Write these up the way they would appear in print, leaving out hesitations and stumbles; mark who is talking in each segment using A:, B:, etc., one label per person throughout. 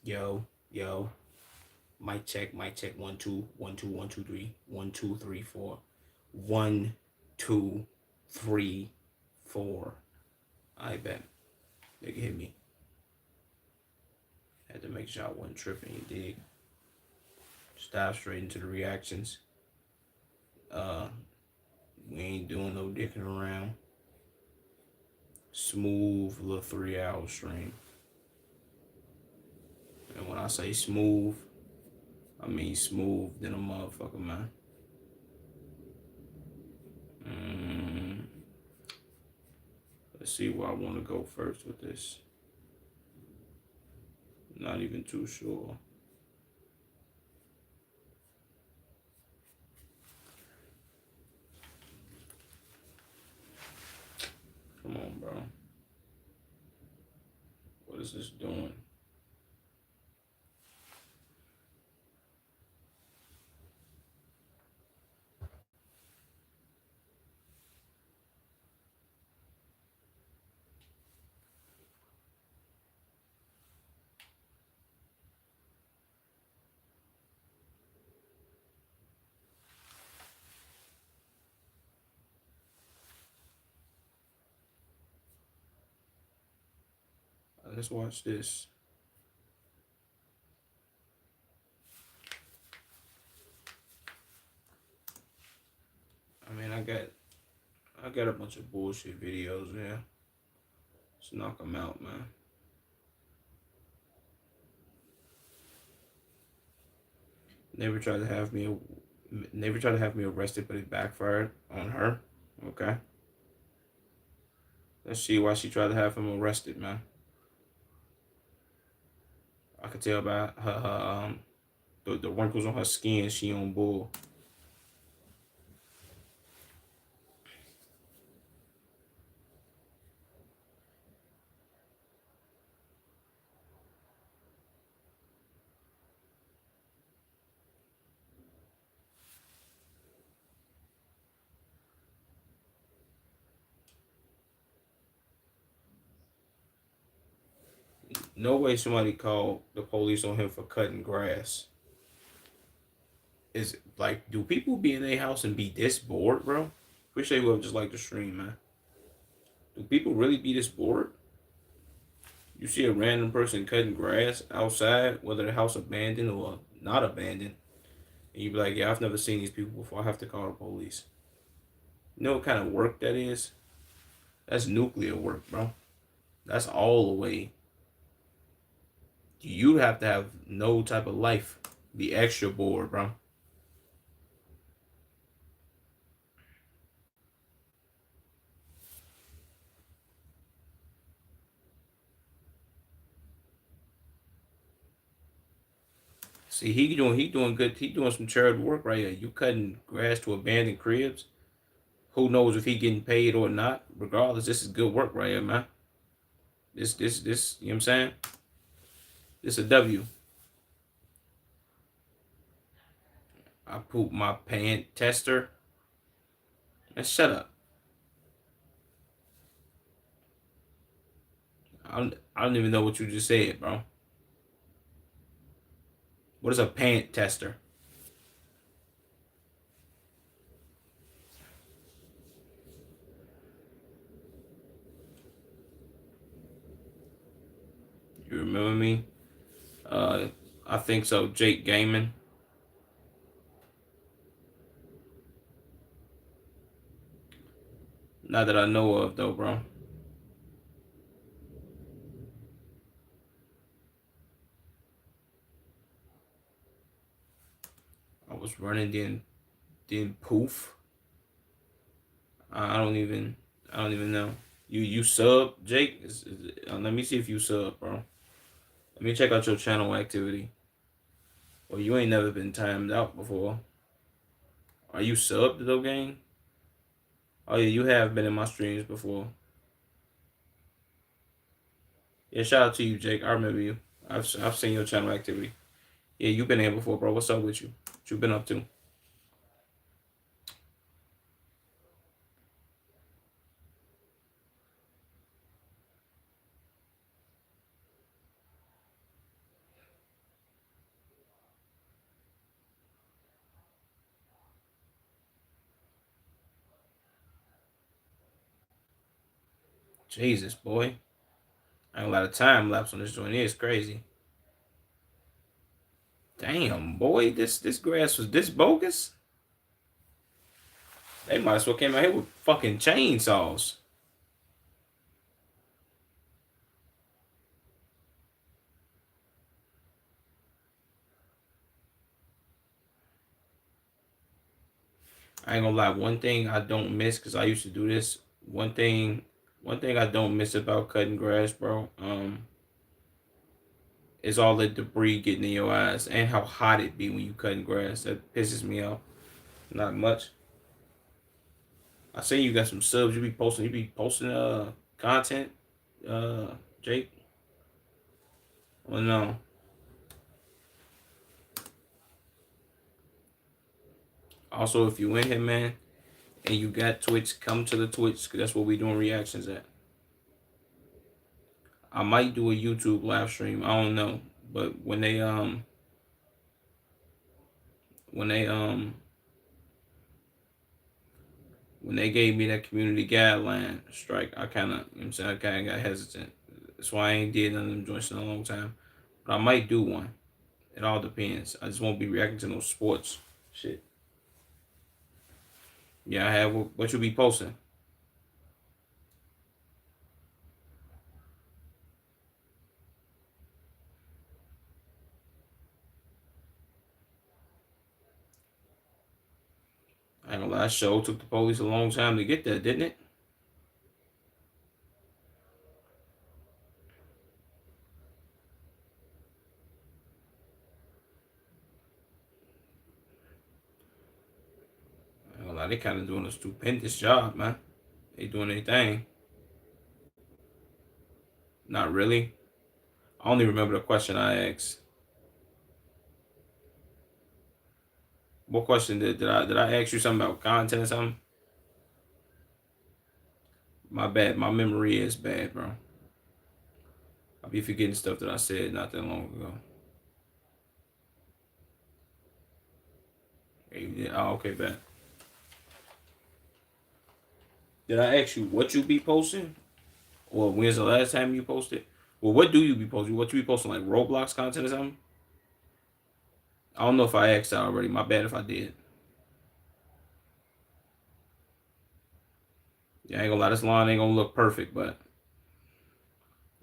A: Yo, yo. Mic check. 1 2 1 2 1 2 3 1 2 3 4 1 2 3 4. I bet they can hit me. Had to make sure I wasn't tripping. You dig? Just dive straight into the reactions. Uh, we ain't doing no dicking around. Smooth little 3 hour stream. And when I say smooth, I mean smooth than a motherfucker, man. Let's see where I want to go first with this. Not even too sure. Come on, bro. What is this doing? Let's watch this. I mean, I got a bunch of bullshit videos, man. Let's knock them out, man. Never tried to have me arrested, but it backfired on her. Okay. Let's see why she tried to have him arrested, man. I could tell by her the wrinkles on her skin. She on bull. No way somebody called the police on him for cutting grass. Is like, do people be in their house and be this bored, bro? Appreciate whoever just like the stream, man. Do people really be this bored? You see a random person cutting grass outside, whether the house abandoned or not abandoned, and you be like, yeah, I've never seen these people before. I have to call the police. You know what kind of work that is? That's nuclear work, bro. That's all the way. You have to have no type of life. Be extra bored, bro. See, he doing good. He doing some charitable work right here. You cutting grass to abandoned cribs. Who knows if he getting paid or not? Regardless, this is good work right here, man. This. You know what I'm saying? This a W. I poop my pant tester. And shut up. I don't even know what you just said, bro. What is a pant tester? You remember me? I think so. Jake Gaiman. Not that I know of, though, bro. I was running, then poof. I don't even know. You sub, Jake? Let me see if you sub, bro. Let me check out your channel activity. Well, you ain't never been timed out before. Are you subbed though, gang? Oh yeah, you have been in my streams before. Yeah, shout out to you, Jake. I remember you. I've seen your channel activity. Yeah, you've been here before, bro. What's up with you? What you been up to? Jesus, boy. I ain't a lot of time lapse on this joint. It's crazy. Damn, boy, this grass was this bogus. They might as well came out here with fucking chainsaws. I ain't gonna lie. One thing I don't miss because I used to do this. One thing I don't miss about cutting grass, bro. Is all the debris getting in your eyes and how hot it be when you cutting grass. That pisses me off. Not much. I say you got some subs. You be posting content, uh Jake. Well, no. Also, if you in here, man, and you got Twitch, come to the Twitch because that's what we doing reactions at. I might do a YouTube live stream. I don't know, but when they when they gave me that community guideline strike, I kind of, you know what I'm saying, I kind of got hesitant. That's why I ain't did none of them joints in a long time. But I might do one. It all depends. I just won't be reacting to no sports shit. Yeah, I have what you be posting. I ain't gonna lie, show took the police a long time to get that, didn't it? I ain't gonna lie, they kind of doing a stupendous job, man. They doing their thing. Not really. I only remember the question I asked. What question did I ask you something about content or something? My bad. My memory is bad, bro. I'll be forgetting stuff that I said not that long ago. Yeah, oh, okay, bad. Did I ask you what you be posting? Or when's the last time you posted? Well, what do you be posting? What you be posting, like Roblox content or something? I don't know if I asked that already. My bad if I did. Yeah, I ain't gonna lie, this line ain't gonna look perfect, but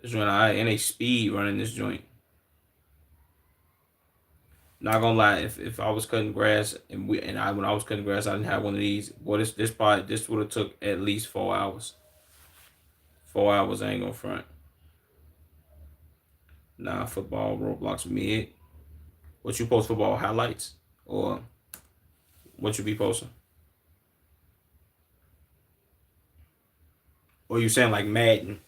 A: this joint I and a speed running this joint. Not gonna lie, if I was cutting grass and when I was cutting grass I didn't have one of these, boy, this would have took at least 4 hours. 4 hours I ain't gonna front. Nah, football, Roblox mid. What you post football highlights? Or what you be posting? Or you saying like Madden?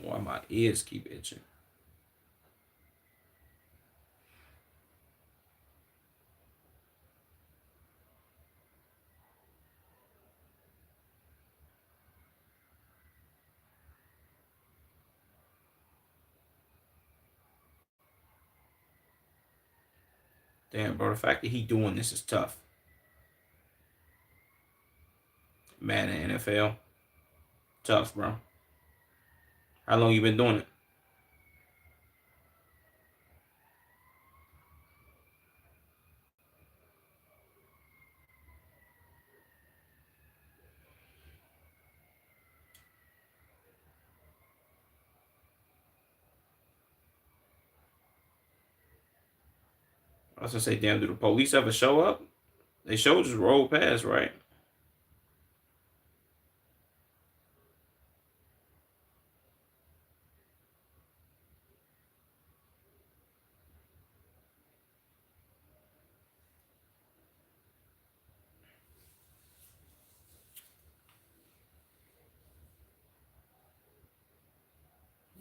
A: Why my ears keep itching? Damn, bro, the fact that he doing this is tough. Madden NFL. Tough, bro. How long you been doing it? I was gonna say, damn, do the police ever show up? They show just roll past, right?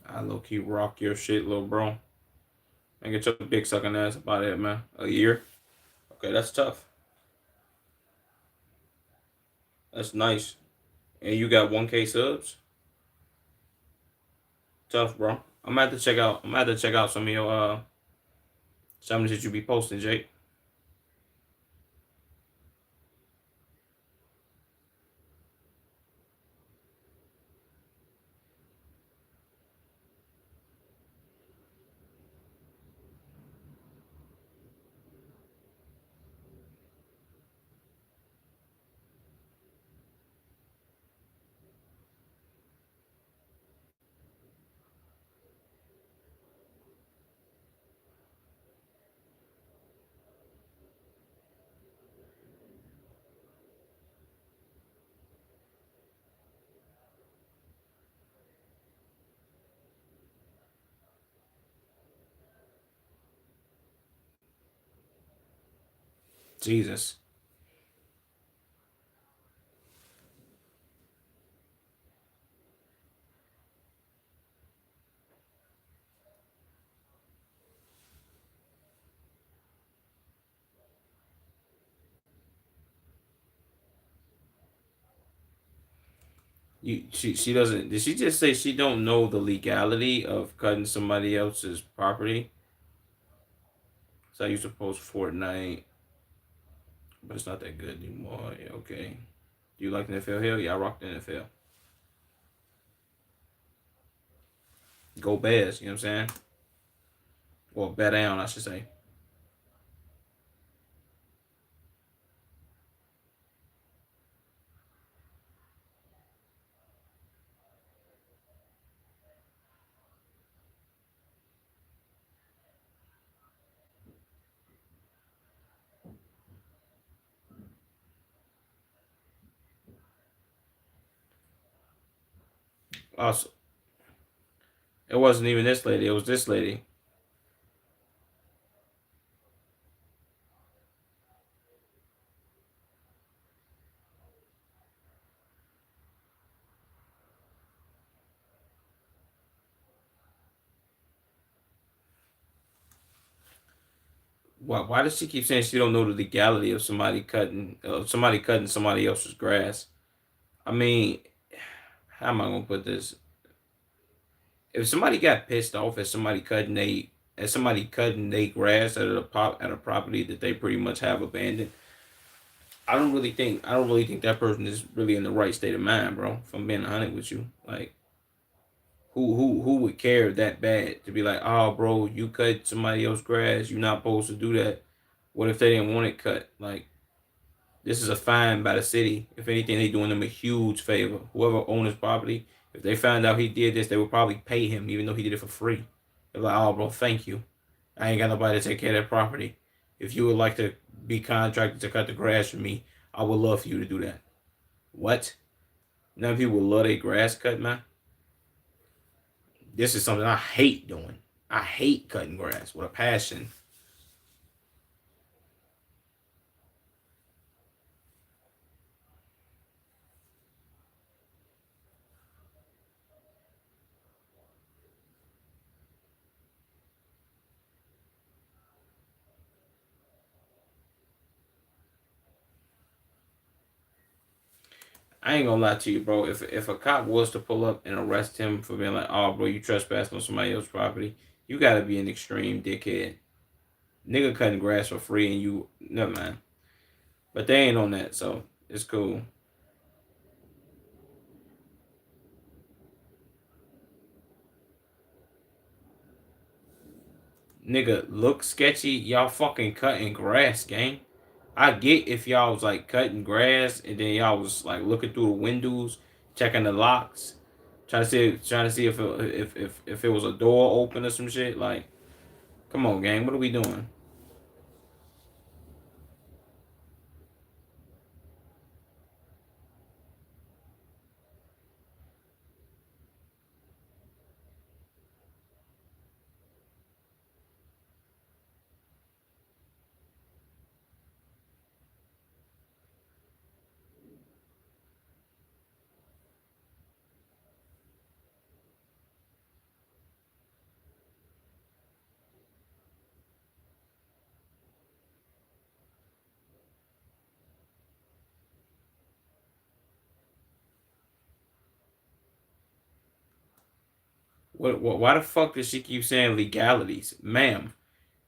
A: I low key rock your shit, little bro. And get your big sucking ass about it, man. A year? Okay, that's tough. That's nice. And you got 1K subs? Tough, bro. I'm gonna have to check out some of your Some of the shit you be posting, Jake. Jesus. She doesn't. Did she just say she don't know the legality of cutting somebody else's property? So I used to post Fortnite, but it's not that good anymore. Yeah, okay. Do you like the NFL? Hell yeah, I rock the NFL. Go Bears. You know what I'm saying? Or bet down, I should say. Also, it wasn't even this lady. It was this lady. Why does she keep saying she don't know the legality of somebody cutting somebody else's grass? I mean, how am I gonna put this? If somebody got pissed off at somebody cutting they grass at a property that they pretty much have abandoned, I don't really think that person is really in the right state of mind, bro. If I'm being honest with you, like who would care that bad to be like, oh, bro, you cut somebody else's grass, you're not supposed to do that. What if they didn't want it cut? Like this is a fine by the city. If anything, they doing them a huge favor. Whoever owns his property, if they found out he did this, they would probably pay him, even though he did it for free. They're like, oh, bro, thank you. I ain't got nobody to take care of that property. If you would like to be contracted to cut the grass for me, I would love for you to do that. What? None of people would love their grass cut, man. This is something I hate doing. I hate cutting grass with a passion. I ain't gonna lie to you, bro. If a cop was to pull up and arrest him for being like, "Oh, bro, you trespassed on somebody else's property," you gotta be an extreme dickhead. Nigga cutting grass for free and you never mind. But they ain't on that, so it's cool. Nigga, look sketchy. Y'all fucking cutting grass, gang. I get if y'all was like cutting grass and then y'all was like looking through the windows, checking the locks, trying to see if it was a door open or some shit. Like, come on, gang, what are we doing? Why the fuck does she keep saying legalities, ma'am?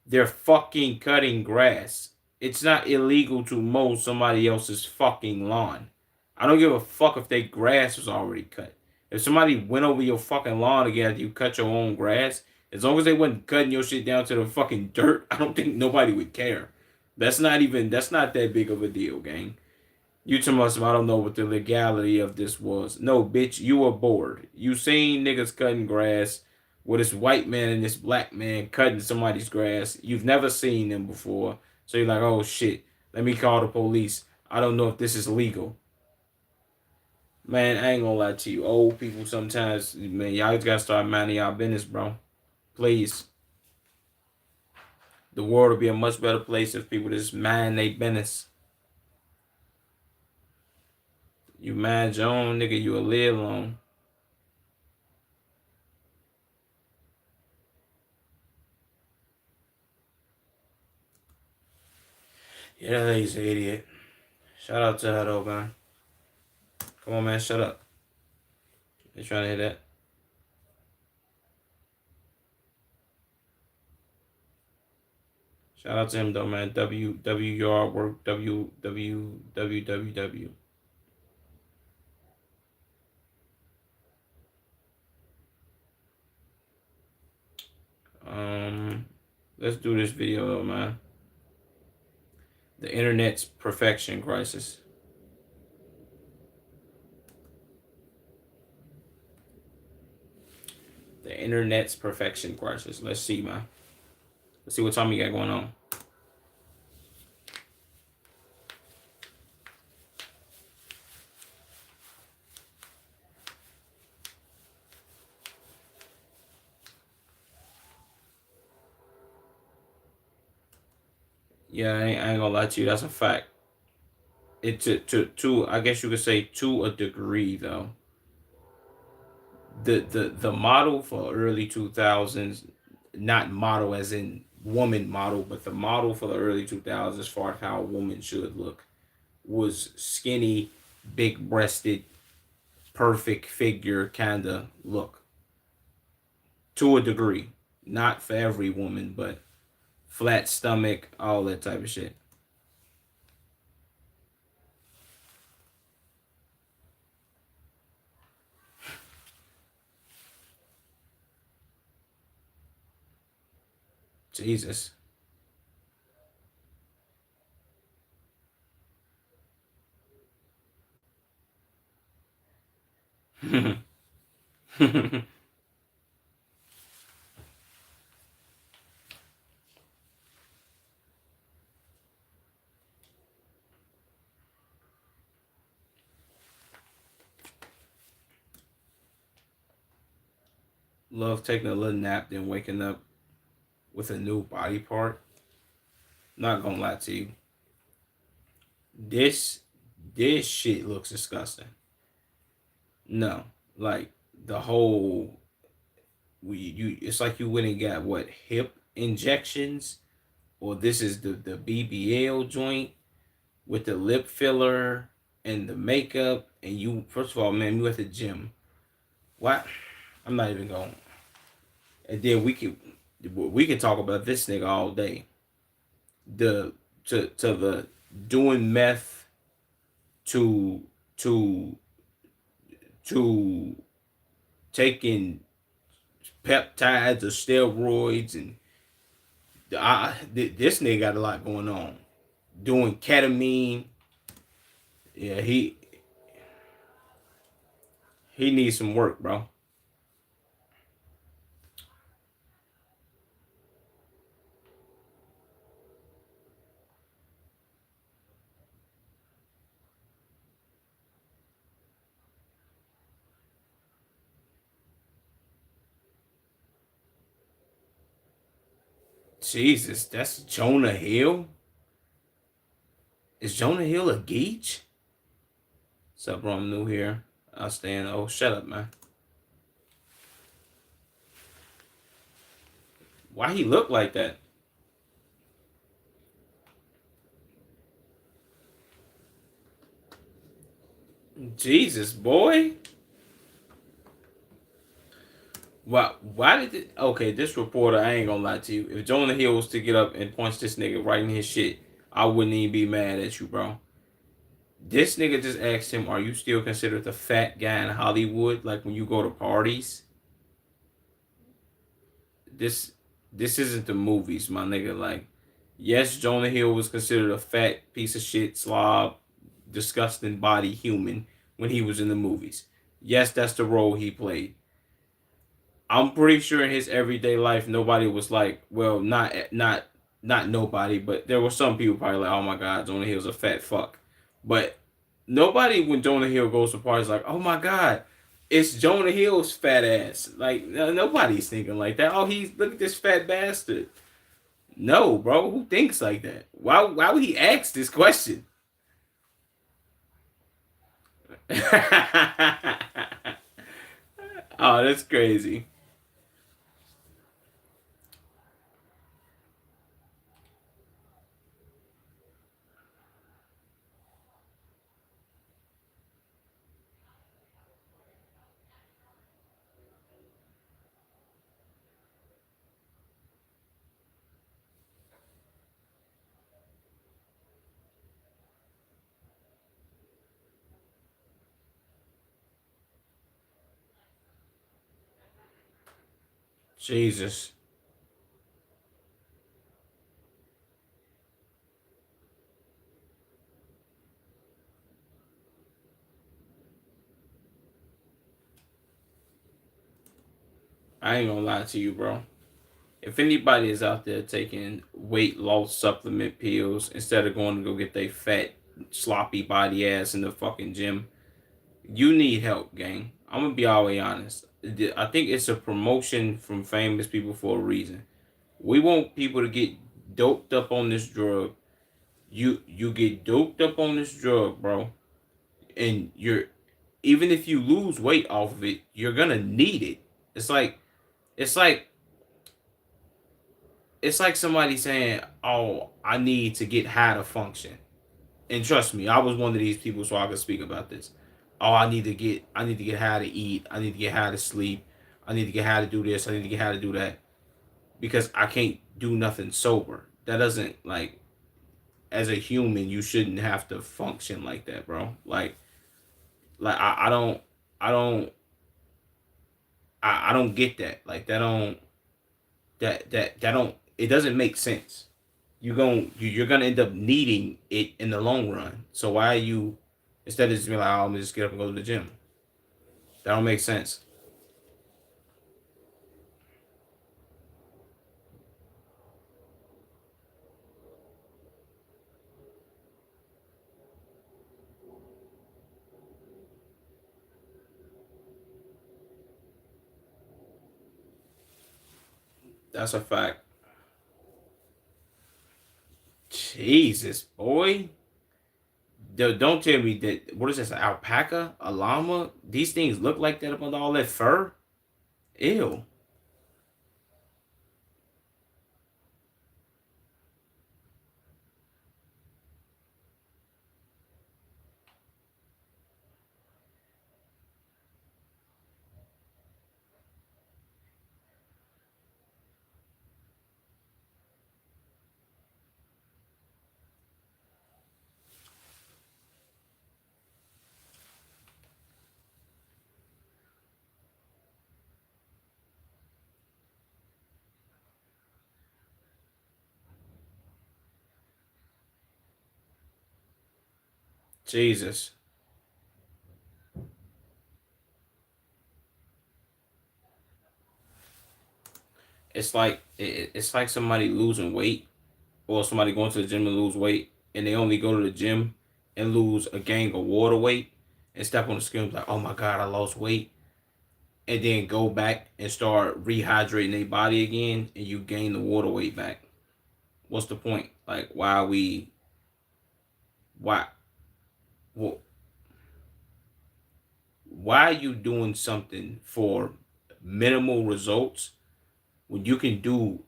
A: They're fucking cutting grass. It's not illegal to mow somebody else's fucking lawn. I don't give a fuck if their grass was already cut. If somebody went over your fucking lawn again after you cut your own grass, as long as they wasn't cutting your shit down to the fucking dirt, I don't think nobody would care. That's not that big of a deal, gang. You tell us I don't know what the legality of this was. No, bitch, you were bored. You seen niggas cutting grass with this white man and this black man cutting somebody's grass. You've never seen them before. So you're like, oh shit, let me call the police. I don't know if this is legal. Man, I ain't gonna lie to you. Old people sometimes, man, y'all just gotta start minding y'all business, bro. Please. The world would be a much better place if people just mind their business. You mind your own, nigga, you will live long. Yeah, that lady's an idiot. Shout out to her though, man. Come on, man, shut up. You trying to hear that? Shout out to him though, man. W your artwork. W. Let's do this video though, man. The internet's perfection crisis. The internet's perfection crisis. Let's see, man. Let's see what Tommy got going on. Yeah, I ain't gonna lie to you. That's a fact. It to I guess you could say to a degree though. The model for early 2000s, not model as in woman model, but the model for the early 2000s as far as how a woman should look was skinny, big breasted, perfect figure kind of look. To a degree. Not for every woman, but flat stomach, all that type of shit. Jesus. Love taking a little nap, then waking up with a new body part. Not gonna lie to you. This this shit looks disgusting. No, like the whole you it's like you went and got what hip injections, or this is the BBL joint with the lip filler and the makeup, and you first of all, man, you at the gym. What? I'm not even going. And then we can talk about this nigga all day. The to the doing meth to to to taking peptides or steroids, and this nigga got a lot going on. Doing ketamine, yeah, he needs some work, bro. Jesus, that's Jonah Hill. Is Jonah Hill a geech? What's up, bro? I'm new here. I'll stand. Oh, shut up, man. Why he look like that? Jesus, boy. Why did it? Okay, this reporter, I ain't gonna lie to you. If Jonah Hill was to get up and punch this nigga right in his shit, I wouldn't even be mad at you, bro. This nigga just asked him, "Are you still considered the fat guy in Hollywood? Like when you go to parties?" This this isn't the movies, my nigga. Like, yes, Jonah Hill was considered a fat piece of shit, slob, disgusting body human when he was in the movies. Yes, that's the role he played. I'm pretty sure in his everyday life, nobody was like, well, not nobody, but there were some people probably like, oh my god, Jonah Hill's a fat fuck. But nobody when Jonah Hill goes to parties like, oh my god, it's Jonah Hill's fat ass. Like nobody's thinking like that. Oh, he's look at this fat bastard. No, bro, who thinks like that? Why would he ask this question? Oh, that's crazy. Jesus. I ain't gonna lie to you, bro. If anybody is out there taking weight loss supplement pills instead of going to go get their fat, sloppy body ass in the fucking gym, you need help, gang. I'm gonna be all the way honest. I think it's a promotion from famous people for a reason. We want people to get doped up on this drug. You get doped up on this drug, bro, and you're even if you lose weight off of it, you're gonna need it. It's like it's like it's like somebody saying, "Oh, I need to get high to function." And trust me, I was one of these people, so I can speak about this. Oh, I need to get high to eat. I need to get high to sleep. I need to get high to do this. I need to get high to do that because I can't do nothing sober. That doesn't like as a human, you shouldn't have to function like that, bro. Like I don't, I don't get that. Like that don't. It doesn't make sense. You're gonna end up needing it in the long run. So why are you instead of just being like, oh, I'm gonna just get up and go to the gym? That don't make sense. That's a fact. Jesus, boy. Don't tell me that. What is this? An alpaca? A llama? These things look like that up under all that fur? Ew. Jesus. It's like somebody losing weight or somebody going to the gym and lose weight and they only go to the gym and lose a gang of water weight and step on the scale and be like, oh my god, I lost weight. And then go back and start rehydrating their body again and you gain the water weight back. What's the point? Like why are we why wh- why are you doing something for minimal results when you can do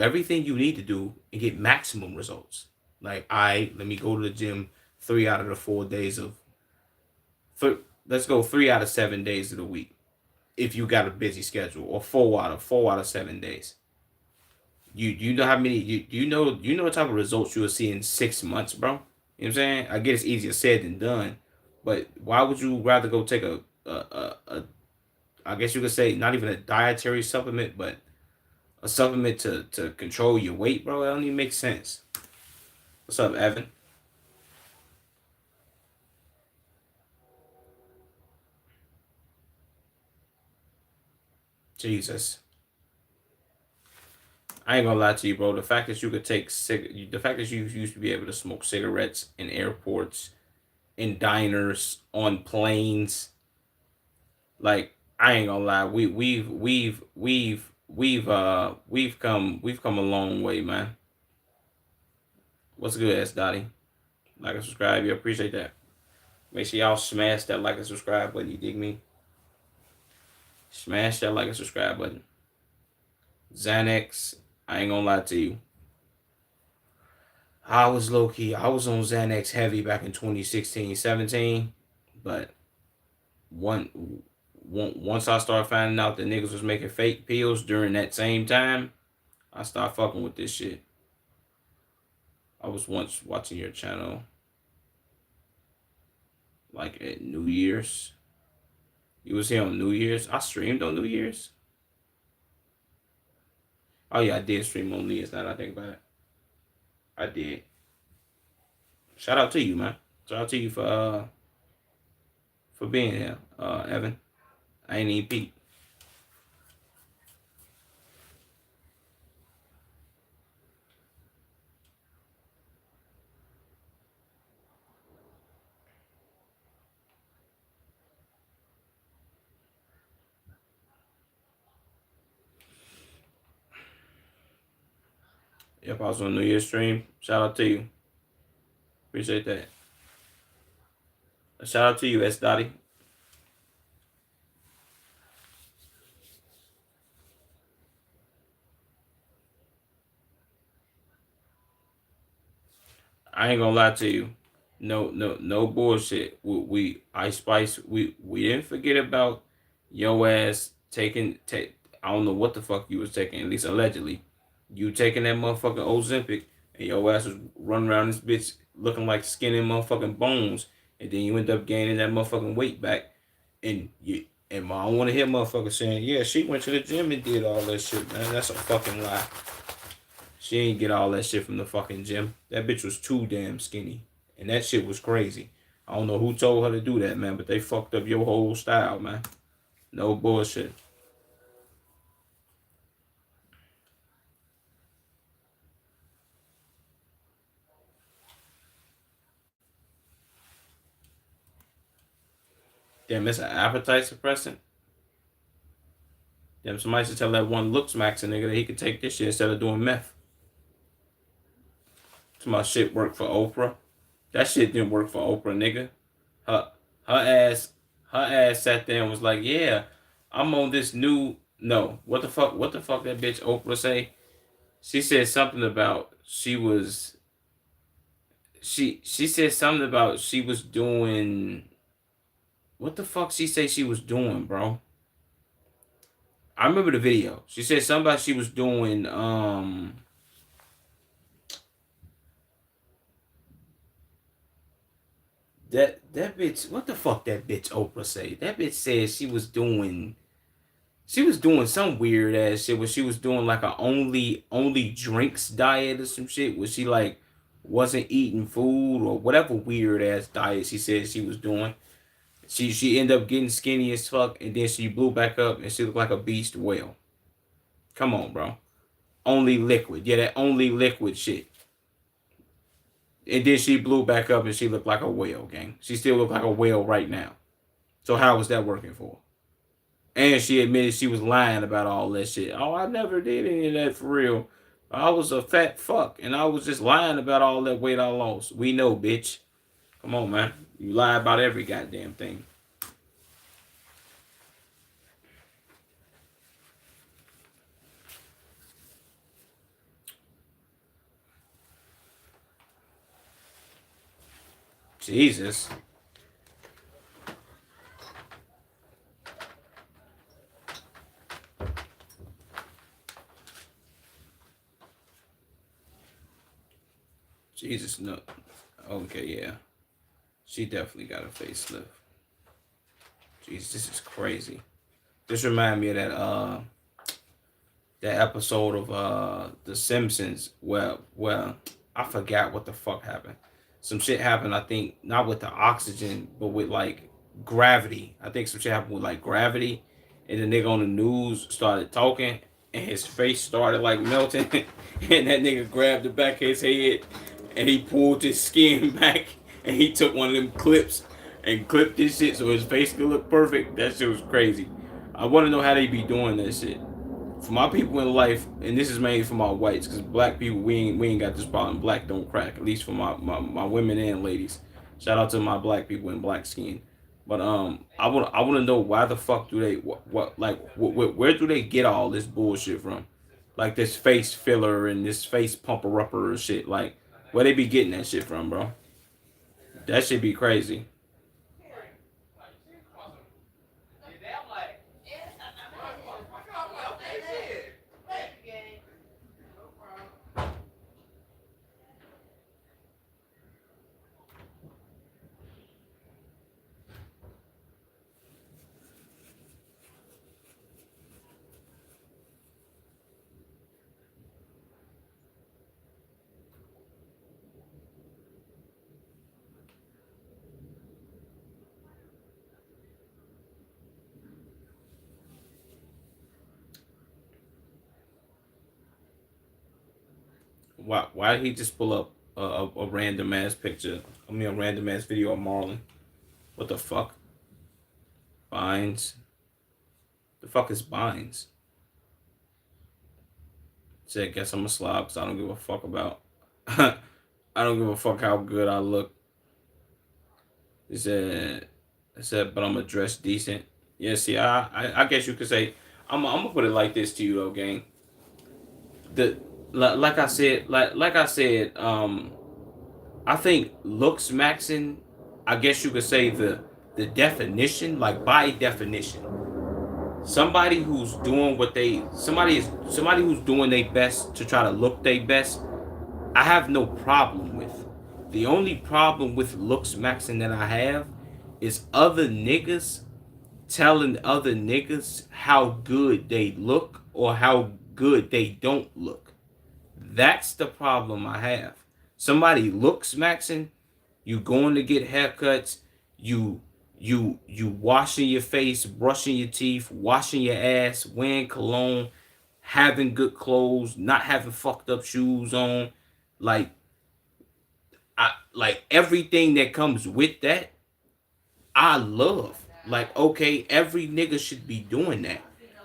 A: everything you need to do and get maximum results. Like let me go to the gym 3 out of the 4 days of let's go 3 out of 7 days of the week. if you got a busy schedule, or 4 out of 7 days. You know how many you know what type of results you will see in 6 months, bro? You know what I'm saying? I get it's easier said than done, but why would you rather go take a I guess you could say not even a dietary supplement, but a supplement to control your weight, bro? That don't even make sense. What's up, Evan? Jesus. I ain't gonna lie to you, bro. The fact that you could the fact that you used to be able to smoke cigarettes in airports, in diners, on planes, like I ain't gonna lie, we've come a long way, man. What's good, S Dotty? Like and subscribe, you appreciate that. Make sure y'all smash that like and subscribe button. You dig me? Smash that like and subscribe button. Xanax, I ain't gonna lie to you. I was low key. I was on Xanax heavy back in 2016, 17, but one, once I started finding out that niggas was making fake pills during that same time, I started fucking with this shit. I was once watching your channel, like at New Year's. You was here on New Year's. I streamed on New Year's. Oh yeah, I did stream on New Year's. Now that I think about it, I did. Shout out to you, man. Shout out to you for being here, Evan. I ain't even peep. Yep, I was on New Year's stream. Shout out to you. Appreciate that. Shout out to you, S Dotty. I ain't gonna lie to you. No bullshit. Ice Spice. We didn't forget about your ass taking. I don't know what the fuck you was taking. At least allegedly, you taking that motherfucking Ozempic, and your ass was running around this bitch looking like skin and motherfucking bones, and then you end up gaining that motherfucking weight back, and you. And I don't want to hear motherfuckers saying, yeah, she went to the gym and did all that shit, man. That's a fucking lie. She ain't get all that shit from the fucking gym. That bitch was too damn skinny. And that shit was crazy. I don't know who told her to do that, man, but they fucked up your whole style, man. No bullshit. Damn, it's an appetite suppressant. Damn, somebody should tell that one looks max a nigga that he could take this shit instead of doing meth. So my shit worked for Oprah. That shit didn't work for Oprah, nigga. Her her ass sat there and was like, yeah, I'm on this new no. What the fuck that bitch Oprah say? She said something about she said something about she was doing what the fuck she say she was doing, bro? I remember the video. She said something about she was doing that bitch, what the fuck that bitch Oprah say? That bitch said she was doing some weird ass shit where she was doing like a only drinks diet or some shit where she like wasn't eating food or whatever weird ass diet she said she was doing. She ended up getting skinny as fuck, and then she blew back up and she looked like a beast whale. Come on, bro. Only liquid. Yeah, that only liquid shit. And then she blew back up and she looked like a whale, gang. She still look like a whale right now. So how was that working for her? And she admitted she was lying about all that shit. Oh, I never did any of that for real. I was a fat fuck and I was just lying about all that weight I lost. We know, bitch. Come on, man. You lie about every goddamn thing. Jesus. Jesus, no. Okay, yeah. She definitely got a facelift. Jesus, this is crazy. This remind me of that episode of The Simpsons where I forgot what the fuck happened. Some shit happened, I think, not with the oxygen, but with like gravity. I think some shit happened with like gravity, and the nigga on the news started talking, and his face started like melting, and that nigga grabbed the back of his head, and he pulled his skin back, and he took one of them clips and clipped his shit so his face could look perfect. That shit was crazy. I want to know how they be doing that shit. For my people in life, and this is mainly for my whites, because black people we ain't got this problem. Black don't crack. At least for my women and ladies. Shout out to my black people in black skin. But I want to know why the fuck do they where do they get all this bullshit from? Like this face filler and this face pumper upper shit. Like where they be getting that shit from, bro? That should be crazy. Why did he just pull up a random ass picture? I mean a random ass video of Marlon. What the fuck? Binds. The fuck is binds? Said, guess I'm a slob because I don't give a fuck about. I don't give a fuck how good I look. He said, but I'm gonna dress decent. Yeah, see, I guess you could say, I'm gonna put it like this to you though, gang. The like I said, I think looks maxing. I guess you could say the definition, like by definition, somebody who's doing their best to try to look their best. I have no problem with. The only problem with looks maxing that I have is other niggas telling other niggas how good they look or how good they don't look. That's the problem I have. Somebody looks maxing, you going to get haircuts, you you washing your face, brushing your teeth, washing your ass, wearing cologne, having good clothes, not having fucked up shoes on, like like everything that comes with that, I love. Like, okay, every nigga should be doing that.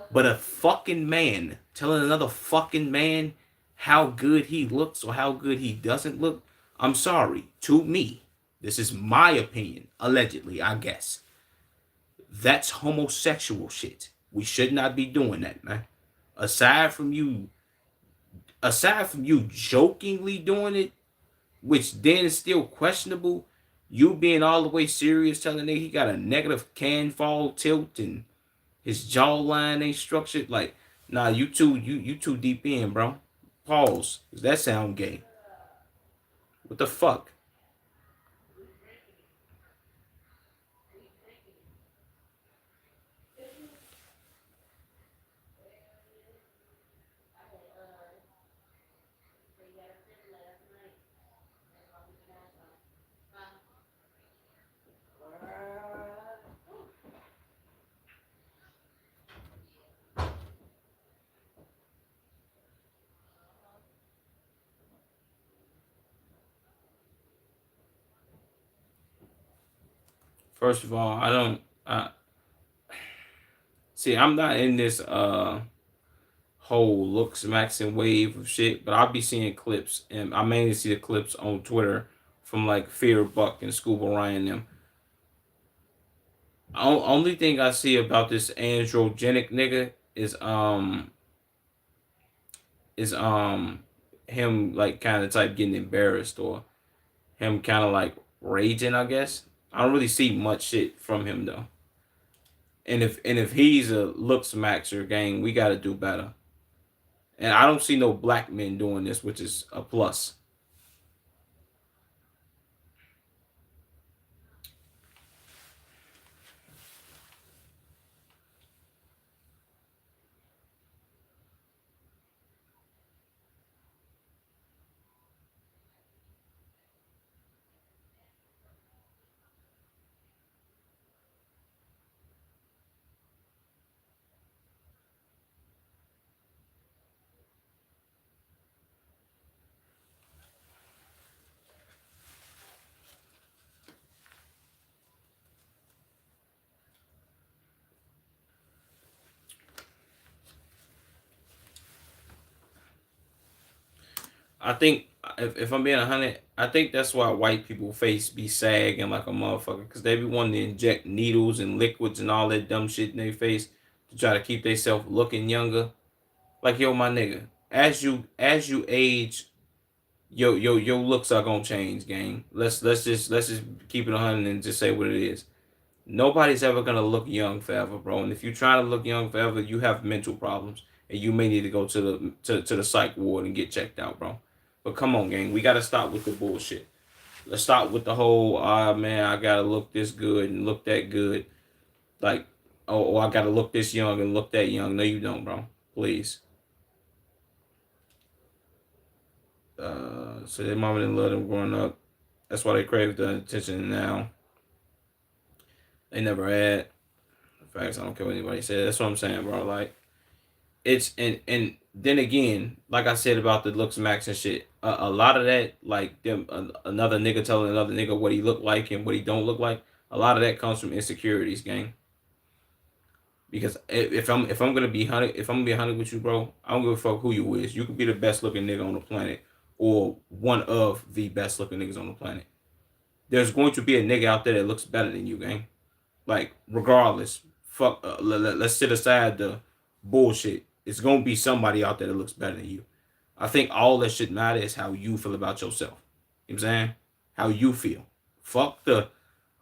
A: But a fucking man telling another fucking man how good he looks or how good he doesn't look, I'm sorry. To me, this is my opinion, allegedly, I guess. That's homosexual shit. We should not be doing that, man. Aside from you, aside from you jokingly doing it, which then is still questionable. You being all the way serious, telling nigga he got a negative can fall tilt and his jawline ain't structured. Like, nah, you too deep in, bro. Pause. Does that sound gay? What the fuck? First of all, I don't. See. I'm not in this whole looks maxing wave of shit, but I'll be seeing clips, and I mainly see the clips on Twitter from like Fear Buck and Scuba Ryan them. Only thing I see about this androgenic nigga is him like kind of type getting embarrassed or him kind of like raging, I guess. I don't really see much shit from him though. And if he's a looks maxer, gang, we got to do better. And I don't see no black men doing this, which is a plus. I think if I'm being 100, I think that's why white people face be sagging like a motherfucker because they be wanting to inject needles and liquids and all that dumb shit in their face to try to keep themselves looking younger. Like yo, my nigga, as you age, your looks are gonna change, gang. Let's just keep it 100 and just say what it is. Nobody's ever gonna look young forever, bro. And if you're trying to look young forever, you have mental problems, and you may need to go to the psych ward and get checked out, bro. But come on, gang, we gotta stop with the bullshit. Let's stop with the whole, ah man, I gotta look this good and look that good. Like, oh, I gotta look this young and look that young. No, you don't, bro. Please. So their mama didn't love them growing up. That's why they crave the attention now. They never had. In fact, I don't care what anybody said. That's what I'm saying, bro. Like, it's and then again, like I said about the looks max and shit, a lot of that, like them, another nigga telling another nigga what he look like and what he don't look like, a lot of that comes from insecurities, gang. Because if I'm gonna be 100, if I'm gonna be 100 with you, bro, I don't give a fuck who you is. You could be the best looking nigga on the planet, or one of the best looking niggas on the planet. There's going to be a nigga out there that looks better than you, gang. Like regardless, fuck. Let's set aside the bullshit. It's gonna be somebody out there that looks better than you. I think all that shit matter is how you feel about yourself. You know what I'm saying? How you feel. Fuck the,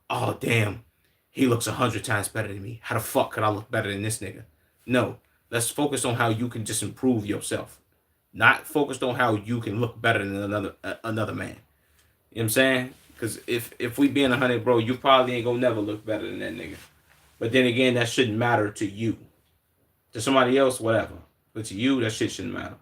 A: oh damn, he looks 100 times better than me. How the fuck could I look better than this nigga? No. Let's focus on how you can just improve yourself. Not focused on how you can look better than another man. You know what I'm saying? Because if we being 100, bro, you probably ain't gonna never look better than that nigga. But then again, that shouldn't matter to you. To somebody else, whatever. But to you, that shit shouldn't matter.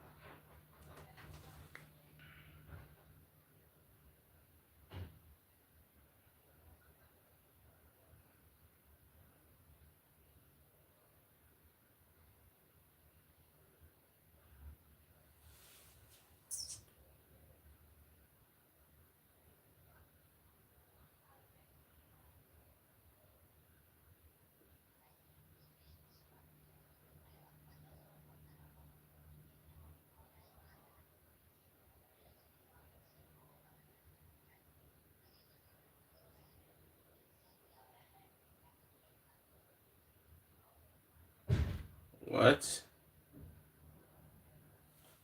A: What?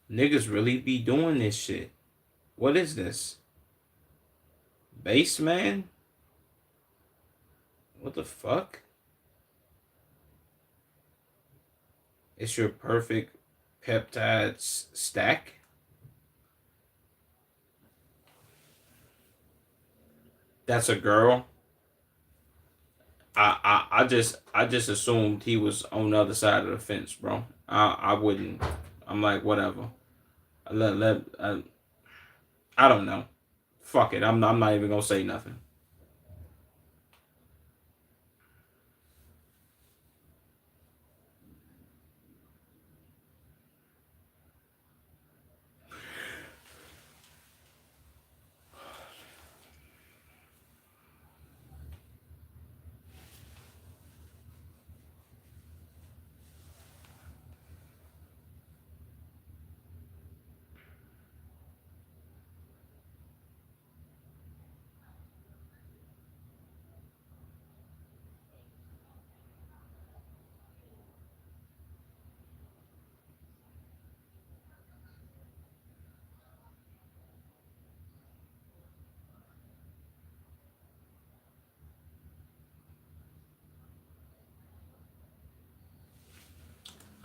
A: Niggas really be doing this shit. What is this? Base man? What the fuck? It's your perfect peptides stack? That's a girl? I just assumed he was on the other side of the fence, bro. I wouldn't. I'm like whatever. I don't know. Fuck it. I'm not even gonna say nothing.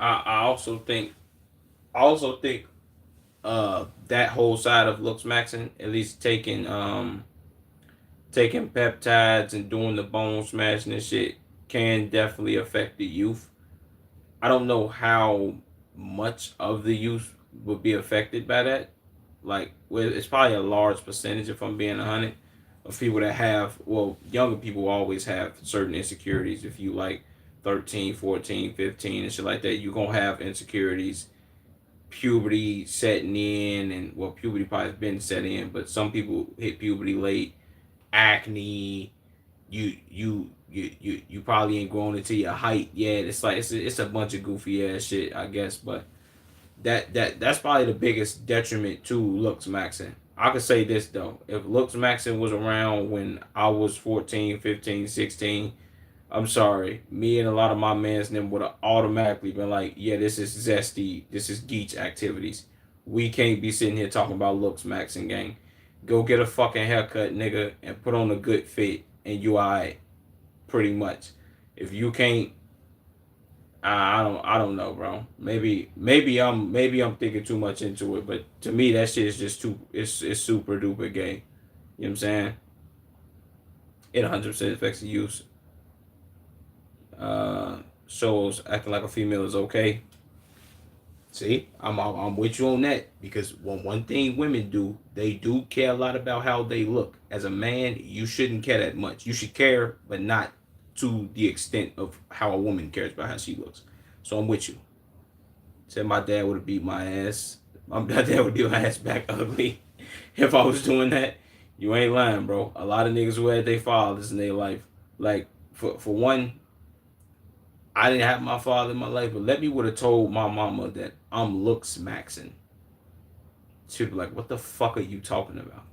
A: I also think that whole side of looks maxing, at least taking peptides and doing the bone smashing and shit can definitely affect the youth. I don't know how much of the youth would be affected by that. Like, well, it's probably a large percentage, if I'm being 100, of people that have, well, younger people always have certain insecurities. If you like 13, 14, 15, and shit like that, you're going to have insecurities, puberty setting in, and, well, puberty probably has been set in, but some people hit puberty late, acne, you probably ain't grown into your height yet. It's like it's a bunch of goofy ass shit, I guess. But That's probably the biggest detriment to looks maxing. I could say this though, if looks maxing was around when I was 14, 15, 16, I'm sorry, me and a lot of my mans them would have automatically been like, yeah, this is zesty, this is geech activities. We can't be sitting here talking about looks maxing, gang. Go get a fucking haircut, nigga, and put on a good fit, and you alright, pretty much. If you can't, I don't know, bro. Maybe I'm thinking too much into it, but to me that shit is just too it's super duper gay. You know what I'm saying? It 100% affects the use. Shows acting like a female is okay. See, I'm with you on that because one thing women do, they do care a lot about how they look. As a man, you shouldn't care that much. You should care, but not to the extent of how a woman cares about how she looks. So I'm with you. Said my dad would have beat my ass. My dad would beat my ass back ugly if I was doing that. You ain't lying, bro. A lot of niggas who had their fathers in their life. Like for one, I didn't have my father in my life, but let me would have told my mama that I'm looks maxing. She'd be like, "What the fuck are you talking about?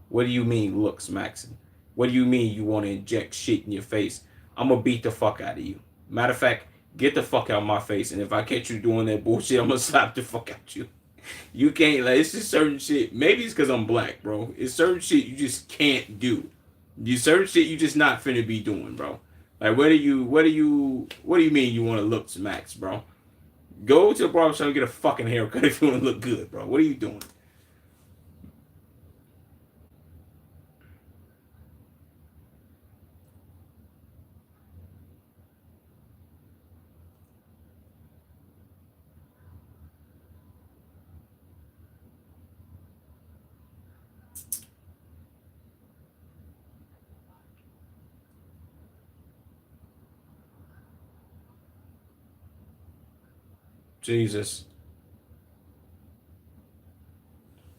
A: What do you mean looks maxing? What do you mean you want to inject shit in your face? I'm gonna beat the fuck out of you. Matter of fact, get the fuck out of my face, and if I catch you doing that bullshit, I'm gonna slap the fuck out you. You can't like it's just certain shit. Maybe it's because I'm black, bro. It's certain shit you just can't do. You certain shit you just not finna be doing, bro. Like what do you mean you want to look max, bro? Go to the barbershop and get a fucking haircut if you want to look good, bro. What are you doing? Jesus.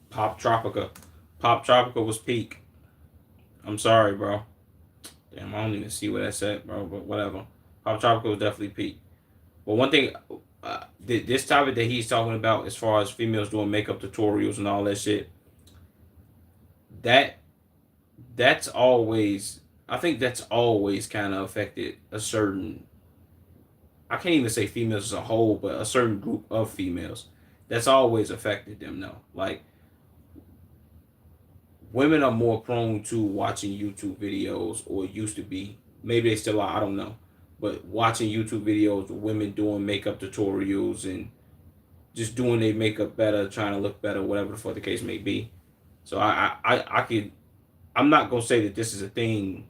A: Pop Tropica. Pop Tropica was peak. I'm sorry, bro. Damn, I don't even see where that's at, bro. But whatever. Pop Tropica was definitely peak. But one thing, this topic that he's talking about, as far as females doing makeup tutorials and all that shit, that that's always, I think that's always kind of affected a certain. I can't even say females as a whole, but a certain group of females. That's always affected them, though. Like women are more prone to watching YouTube videos, or used to be. Maybe they still are. I don't know. But watching YouTube videos of women doing makeup tutorials and just doing their makeup better, trying to look better, whatever the fuck the case may be. So I could. I'm not gonna say that this is a thing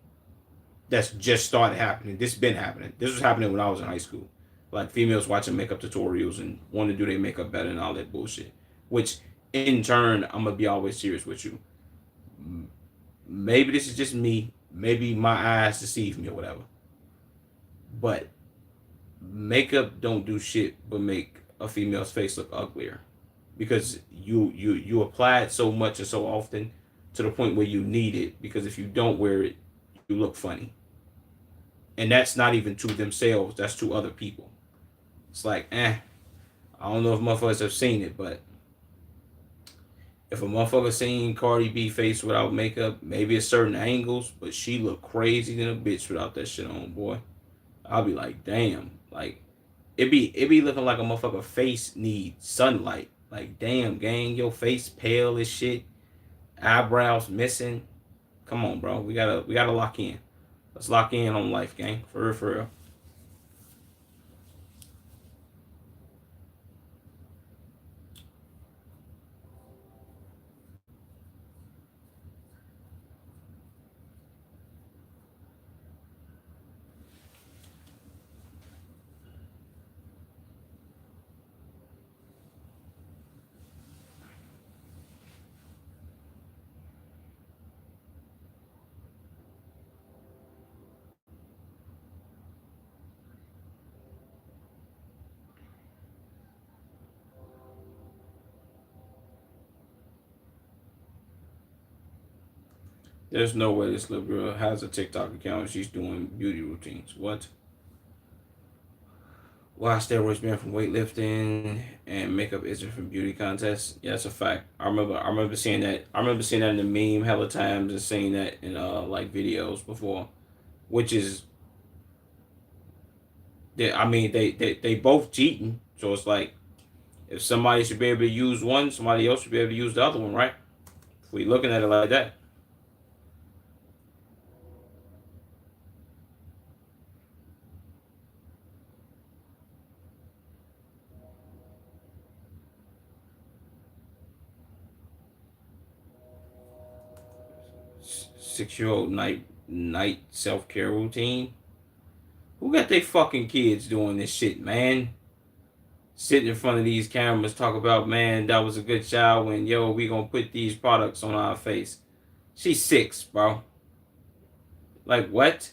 A: that's just started happening. This has been happening. This was happening when I was in high school. Like females watching makeup tutorials and wanting to do their makeup better and all that bullshit. Which in turn, I'm gonna be always serious with you. Maybe this is just me. Maybe my eyes deceive me or whatever. But makeup don't do shit but make a female's face look uglier because you apply it so much and so often to the point where you need it, because if you don't wear it you look funny, and that's not even to themselves, that's to other people. It's like I don't know if motherfuckers have seen it, but if a motherfucker seen Cardi B face without makeup, maybe at certain angles, but she look crazy than a bitch without that shit on, boy. I'll be like, damn, like it be looking like a motherfucker face needs sunlight. Like, damn, gang, your face pale as shit, eyebrows missing. Come on, bro. We gotta lock in. Let's lock in on life, gang. For real, for real. There's no way this little girl has a TikTok account and she's doing beauty routines. What? Why steroids ban from weightlifting and makeup isn't from beauty contests? Yeah, that's a fact. I remember seeing that. I remember seeing that in the meme hella times and seeing that in like videos before, which is I mean they both cheating. So it's like if somebody should be able to use one, somebody else should be able to use the other one, right? If we looking at it like that. Six-year-old night self care routine. Who got their fucking kids doing this shit, man? Sit in front of these cameras, talk about, man, that was a good shower, and yo, we gonna put these products on our face. She's 6, bro. Like what?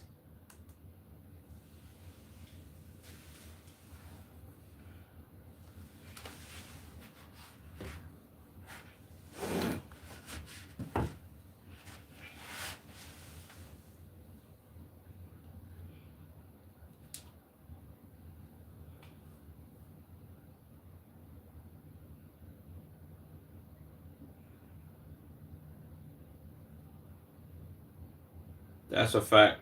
A: That's a fact.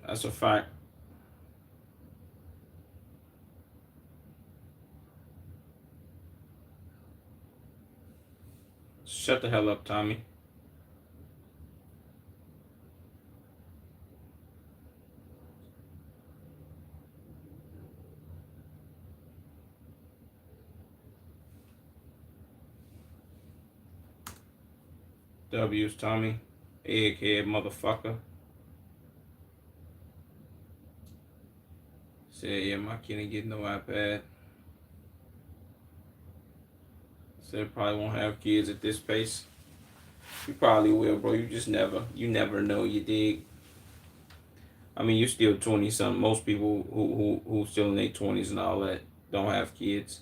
A: That's a fact. Shut the hell up, Tommy. W's Tommy. Egghead motherfucker. Said, yeah, my kid ain't getting no iPad. Said probably won't have kids at this pace. You probably will, bro. You never know. You dig? I mean, you still 20 something. Most people who still in their 20s and all that don't have kids.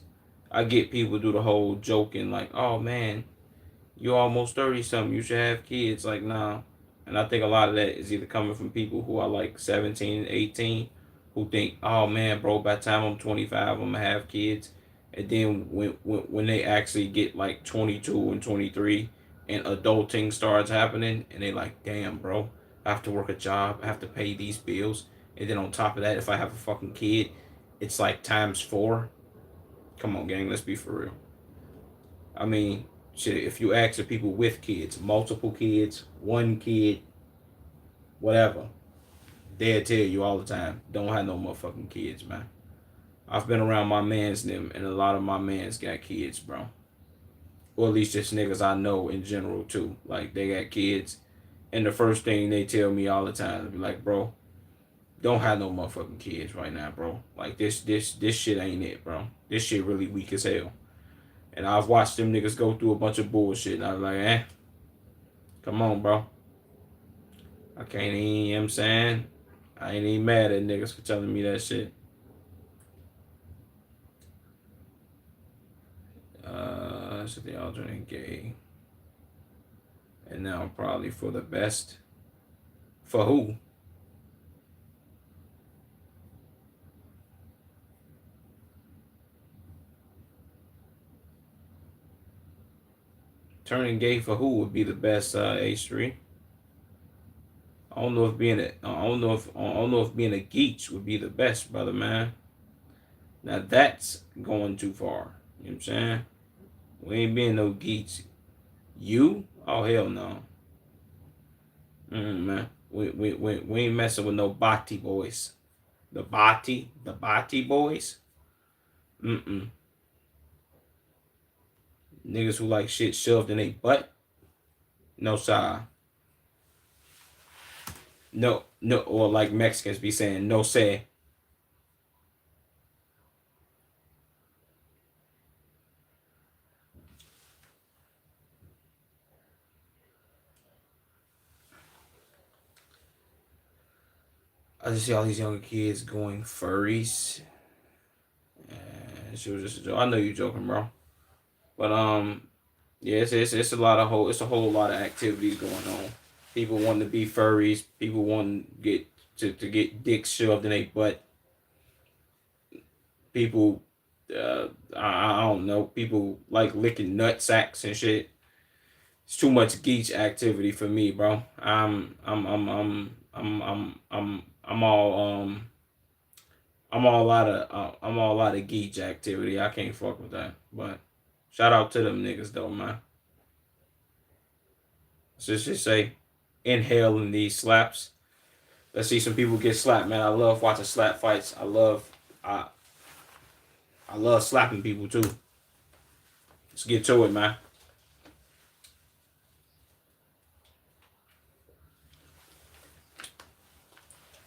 A: I get people do the whole joking like, oh man, you almost 30 something. You should have kids. Like, nah. And I think a lot of that is either coming from people who are like 17 and 18 who think, oh man, bro, by the time I'm 25, I'm gonna have kids. And then when they actually get like 22 and 23 and adulting starts happening and they like, damn, bro, I have to work a job, I have to pay these bills. And then on top of that, if I have a fucking kid, it's like times four. Come on, gang, let's be for real. I mean, shit, if you ask the people with kids, multiple kids, one kid, whatever, they'll tell you all the time, don't have no motherfucking kids, man. I've been around my mans them, and a lot of my mans got kids, bro. Or at least just niggas I know in general too. Like they got kids, and the first thing they tell me all the time is be like, bro, don't have no motherfucking kids right now, bro. Like this shit ain't it, bro. This shit really weak as hell. And I've watched them niggas go through a bunch of bullshit, and I was like, come on, bro. I can't even, you know what I'm saying? I ain't even mad at niggas for telling me that shit. So the alternate gay. And now probably for the best. For who? Turning gay for who would be the best, H3? I don't know if being a I don't know if being a geech would be the best, brother man. Now that's going too far. You know what I'm saying? We ain't being no geeks. You? Oh hell no. Man. We ain't messing with no Bati boys. The Bati boys. Mm. Niggas who like shit shoved in their butt. No sir. No, no, or like Mexicans be saying, no say. I just see all these younger kids going furries. And she was just a joke. I know you joking, bro. But yeah, it's a lot of it's a whole lot of activities going on. People wanting to be furries. People wanting to get dicks shoved in their butt. People, I don't know. People like licking nut sacks and shit. It's too much geech activity for me, bro. I'm all I'm all out of geech activity. I can't fuck with that. But shout out to them niggas though, man. Let's just say inhaling these slaps. Let's see some people get slapped, man. I love watching slap fights. I love slapping people too. Let's get to it, man.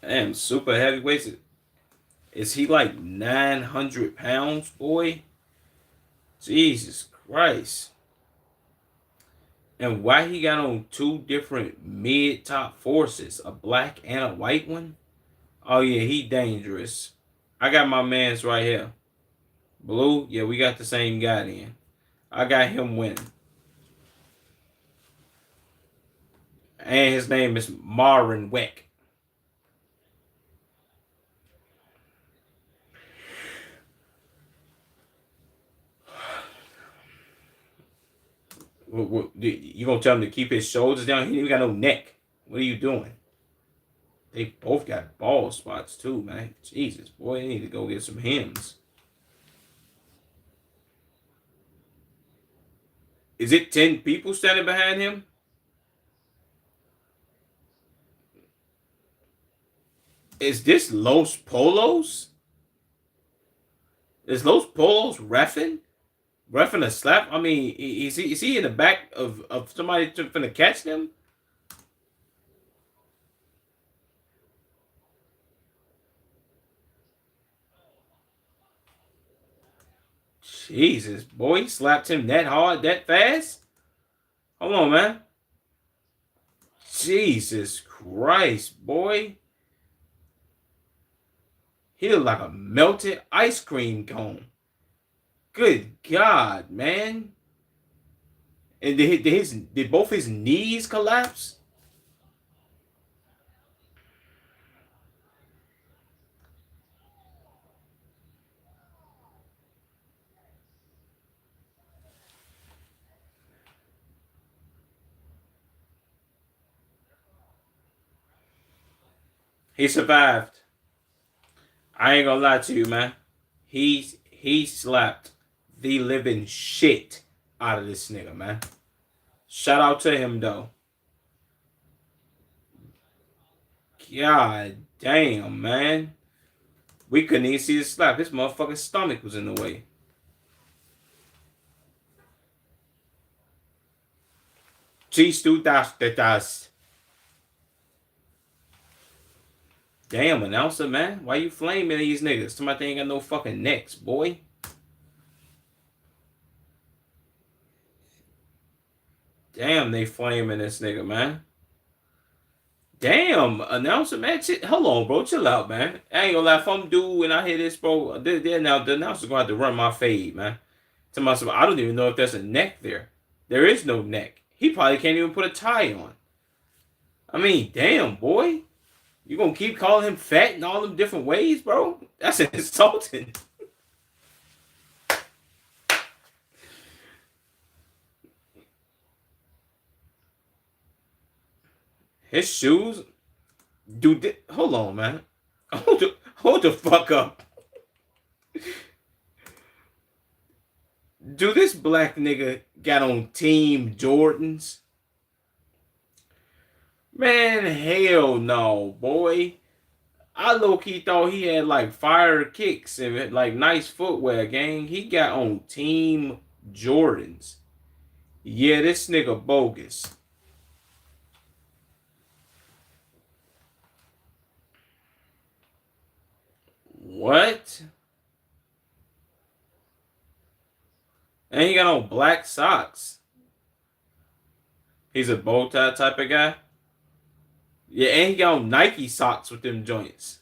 A: Damn, super heavyweight. Is he like 900 pounds, boy? Jesus Christ. And why he got on two different mid-top forces, a black and a white one? Oh yeah, he dangerous. I got my mans right here. Blue, yeah, we got the same guy then. I got him winning. And his name is Marvin Weck. You gonna tell him to keep his shoulders down? He ain't got no neck. What are you doing? They both got bald spots too, man. Jesus, boy, they need to go get some hymns. Is it 10 people standing behind him? Is this Los Polos? Is Los Polos reffing? Reffing a slap? I mean, is he in the back of somebody finna catch them? Jesus, boy, he slapped him that hard, that fast? Hold on, man. Jesus Christ, boy. He looked like a melted ice cream cone. Good God, man. And did both his knees collapse? He survived. I ain't gonna lie to you, man. He slapped the living shit out of this nigga, man. Shout out to him though. God damn, man. We couldn't even see the slap. His motherfucking stomach was in the way. Cheese tu das. Damn, announcer, man. Why you flaming these niggas? Somebody ain't got no fucking necks, boy. Damn, they flaming this nigga, man. Damn, announcer, man. Hold on, bro. Chill out, man. I ain't gonna lie. If I'm dude when I hear this, bro, now the announcer's gonna have to run my fade, man. To myself, I don't even know if there's a neck there. There is no neck. He probably can't even put a tie on. I mean, damn, boy. You gonna keep calling him fat in all them different ways, bro? That's insulting. His shoes, dude. Hold on, man. Hold the fuck up. Dude, this black nigga got on Team Jordans. Man, hell no, boy. I low-key thought he had like fire kicks and like nice footwear, gang. He got on Team Jordans. Yeah, this nigga bogus. What? And he got on black socks. He's a bow tie type of guy. Yeah, and he got on Nike socks with them joints.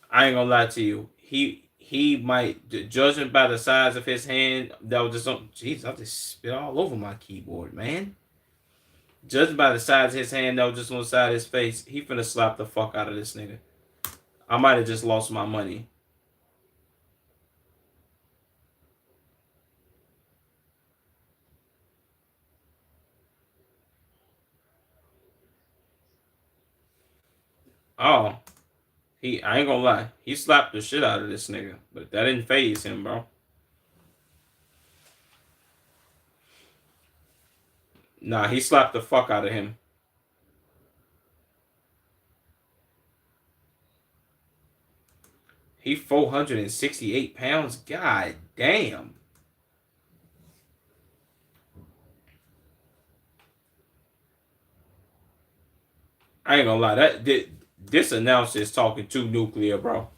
A: I ain't gonna lie to you. He might, judging by the size of his hand, that was just on. Jeez, I just spit all over my keyboard, man. Judging by the size of his hand, that was just on the side of his face, he finna slap the fuck out of this nigga. I might have just lost my money. Oh, I ain't gonna lie. He slapped the shit out of this nigga, but that didn't phase him, bro. Nah, he slapped the fuck out of him. He 468 pounds. God damn. I ain't gonna lie. This announcer is talking too nuclear, bro.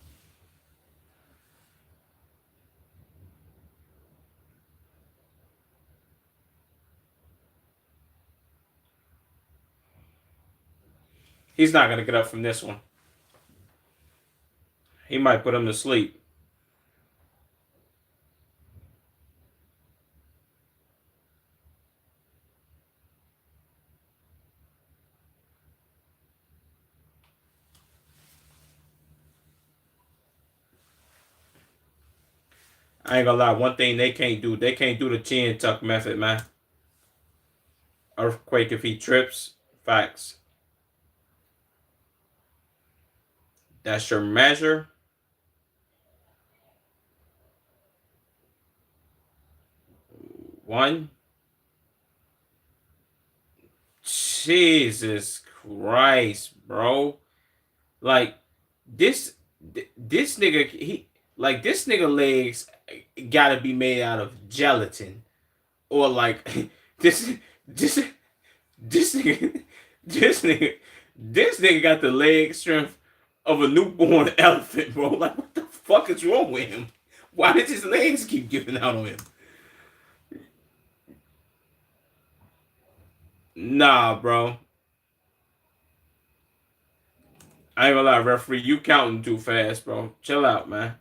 A: He's not gonna get up from this one. He might put him to sleep. I ain't gonna lie. One thing they can't do the chin tuck method, man. Earthquake if he trips. Facts. That's your measure. One. Jesus Christ, bro. Like this this nigga this nigga legs gotta be made out of gelatin. Or like this this this nigga this nigga this nigga got the leg strength of a newborn elephant, bro. Like what the fuck is wrong with him? Why does his legs keep giving out on him? Nah, bro. I ain't gonna lie, referee. You counting too fast, bro. Chill out, man.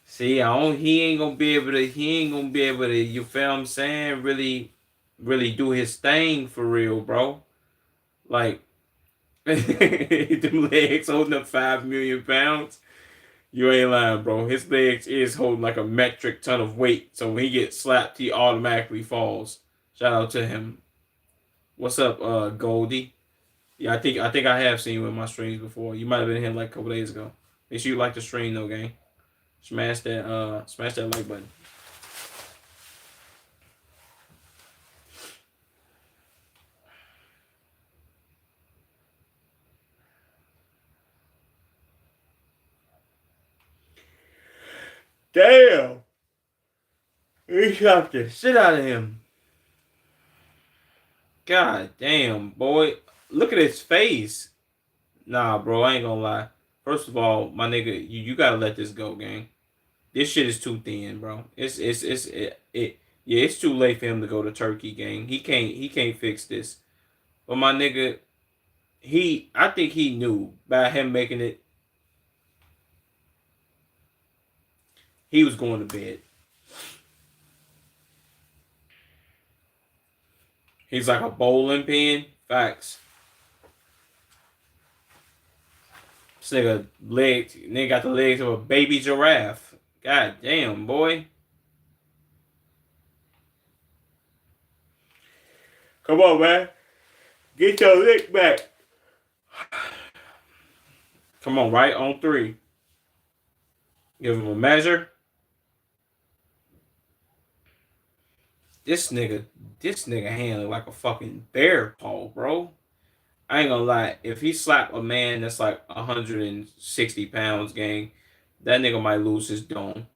A: See, I don't, he ain't gonna be able to. He ain't gonna be able to. You feel what I'm saying? Really do his thing for real, bro. Like them legs holding up 5 million pounds. You ain't lying, bro. His legs is holding like a metric ton of weight. So when he gets slapped, he automatically falls. Shout out to him. What's up, Goldie? Yeah, I think I have seen you in my streams before. You might have been here like a couple days ago. Make sure you like the stream though, gang. Smash that like button. Damn. He shot the shit out of him. God damn, boy. Look at his face. Nah, bro, I ain't gonna lie. First of all, my nigga, you gotta let this go, gang. This shit is too thin, bro. Yeah, it's too late for him to go to Turkey, gang. He can't fix this. But my nigga, I think he knew by him making it, he was going to bed. He's like a bowling pin. Facts. This nigga got the legs of a baby giraffe. God damn, boy. Come on, man. Get your lick back. Come on, right on three. Give him a measure. This nigga, this nigga handling like a fucking bear paw, bro. I ain't gonna lie. If he slap a man that's like 160 pounds, gang, that nigga might lose his dome.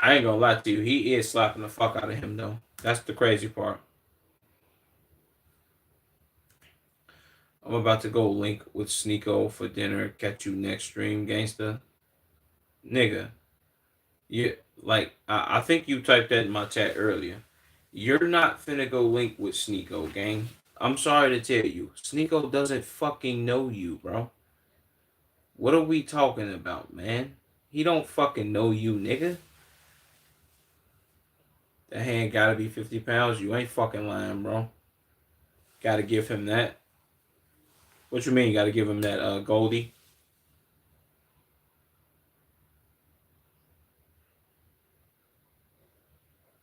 A: I ain't gonna lie to you. He is slapping the fuck out of him, though. That's the crazy part. I'm about to go link with Sneeko for dinner. Catch you next stream, gangsta. Nigga, you like I think you typed that in my chat earlier. You're not finna go link with Sneeko, gang. I'm sorry to tell you. Sneeko doesn't fucking know you, bro. What are we talking about, man? He don't fucking know you, nigga. That hand gotta be 50 pounds. You ain't fucking lying, bro. Gotta give him that. What you mean? You gotta give him that, Goldie?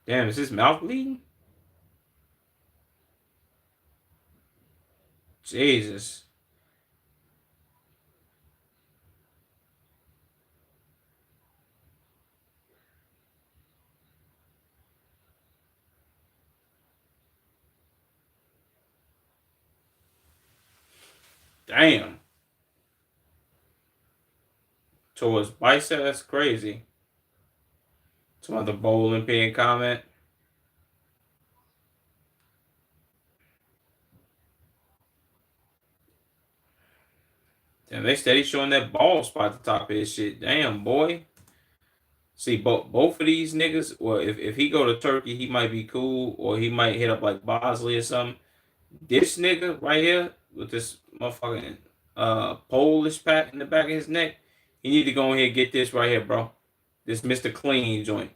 A: Damn, is his mouth bleeding? Jesus. Damn. Towards bicep, that's crazy. Some other bowling pin comment. Damn, they steady showing that ball spot at the top of his shit. Damn, boy. See, both of these niggas, well, if he go to Turkey, he might be cool, or he might hit up like Bosley or something. This nigga right here with this motherfucking Polish pack in the back of his neck, he need to go ahead and get this right here, bro. This Mr. Clean joint.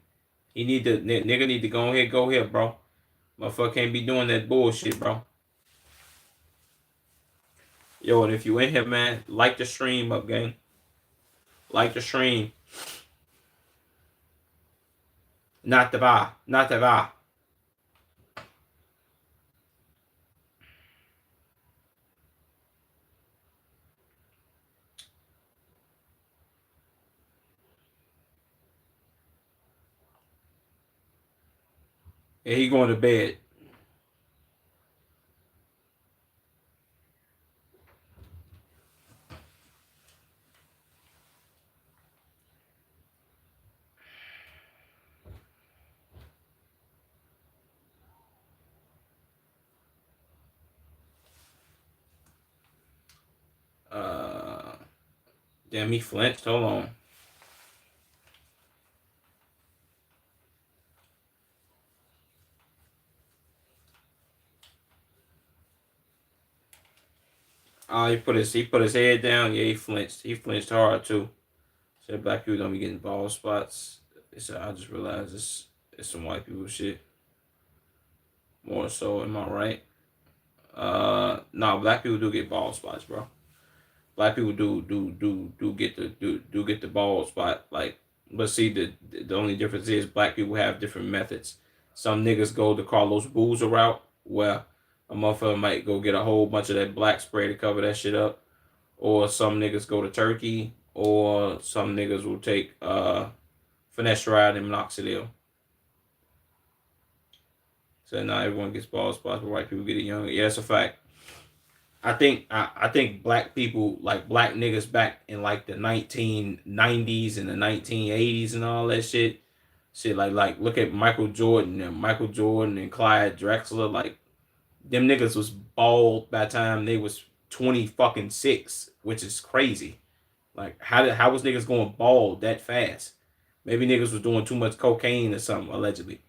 A: He need to nigga need to go ahead, bro. Motherfucker can't be doing that bullshit, bro. Yo, and if you in here, man, like the stream up, gang. Like the stream. Not the bar. Not the bar. And he going to bed. Damn, he flinched. Hold on. Oh, he put his head down. Yeah, he flinched. He flinched hard too. Said black people don't be getting ball spots. It's I just realized it's some white people shit. More so, am I right? No, black people do get ball spots, bro. Black people do get the ball spot. Like, but see the only difference is black people have different methods. Some niggas go the Carlos Boozer route, where a motherfucker might go get a whole bunch of that black spray to cover that shit up, or some niggas go to Turkey, or some niggas will take finasteride and minoxidil. So now everyone gets ball spots, but white people get it younger. Yeah, that's a fact. I think black people, like black niggas back in like the 1990s and the 1980s and all that shit like look at Michael Jordan and Clyde Drexler, like them niggas was bald by the time they was 20 fucking 6, which is crazy. Like how was niggas going bald that fast? Maybe niggas was doing too much cocaine or something allegedly,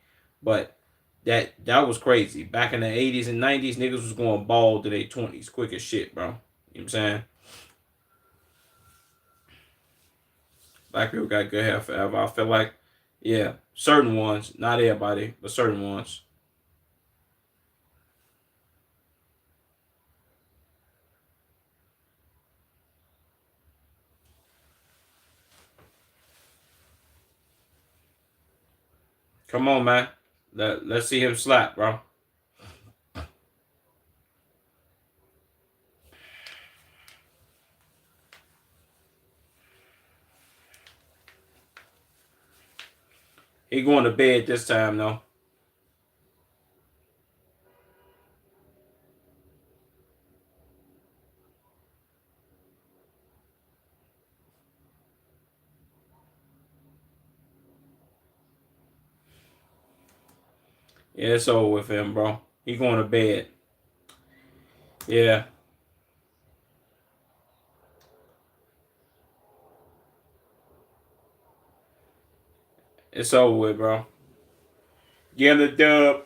A: but that was crazy. Back in the 80s and 90s, niggas was going bald to their 20s quick as shit, bro. You know what I'm saying? Black people got good hair forever. I feel like, yeah, certain ones, not everybody, but certain ones. Come on, man. Let's see him slap, bro. He going to bed this time, though. Yeah, it's over with him, bro. He going to bed. Yeah. It's over with, bro. Get the dub.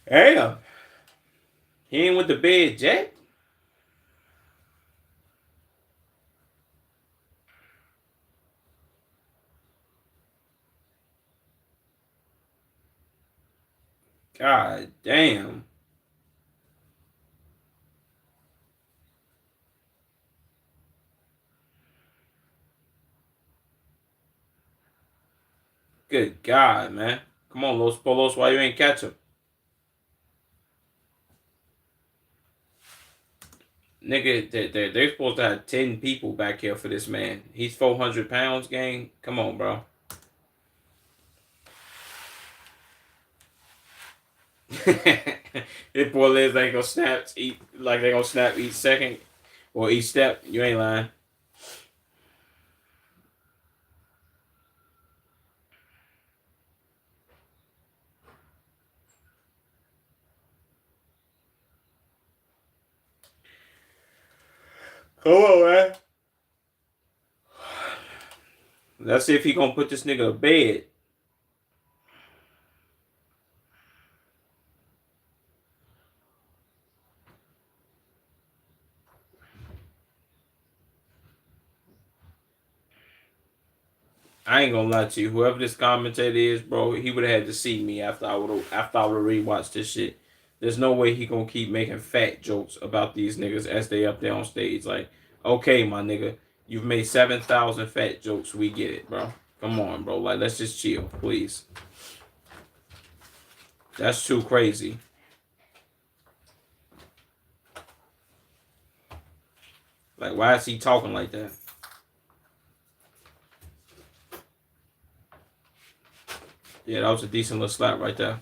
A: Damn. He ain't with the bed, Jack. God damn. Good God, man. Come on, Los Polos. Why you ain't catch him? Nigga, they're supposed to have 10 people back here for this man. He's 400 pounds, gang. Come on, bro. If boy lives like gonna snap eat like they gonna snap each second or each step, you ain't lying. Come on, man. Let's see if he gonna put this nigga to bed. I ain't gonna lie to you. Whoever this commentator is, bro, he would have had to see me after I would have rewatched this shit. There's no way he gonna keep making fat jokes about these niggas as they up there on stage. Like, okay, my nigga, you've made 7,000 fat jokes. We get it, bro. Come on, bro. Like, let's just chill, please. That's too crazy. Like, why is he talking like that? Yeah, that was a decent little slap right there.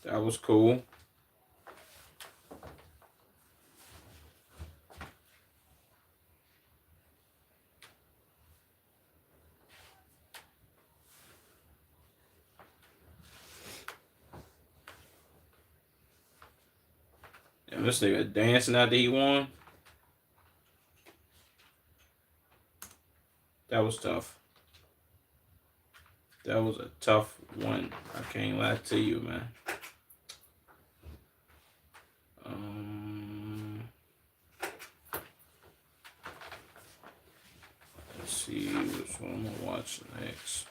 A: That was cool. And this nigga dancing after he won. That was tough. That was a tough one. I can't lie to you, man. Let's see which one I'm gonna watch next.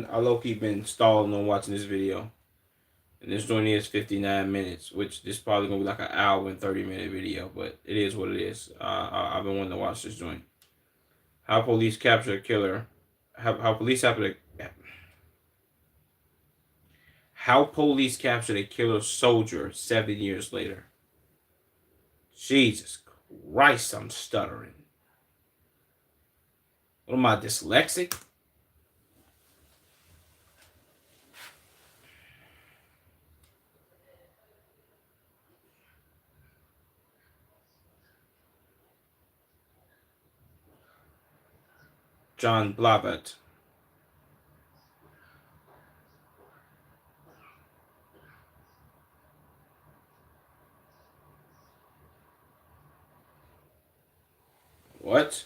A: I low key been stalling on watching this video, and this joint is 59 minutes, which this probably gonna be like an hour and 30-minute video, but it is what it is. I've been wanting to watch this joint. How police capture a killer? How police how police captured a killer soldier 7 years later? Jesus Christ, I'm stuttering. What am I, dyslexic? John Blavat. What?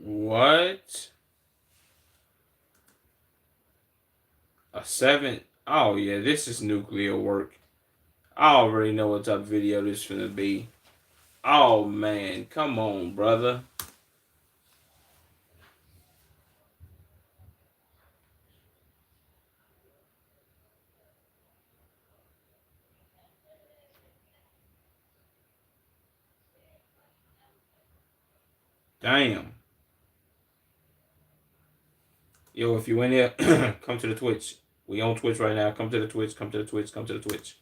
A: What? A seven? Oh yeah, this is nuclear work. I already know what type of video this finna be. Oh man, come on, brother. Damn. Yo, if you in here, come to the Twitch. We on Twitch right now. Come to the Twitch. Come to the Twitch. Come to the Twitch.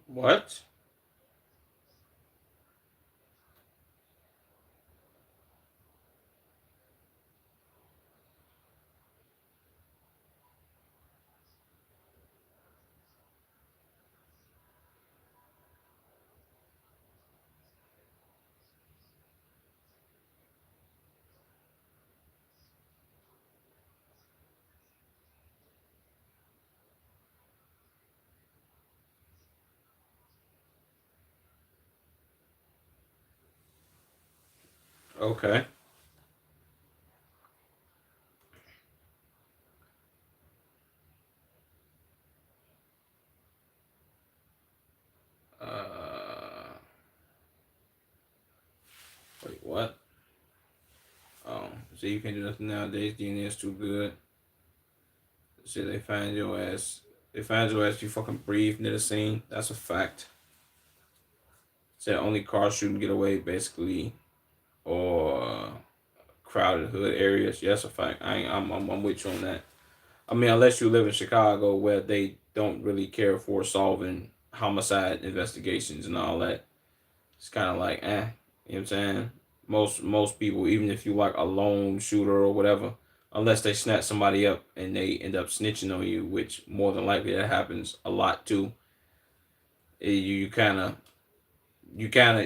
A: What? Okay. Wait, what? Oh, so you can't do nothing nowadays. DNA is too good. So they find your ass. They find your ass. You fucking breathe near the scene. That's a fact. So only car shouldn't get away, basically, or crowded hood areas. Yeah, that's a fact. I'm with you on that. I mean, unless you live in Chicago where they don't really care for solving homicide investigations and all that. It's kind of like, eh, you know what I'm saying? Most people, even if you like a lone shooter or whatever, unless they snatch somebody up and they end up snitching on you, which more than likely that happens a lot too. You kind of you kind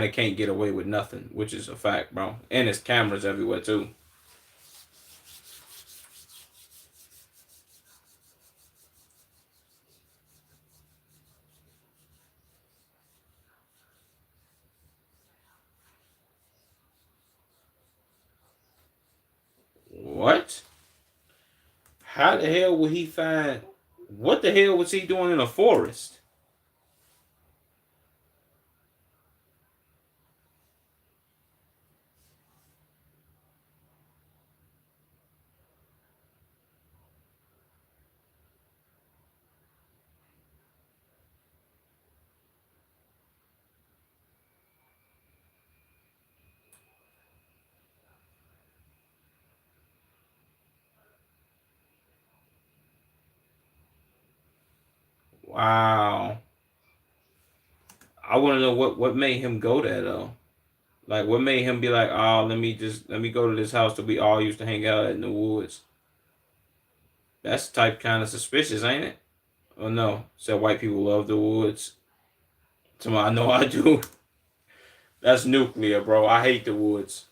A: of can't get away with nothing, which is a fact, bro. And there's cameras everywhere too. What? How the hell would he find? What the hell was he doing in a forest? Wow. I want to know what made him go there though. Like what made him be like, oh, let me go to this house that we all used to hang out at in the woods. That's type kind of suspicious, ain't it? Oh no, said white people love the woods. I know I do. That's nuclear, bro. I hate the woods.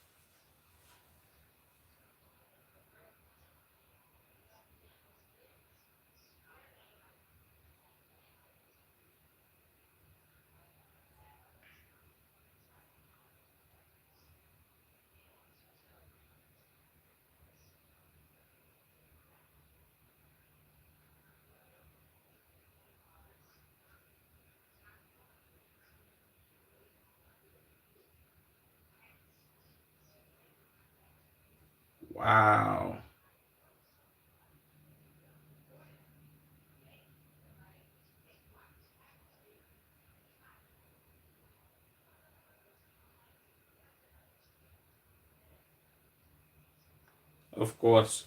A: Wow. Of course.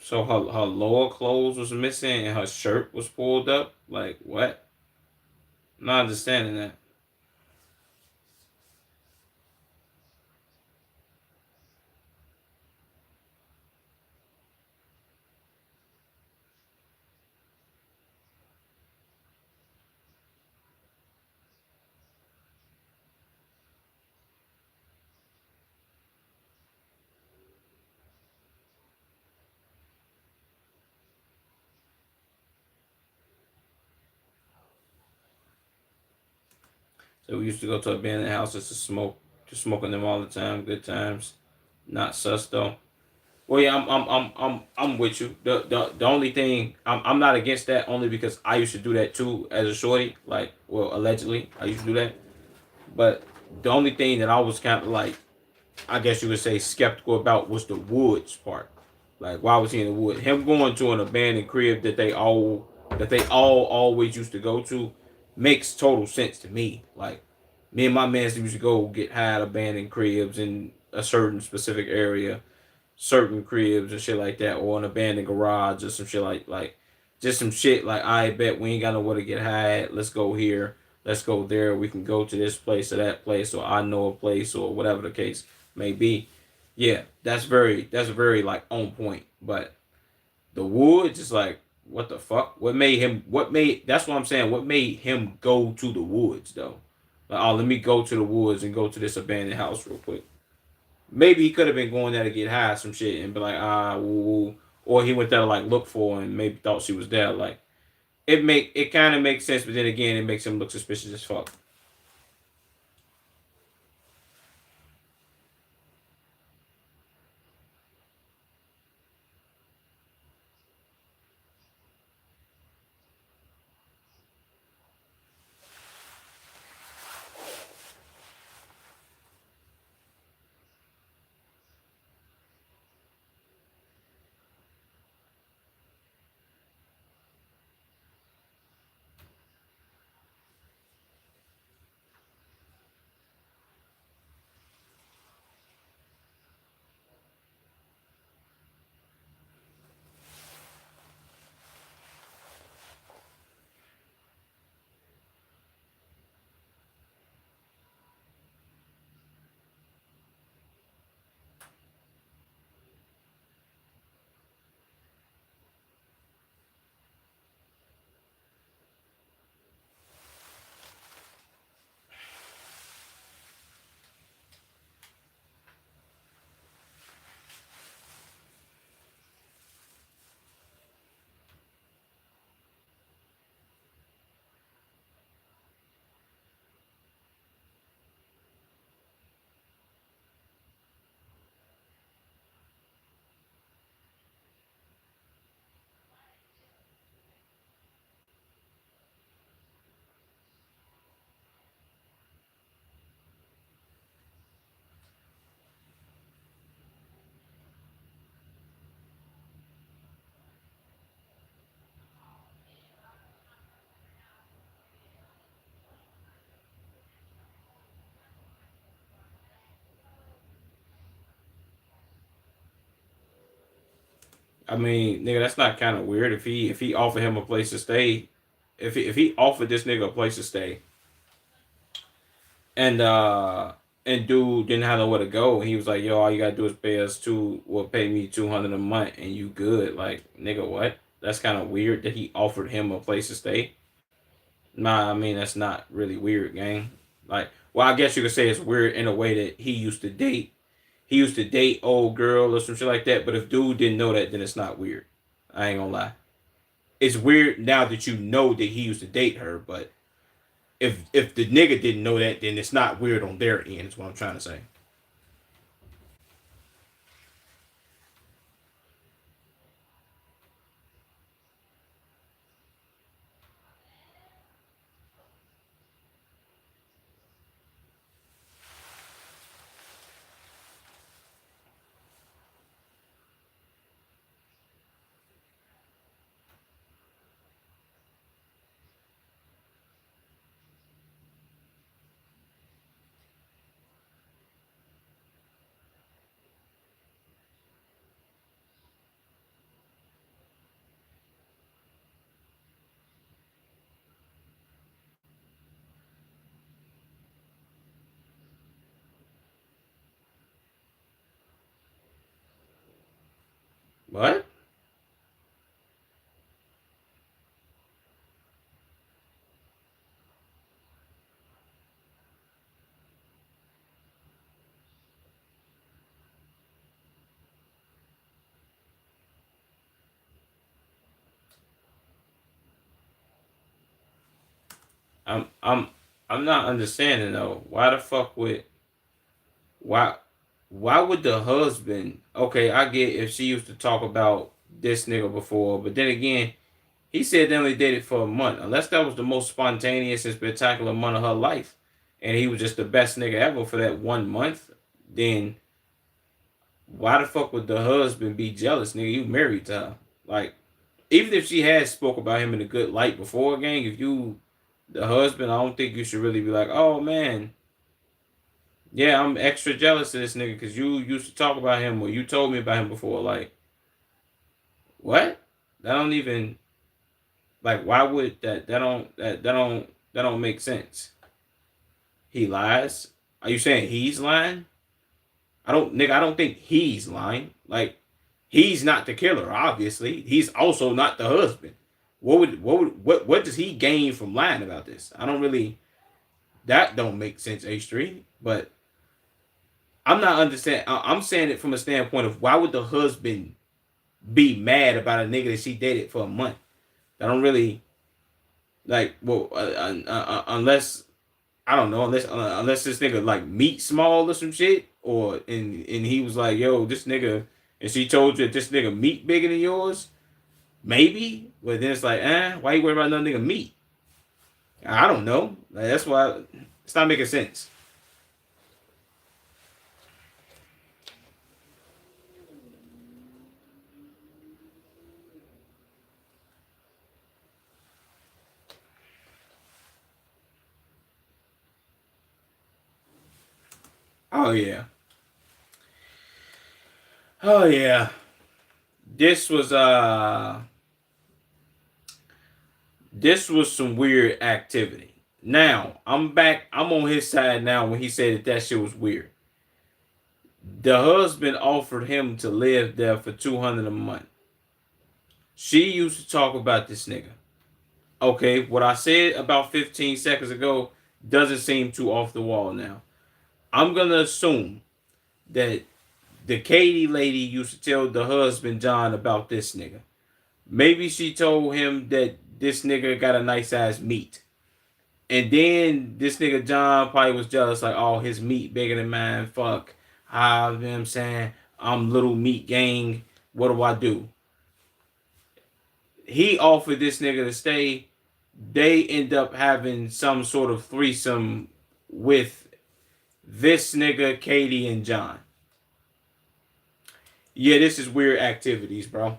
A: So her lower clothes was missing and her shirt was pulled up. Like what? Not understanding that. So we used to go to abandoned houses to smoke, just smoking them all the time. Good times. Not sus though. Well, yeah, I'm with you. The only thing I'm not against that only because I used to do that too as a shorty. Like, well, allegedly I used to do that. But the only thing that I was kind of like, I guess you could say, skeptical about was the woods part. Like, why was he in the woods? Him going to an abandoned crib that they all always used to go to makes total sense to me. Like, me and my man used to go get high at abandoned cribs in a certain specific area, certain cribs and shit like that, or an abandoned garage or some shit like just some shit like I bet we ain't got nowhere to get high at. Let's go here. Let's go there. We can go to this place or that place, or I know a place, or whatever the case may be. Yeah, that's very like on point. But the woods is like, what the fuck? What made him? What made? That's what I'm saying. What made him go to the woods though? Like, oh, let me go to the woods and go to this abandoned house real quick. Maybe he could have been going there to get high some shit and be like, woo. Or he went there to like look for her and maybe thought she was there. Like, it kind of makes sense, but then again, it makes him look suspicious as fuck. I mean, nigga, that's not kind of weird. If he offered him a place to stay, if he offered this nigga a place to stay, and dude didn't have nowhere to go, and he was like, yo, all you gotta do is pay me 200 a month, and you good. Like, nigga, what? That's kind of weird that he offered him a place to stay. Nah, I mean that's not really weird, gang. Like, well, I guess you could say it's weird in a way that he used to date. He used to date old girl or some shit like that. But if dude didn't know that, then it's not weird. I ain't gonna lie. It's weird now that you know that he used to date her. But if the nigga didn't know that, then it's not weird on their end. Is what I'm trying to say. What? I'm I'm I'm not understanding though. Why the fuck would why why would the husband? Okay, I get if she used to talk about this nigga before, but then again, he said they only dated for a month. Unless that was the most spontaneous and spectacular month of her life, and he was just the best nigga ever for that 1 month, then why the fuck would the husband be jealous, nigga? You married to her. Like, even if she had spoke about him in a good light before, gang, if you the husband, I don't think you should really be like, oh man, yeah, I'm extra jealous of this nigga because you used to talk about him or you told me about him before. Like, what? That don't even like why would that don't make sense. He lies. Are you saying he's lying? I don't think he's lying. Like, he's not the killer, obviously. He's also not the husband. What does he gain from lying about this? I don't really that don't make sense, H3. But I'm not understanding. I'm saying it from a standpoint of why would the husband be mad about a nigga that she dated for a month? I don't really like. Well, unless I don't know, unless this nigga like meat small or some shit, or and he was like, yo, this nigga, and she told you that this nigga meat bigger than yours, maybe. But then it's like, why you worry about another nigga meat? I don't know. Like, that's why it's not making sense. Oh yeah, oh yeah. This was this was some weird activity. Now I'm back. I'm on his side now when he said that shit was weird. The husband offered him to live there for 200 a month. She used to talk about this nigga. Okay, what I said about 15 seconds ago doesn't seem too off the wall now. I'm gonna assume that the Katie lady used to tell the husband John about this nigga. Maybe she told him that this nigga got a nice ass meat. And then this nigga John probably was jealous, like, oh, his meat bigger than mine. Fuck. You know what I'm saying? I'm little meat gang. What do I do? He offered this nigga to stay. They end up having some sort of threesome with this nigga, Katie, and John. Yeah, this is weird activities, bro.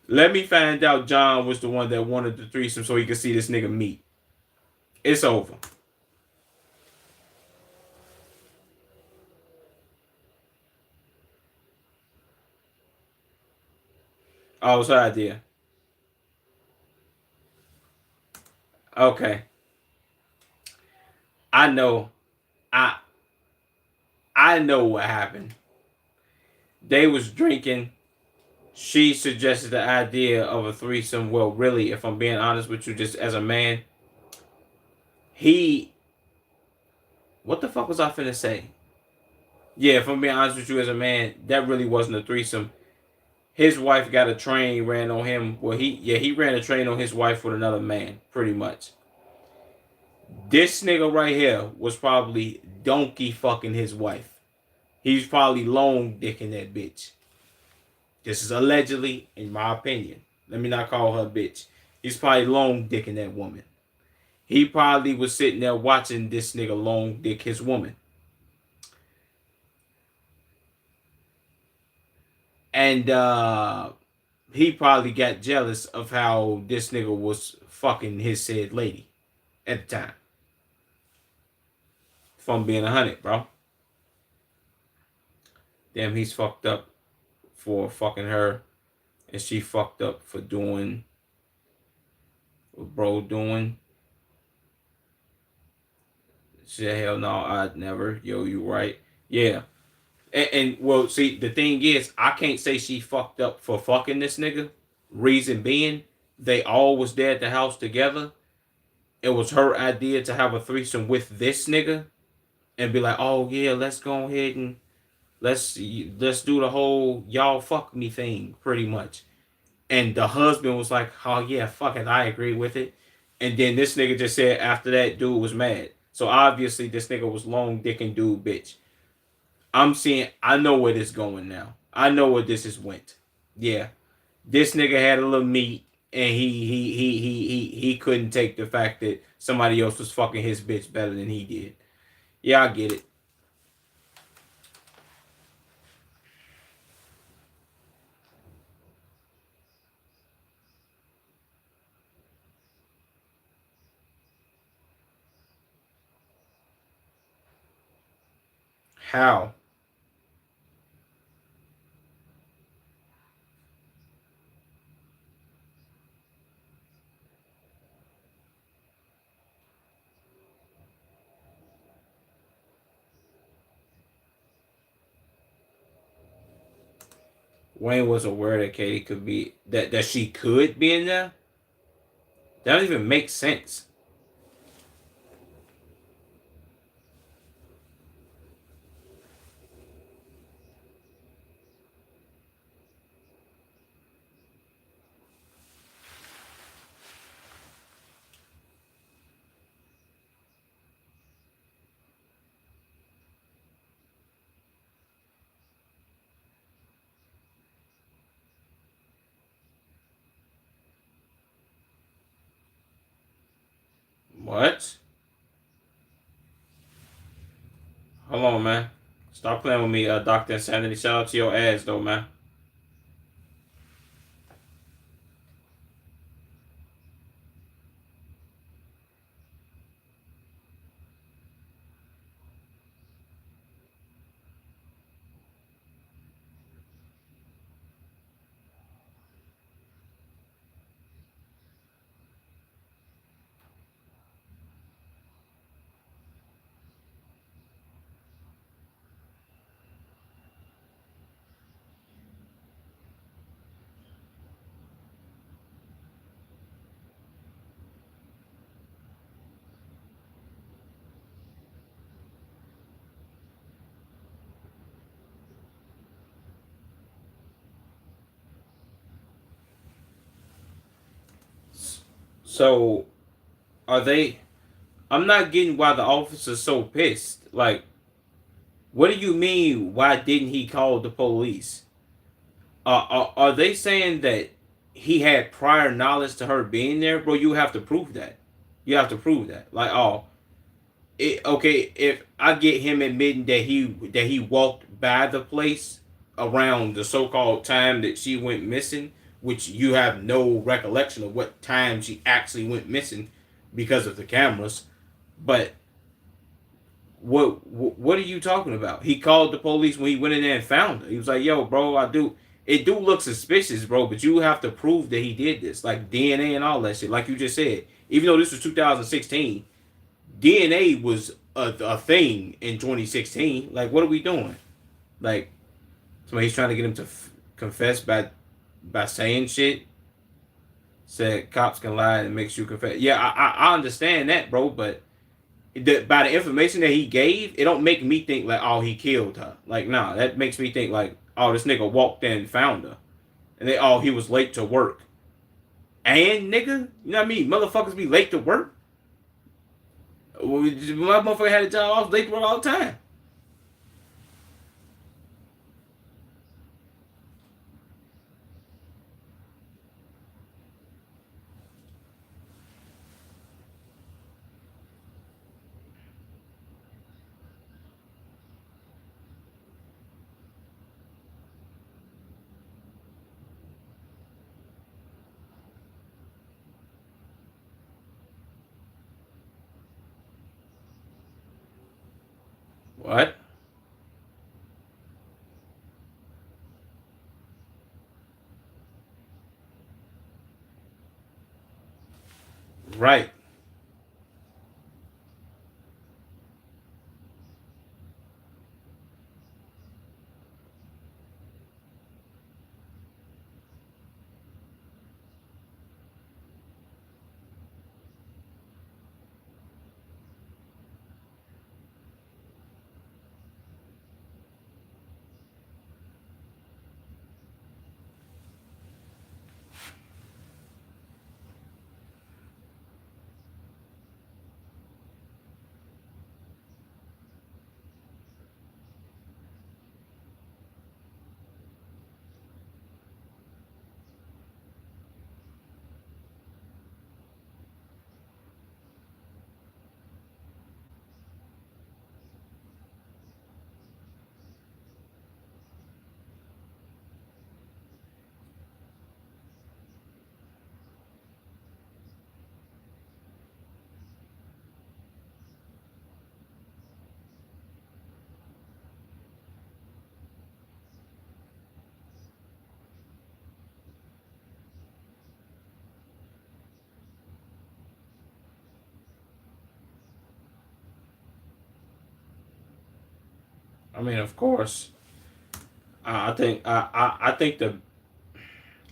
A: Let me find out John was the one that wanted the threesome so he could see this nigga meet. It's over. Oh, it's her idea. Okay. I know. I I know what happened. They was drinking. She suggested the idea of a threesome. Well, really, if I'm being honest with you, just as a man, he. What the fuck was I finna say? Yeah, if I'm being honest with you, as a man, that really wasn't a threesome. His wife got a train ran on him. Well, he ran a train on his wife with another man, pretty much. This nigga right here was probably donkey fucking his wife. He's probably long dicking that bitch. This is allegedly, in my opinion. Let me not call her bitch. He's probably long dicking that woman. He probably was sitting there watching this nigga long dick his woman. And he probably got jealous of how this nigga was fucking his said lady at the time. If I'm being 100, bro. Damn, he's fucked up for fucking her. And she fucked up for doing what bro doing. She said, hell no, I'd never. Yo, you right. Yeah. And well, see, the thing is, I can't say she fucked up for fucking this nigga. Reason being, they all was there at the house together. It was her idea to have a threesome with this nigga and be like, oh yeah, let's go ahead and let's do the whole y'all fuck me thing, pretty much. And the husband was like, oh yeah, fuck it, I agree with it. And then this nigga just said after that, dude was mad. So obviously this nigga was long dick and dude bitch. I'm seeing, I know where this going now. I know where this is went. Yeah, this nigga had a little meat, and he couldn't take the fact that somebody else was fucking his bitch better than he did. Yeah, I get it. How? Wayne was aware that Katie could be that she could be in there. That don't even make sense. What? Hold on, man. Stop playing with me, Doctor Insanity. Shout out to your ass, though, man. So, are they? I'm not getting why the officer's so pissed. Like, what do you mean? Why didn't he call the police? Are they saying that he had prior knowledge to her being there, bro? You have to prove that. You have to prove that. Like, oh, okay, if I get him admitting that he walked by the place around the so-called time that she went missing, which you have no recollection of what time she actually went missing because of the cameras, but what are you talking about? He called the police when he went in there and found her. He was like, "Yo, bro, it do look suspicious, bro, but you have to prove that he did this, like DNA and all that shit, like you just said. Even though this was 2016, DNA was a thing in 2016. Like, what are we doing? Like, somebody's trying to get him to confess by saying shit. Said cops can lie and it makes you confess. Yeah, I understand that, bro, but by the information that he gave, it don't make me think like, oh, he killed her. Like, nah, that makes me think like, oh, this nigga walked in and found her, and then oh, he was late to work. And nigga, you know what I mean? Motherfuckers be late to work. My motherfucker had a job. I was late to work all the time. What? Right. I mean, of course, I think the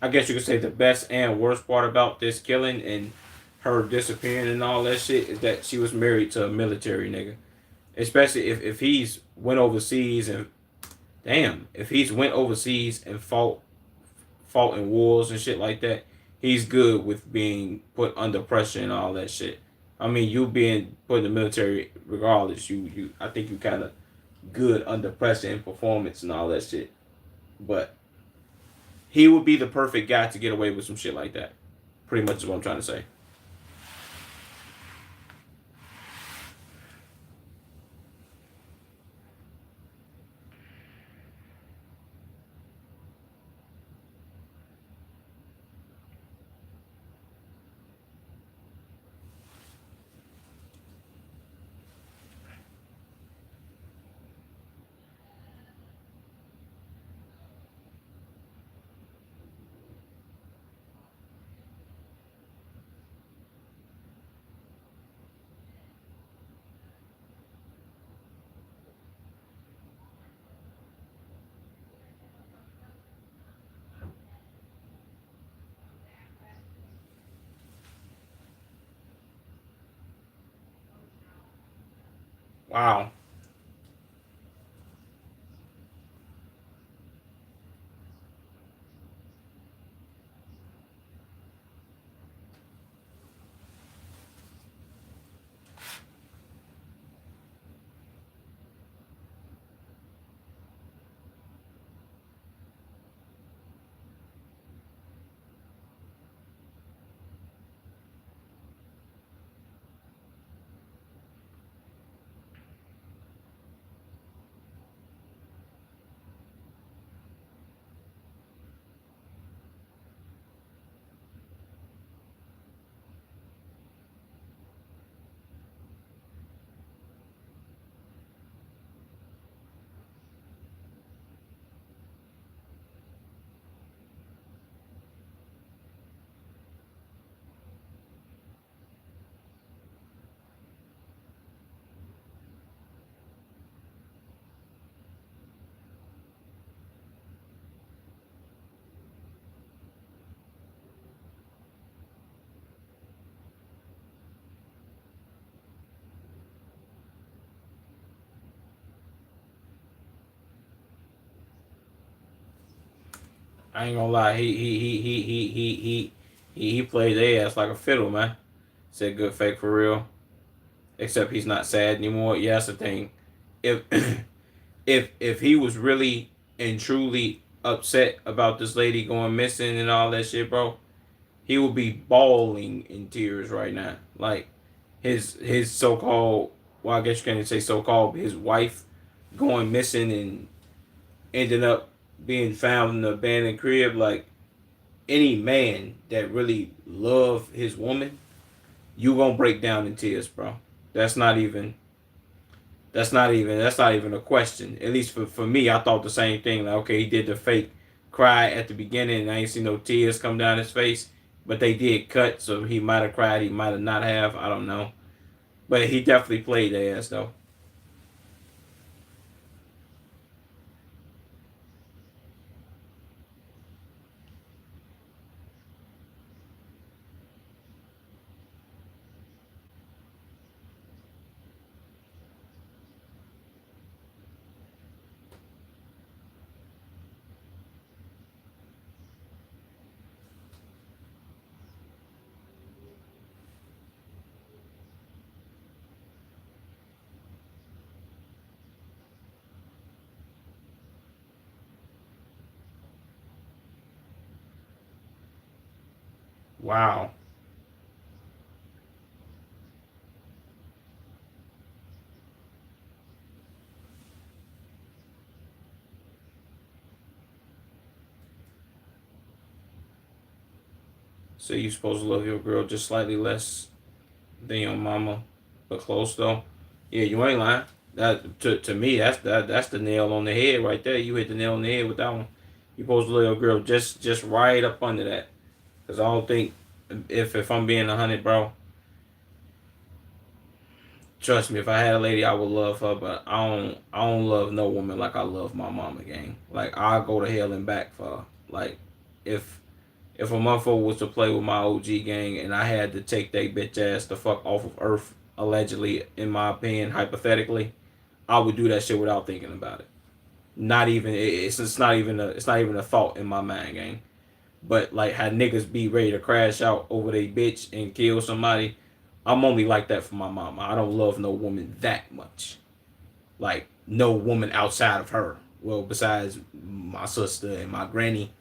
A: I guess you could say the best and worst part about this killing and her disappearing and all that shit is that she was married to a military nigga. Especially if he's went overseas and damn, if he's went overseas and fought in wars and shit like that, he's good with being put under pressure and all that shit. I mean, you being put in the military, regardless, you I think you kind of good under pressure and performance and all that shit. But he would be the perfect guy to get away with some shit like that. Pretty much is what I'm trying to say. Wow. I ain't gonna lie. He played their ass like a fiddle, man. Said good fake for real. Except he's not sad anymore. Yeah, that's the thing. If if he was really and truly upset about this lady going missing and all that shit, bro, he would be bawling in tears right now. Like his so called, well, I guess you can't say so called, his wife going missing and ending up being found in the abandoned crib. Like any man that really love his woman, you gonna break down in tears, bro. That's not even that's not even a question. At least for me, I thought the same thing. Like, okay, he did the fake cry at the beginning, and I ain't see no tears come down his face. But they did cut, so he might have cried, he might have not have. I don't know. But he definitely played the ass though. Wow. So you supposed to love your girl just slightly less than your mama, but close though. Yeah, you ain't lying. That to me, that's the nail on the head right there. You hit the nail on the head with that one. You supposed to love your girl just right up under that. Cause I don't think if I'm being 100, bro, trust me, if I had a lady, I would love her, but I don't love no woman like I love my mama, gang. Like I'll go to hell and back for her. Like if a motherfucker was to play with my OG gang and I had to take that bitch ass the fuck off of Earth, allegedly, in my opinion, hypothetically, I would do that shit without thinking about it. Not even it's not even a thought in my mind, gang. But like how niggas be ready to crash out over they bitch and kill somebody, I'm only like that for my mama. I don't love no woman that much. Like no woman outside of her. Well, besides my sister and my granny.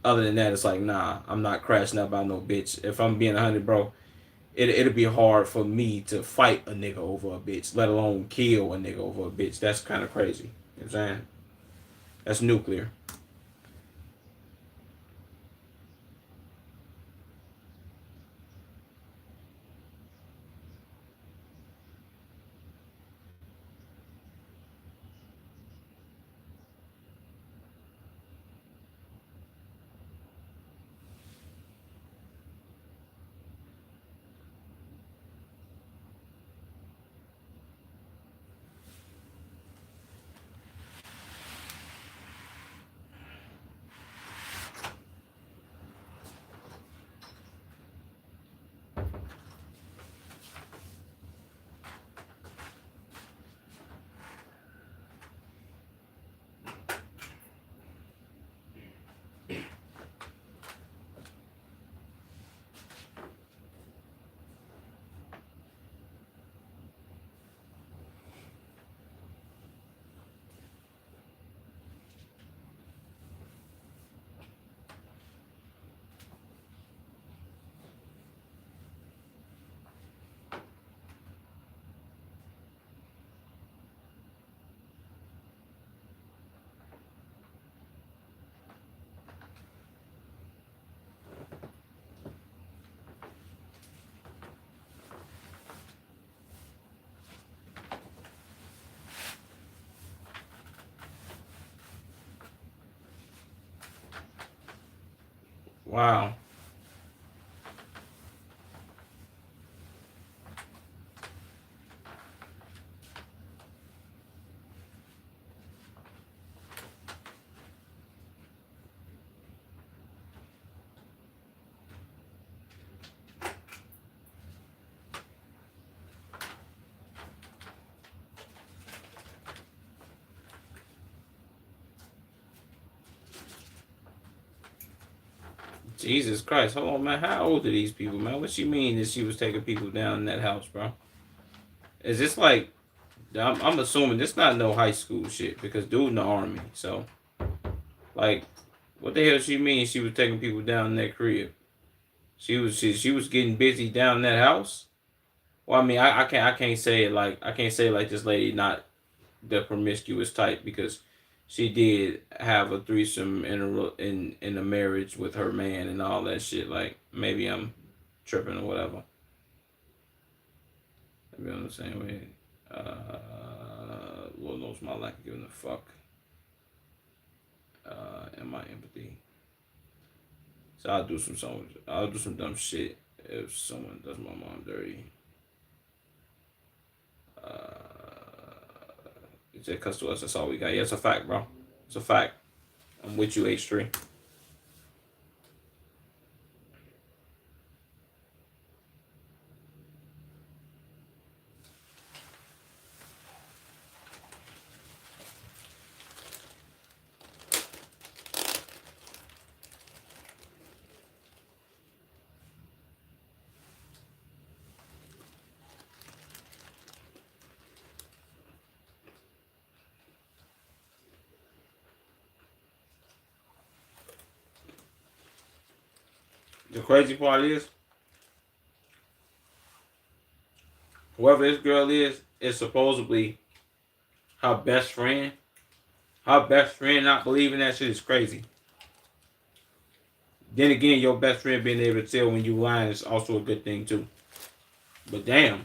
A: Other than that, it's like nah, I'm not crashing out by no bitch. If I'm being 100, bro, it'll be hard for me to fight a nigga over a bitch, let alone kill a nigga over a bitch. That's kind of crazy. You know what I'm saying? That's nuclear. Wow. Jesus Christ. Hold on, man. How old are these people, man? What she mean that she was taking people down in that house, bro? Is this like I'm assuming this not no high school shit because dude in the army. So like, what the hell she mean she was taking people down in that crib? She was getting busy down in that house. Well, I mean, I can't say like this lady not the promiscuous type because she did have a threesome in a marriage with her man and all that shit. Like maybe I'm tripping or whatever. Maybe I'm the same way. Lord knows my lack of giving a fuck. And my empathy. So I'll do some dumb shit if someone does my mom dirty. It's a cuss to us. That's all we got. Yeah, it's a fact, bro. It's a fact. I'm with you, H3. The crazy part whoever this girl is supposedly her best friend. Her best friend not believing that shit is crazy. Then again, your best friend being able to tell when you lying is also a good thing too. But damn,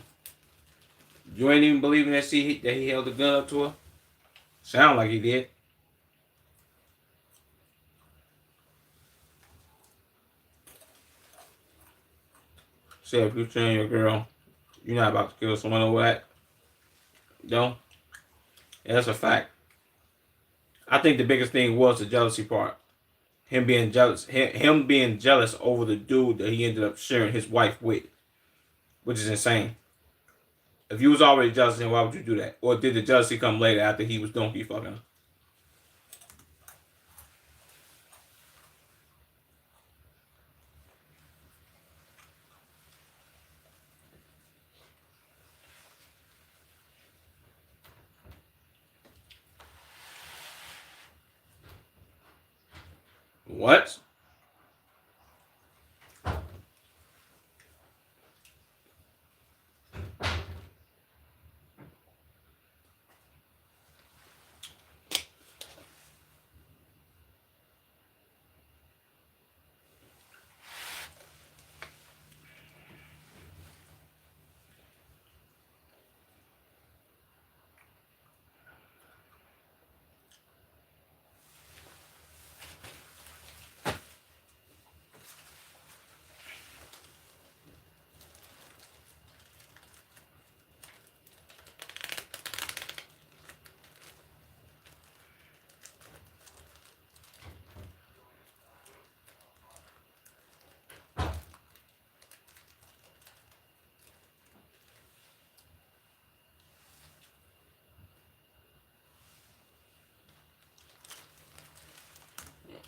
A: you ain't even believing that he held the gun up to her. Sound like he did. So if you telling your girl you're not about to kill someone over that, Though, yeah, that's a fact. I think the biggest thing was the jealousy part. Him being jealous. Him being jealous over the dude that he ended up sharing his wife with, which is insane. If you was already jealous, then why would you do that? Or did the jealousy come later after he was donkey fucking? What?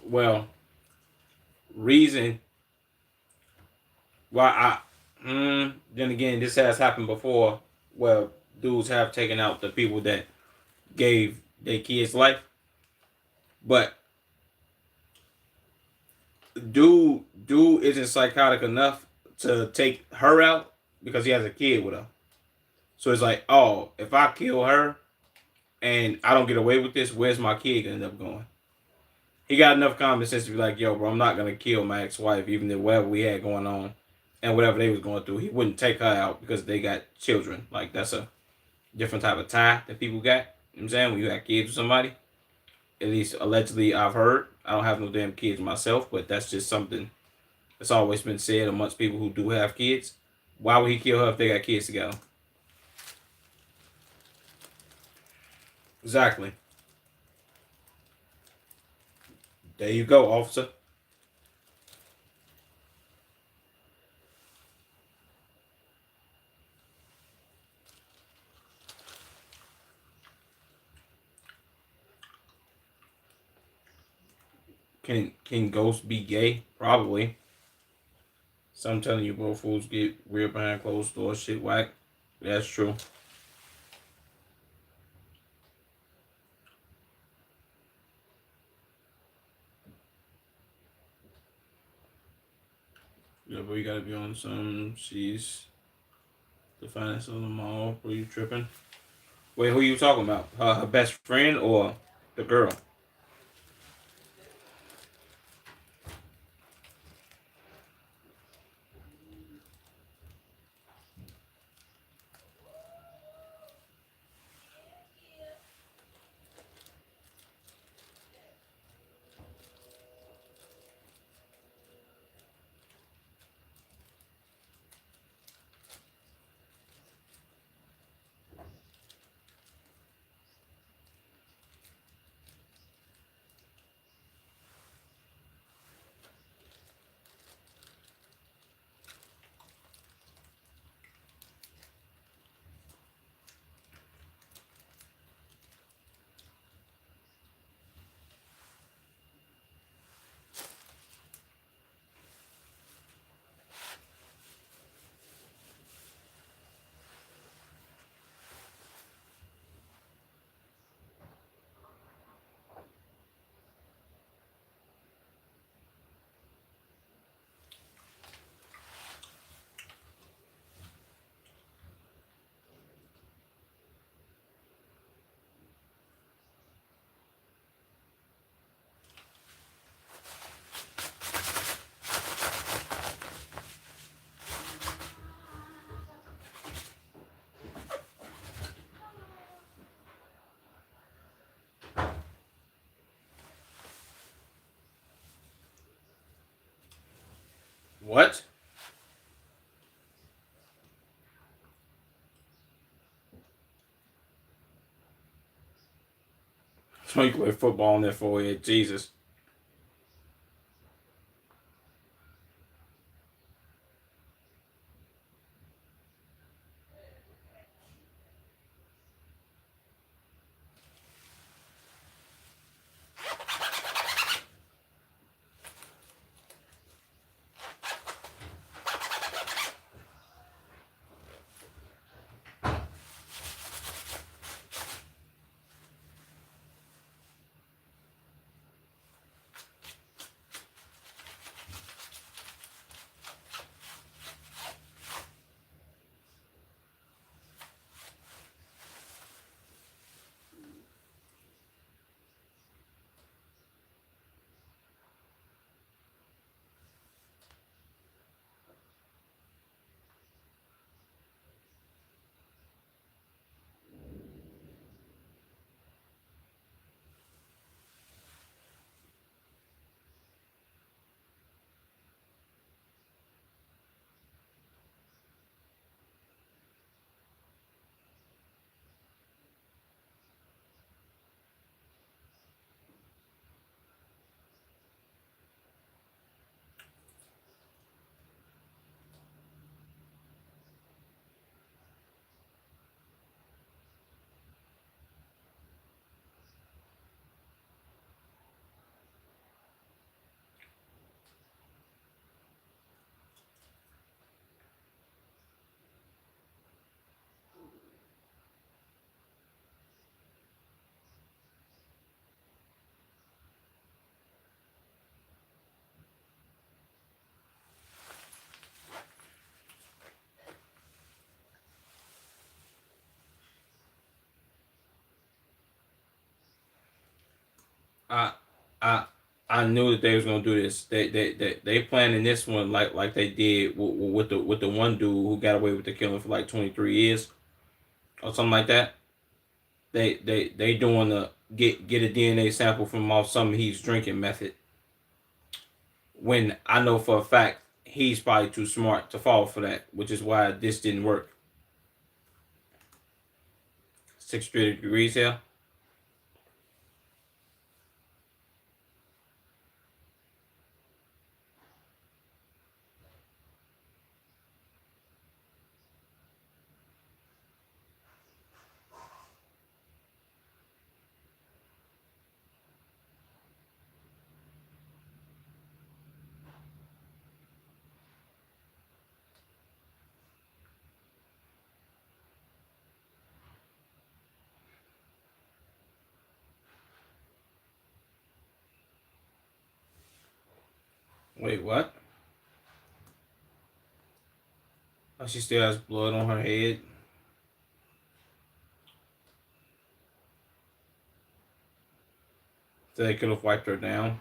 A: Well, reason why then again, this has happened before. Well, dudes have taken out the people that gave their kids life, but dude isn't psychotic enough to take her out because he has a kid with her. So it's like, oh, if I kill her and I don't get away with this, where's my kid gonna end up going? He got enough common sense to be like, yo, bro, I'm not gonna kill my ex-wife, even if whatever we had going on and whatever they was going through, he wouldn't take her out because they got children. Like that's a different type of tie that people got. You know what I'm saying? When you have kids with somebody. At least allegedly I've heard. I don't have no damn kids myself, but that's just something that's always been said amongst people who do have kids. Why would he kill her if they got kids together? Exactly. There you go, officer. Can ghosts be gay? Probably. So I'm telling you, bro, fools get real behind closed doors, shit whack. That's true. Yeah, but you gotta be on some. She's the finest of them all. Were you tripping? Wait, who you talking about? Her best friend or the girl? What? So you play football on their forehead. Jesus. I I I knew that they was gonna do this. They planning this one like they did with the one dude who got away with the killing for like 23 years or something like that. They doing the get a DNA sample from off something he's drinking method. When I know for a fact he's probably too smart to fall for that, which is why this didn't work. 6 degrees here. Wait, what? Oh, she still has blood on her head. So they could have wiped her down.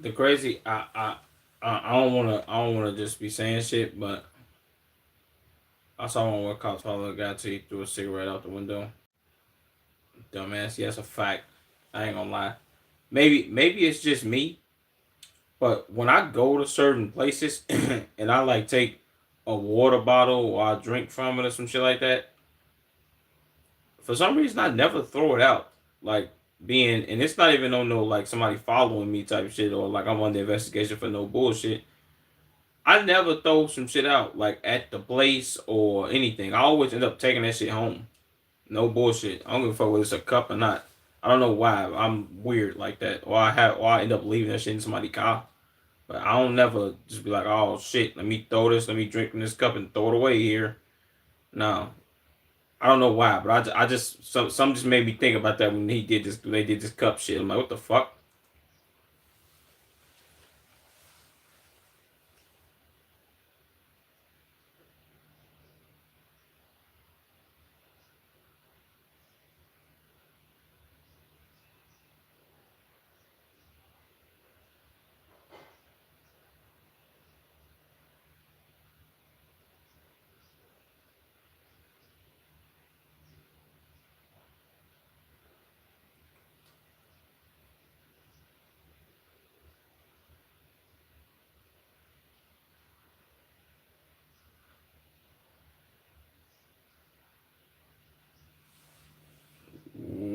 A: The crazy, I don't wanna just be saying shit, but I saw one where cops followed a guy till he threw a cigarette out the window. Dumbass. Yeah, that's a fact. I ain't gonna lie. Maybe it's just me, but when I go to certain places and I like take a water bottle or I drink from it or some shit like that, for some reason I never throw it out. Like being, and it's not even on no like somebody following me type shit or like I'm on the investigation for no bullshit. I never throw some shit out like at the place or anything. I always end up taking that shit home. No bullshit. I don't give a fuck whether it's a cup or not. I don't know why. I'm weird like that. Or I end up leaving that shit in somebody's car. But I don't never just be like, oh shit, let me throw this, let me drink from this cup and throw it away here. No. I don't know why, but I just some just made me think about that when they did this cup shit. I'm like, what the fuck?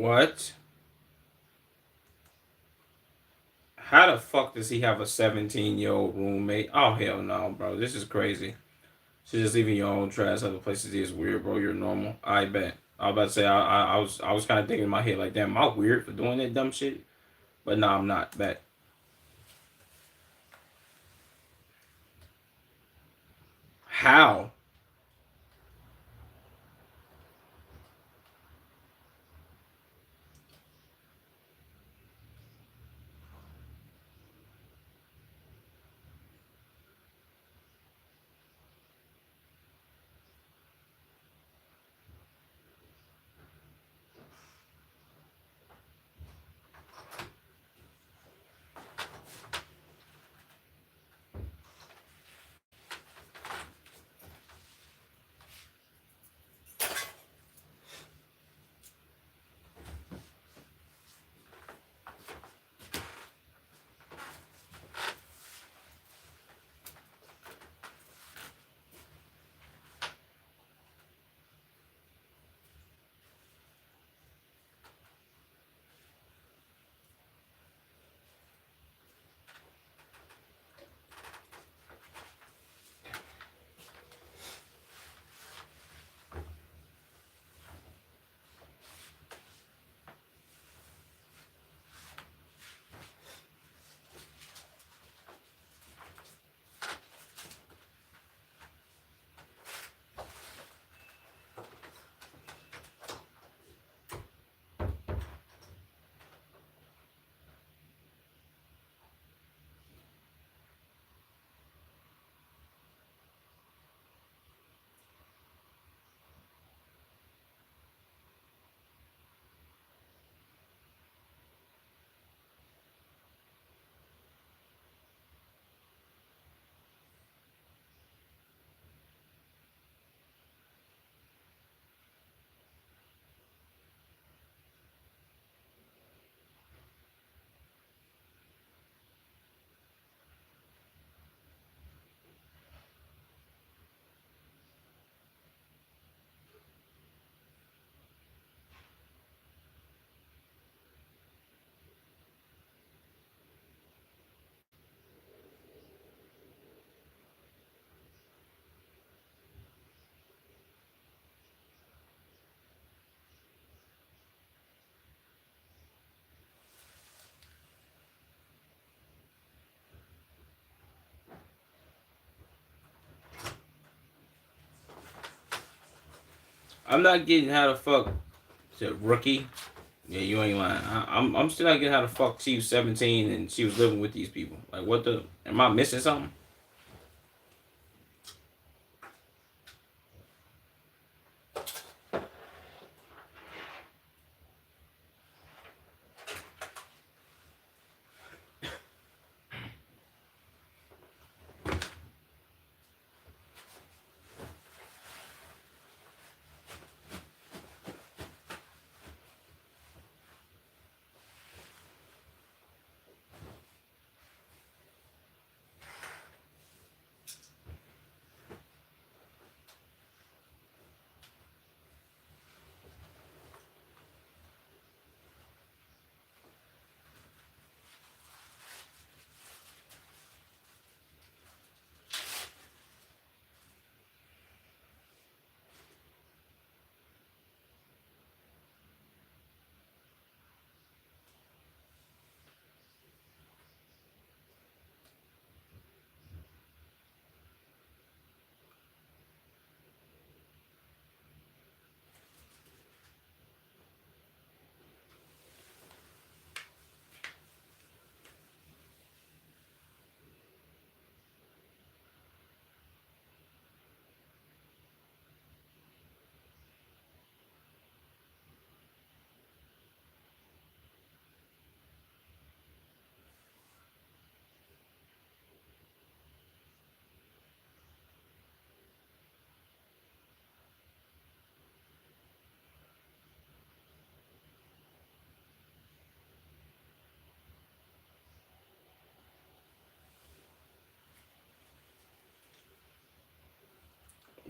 A: What? How the fuck does he have a 17-year-old roommate? Oh hell no, bro. This is crazy. So just leaving your own trash other places is weird, bro. You're normal. I bet. I was about to say I was kind of thinking in my head like, damn, am I weird for doing that dumb shit? But no, I'm not. Bet. How? I'm not getting how the fuck to rookie. Yeah, you ain't lying. I'm still not getting how the fuck she was 17 and she was living with these people. Like, what the? Am I missing something?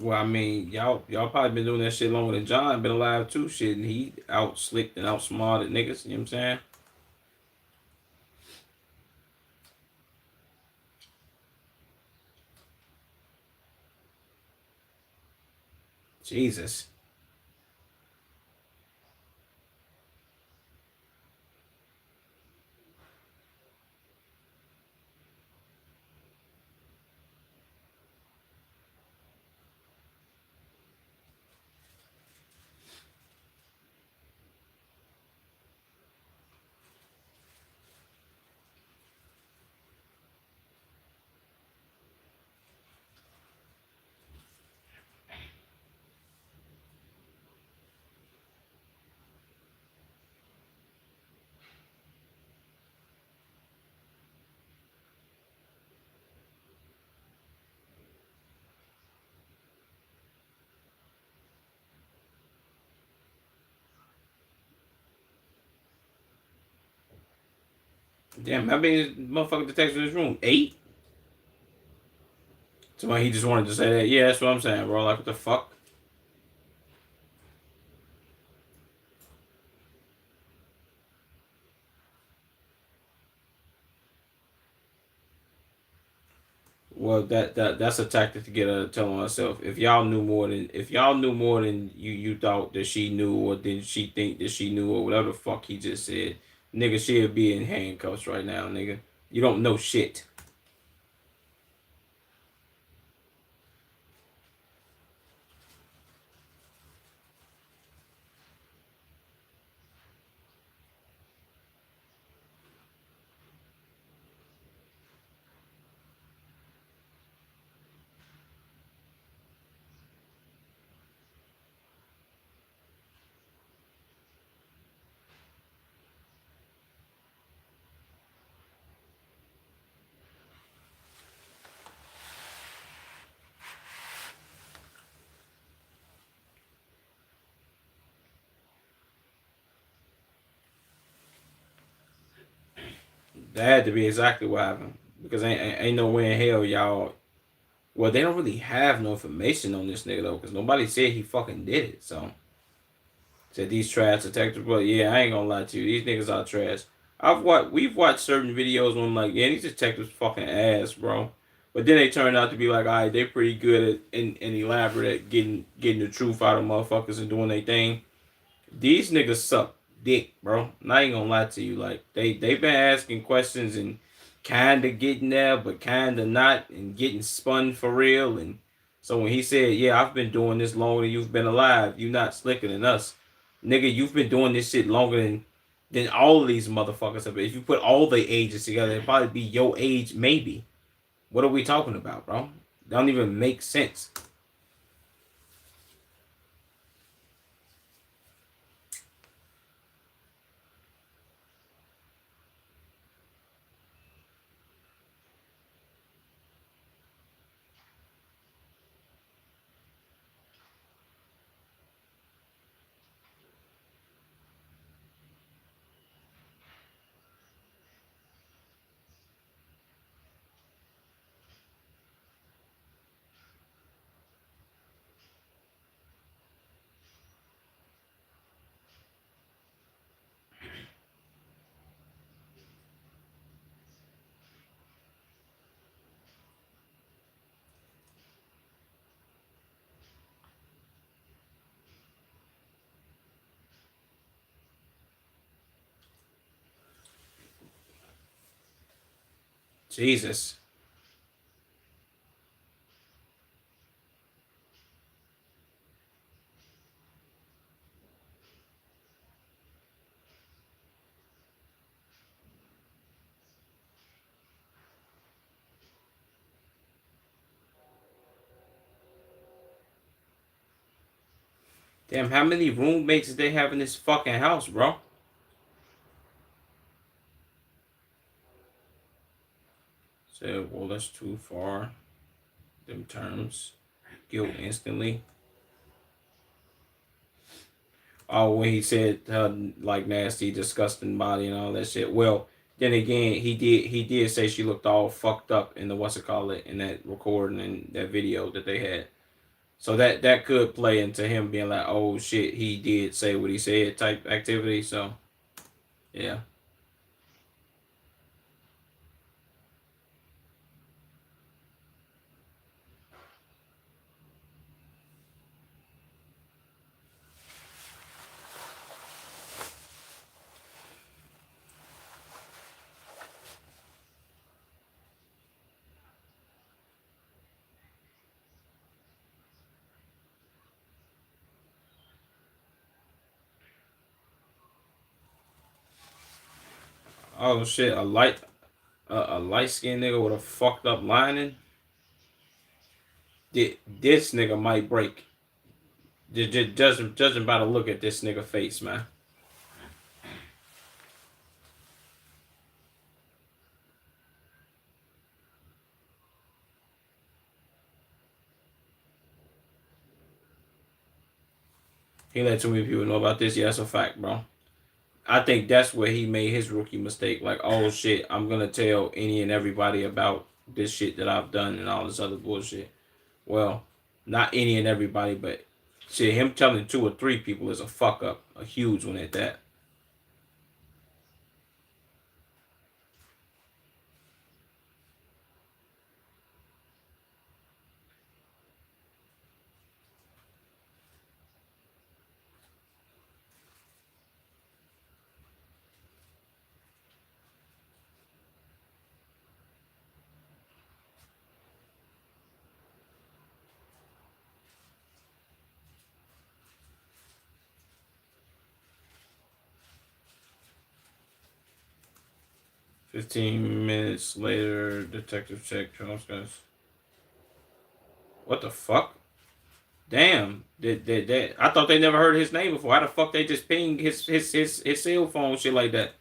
A: Well, I mean, y'all probably been doing that shit longer than John been alive too. Shit, and he out slicked and outsmarted niggas. You know what I'm saying? Jesus. Damn, how many motherfucking detectives in this room? 8? Somebody he just wanted to say that. Yeah, that's what I'm saying, bro. Like, what the fuck? Well, that's a tactic to get her to tell on herself. If y'all knew more than you thought that she knew, or did she think that she knew, or whatever the fuck he just said, nigga, she'll be in handcuffs right now, nigga. You don't know shit. That had to be exactly what happened because ain't no way in hell y'all. Well, they don't really have no information on this nigga though, because nobody said he fucking did it. So said these trash detectives, but yeah, I ain't gonna lie to you, these niggas are trash. We've watched certain videos when I'm like, yeah, these detectives fucking ass, bro. But then they turn out to be like, all right, they pretty good at and elaborate at getting the truth out of motherfuckers and doing their thing. These niggas suck dick, bro. Not even gonna lie to you. Like they've been asking questions and kinda getting there, but kinda not, and getting spun for real. And so when he said, "Yeah, I've been doing this longer than you've been alive," you not slicker than us, nigga. You've been doing this shit longer than all of these motherfuckers have been. If you put all the ages together, it'd probably be your age, maybe. What are we talking about, bro? That don't even make sense. Jesus. Damn, how many roommates did they have in this fucking house, bro? Said, well, that's too far. Them terms. Guilt instantly. Oh, when he said like nasty, disgusting body and all that shit. Well, then again, he did say she looked all fucked up in the what's it call it in that recording and that video that they had. So that could play into him being like, oh shit, he did say what he said type activity. So yeah. Oh shit, a light skinned nigga with a fucked up lining. This nigga might break. Just judging by the look at this nigga face, man. He let too many people know about this. Yeah, that's a fact, bro. I think that's where he made his rookie mistake. Like, oh shit, I'm gonna tell any and everybody about this shit that I've done and all this other bullshit. Well, not any and everybody, but shit, him telling two or three people is a fuck up, a huge one at that. $15 minutes later, detective check Charles guys. What the fuck? Damn. That I thought they never heard his name before. How the fuck they just ping his cell phone shit like that?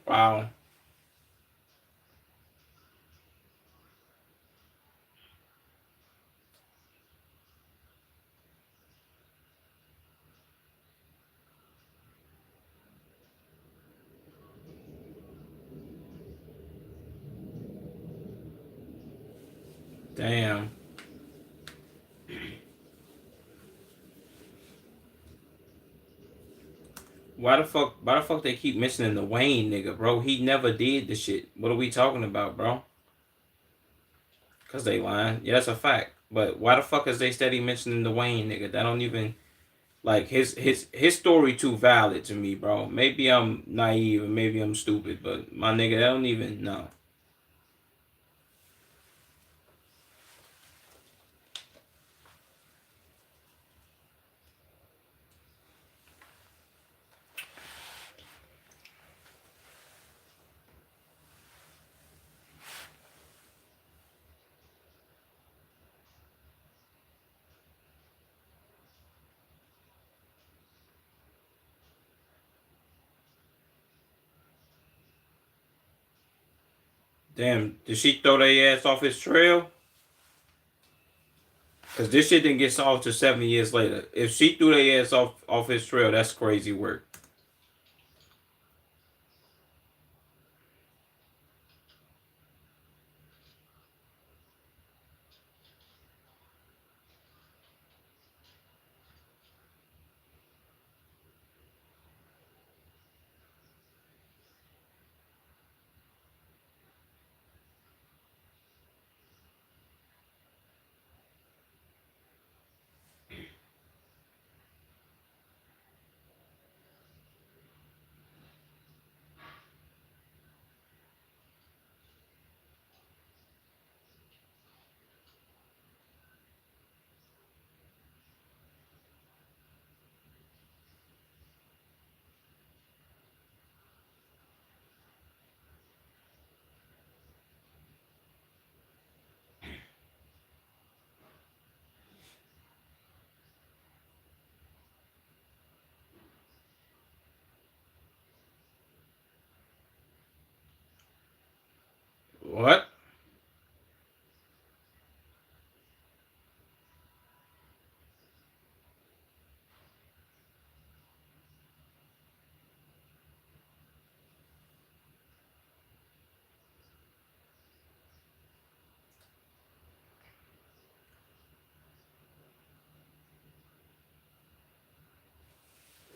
A: Wow. Damn. Why the fuck they keep mentioning the Wayne nigga, bro? He never did the shit. What are we talking about, bro? Cause they lying. Yeah, that's a fact. But why the fuck is they steady mentioning the Wayne nigga? That don't even like his story too valid to me, bro. Maybe I'm naive and maybe I'm stupid, but my nigga, that don't even know. Damn, did she throw their ass off his trail? Cause this shit didn't get solved till 7 years later. If she threw their ass off his trail, that's crazy work.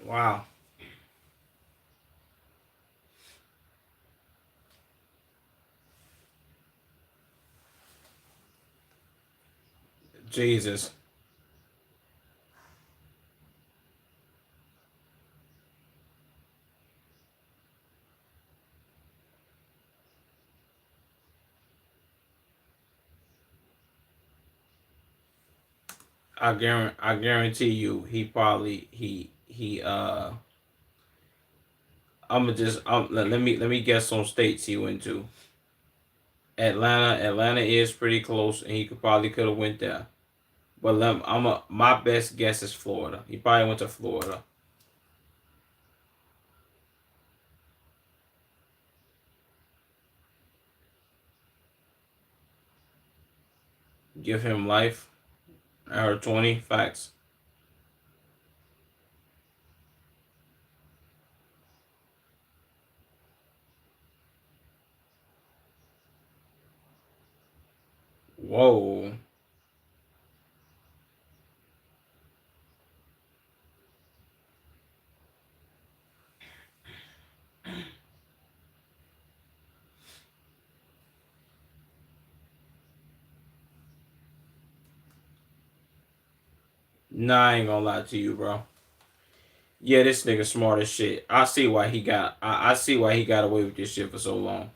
A: Wow. Jesus. I guarantee you I'ma just let me guess some states he went to. Atlanta is pretty close and he could have went there. But my best guess is Florida. He probably went to Florida. Give him life. I heard 20 facts. Whoa. Nah, I ain't gonna lie to you, bro. Yeah, this nigga smart as shit. I see why he got away with this shit for so long.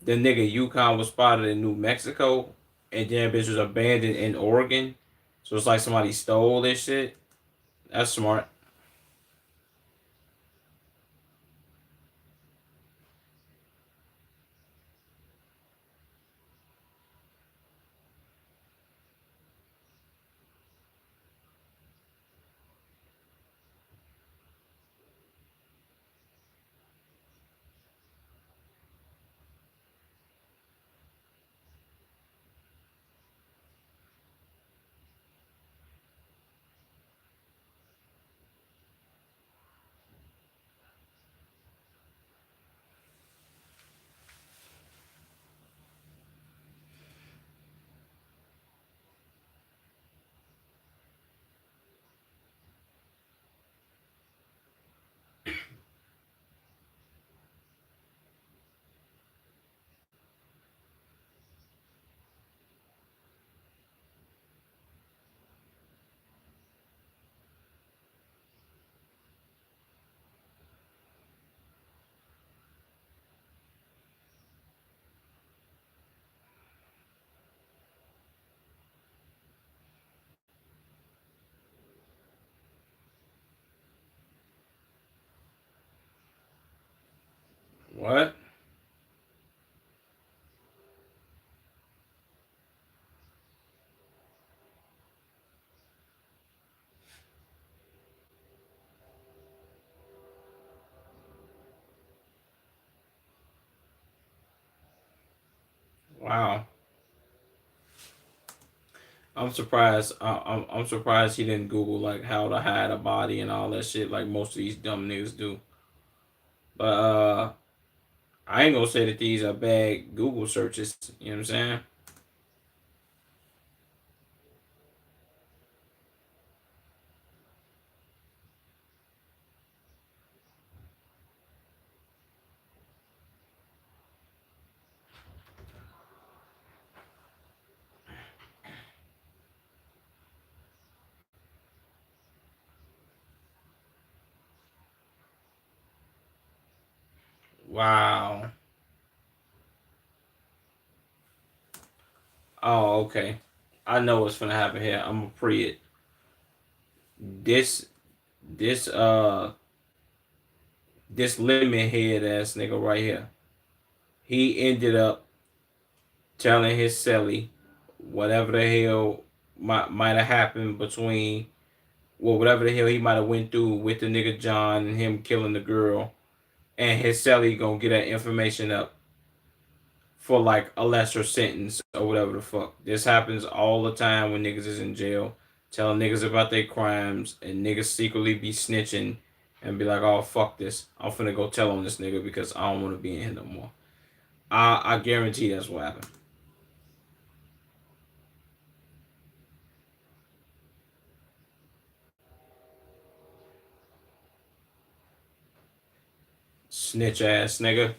A: The nigga Yukon was spotted in New Mexico, and then bitch was abandoned in Oregon. So it's like somebody stole this shit. That's smart. What? Wow. I'm surprised he didn't Google like how to hide a body and all that shit like most of these dumb niggas do. But I ain't gonna say that these are bad Google searches. You know what I'm saying? Wow. Oh, okay. I know what's gonna happen here. I'm gonna pre it. This this this lemon head ass nigga right here. He ended up telling his celly whatever the hell might have happened between whatever the hell he might have went through with the nigga John and him killing the girl, and his celly gonna get that information up for like a lesser sentence or whatever the fuck. This happens all the time when niggas is in jail, telling niggas about their crimes, and niggas secretly be snitching and be like, "Oh fuck this, I'm finna go tell on this nigga because I don't want to be in here no more." I guarantee that's what happened. Snitch ass nigga.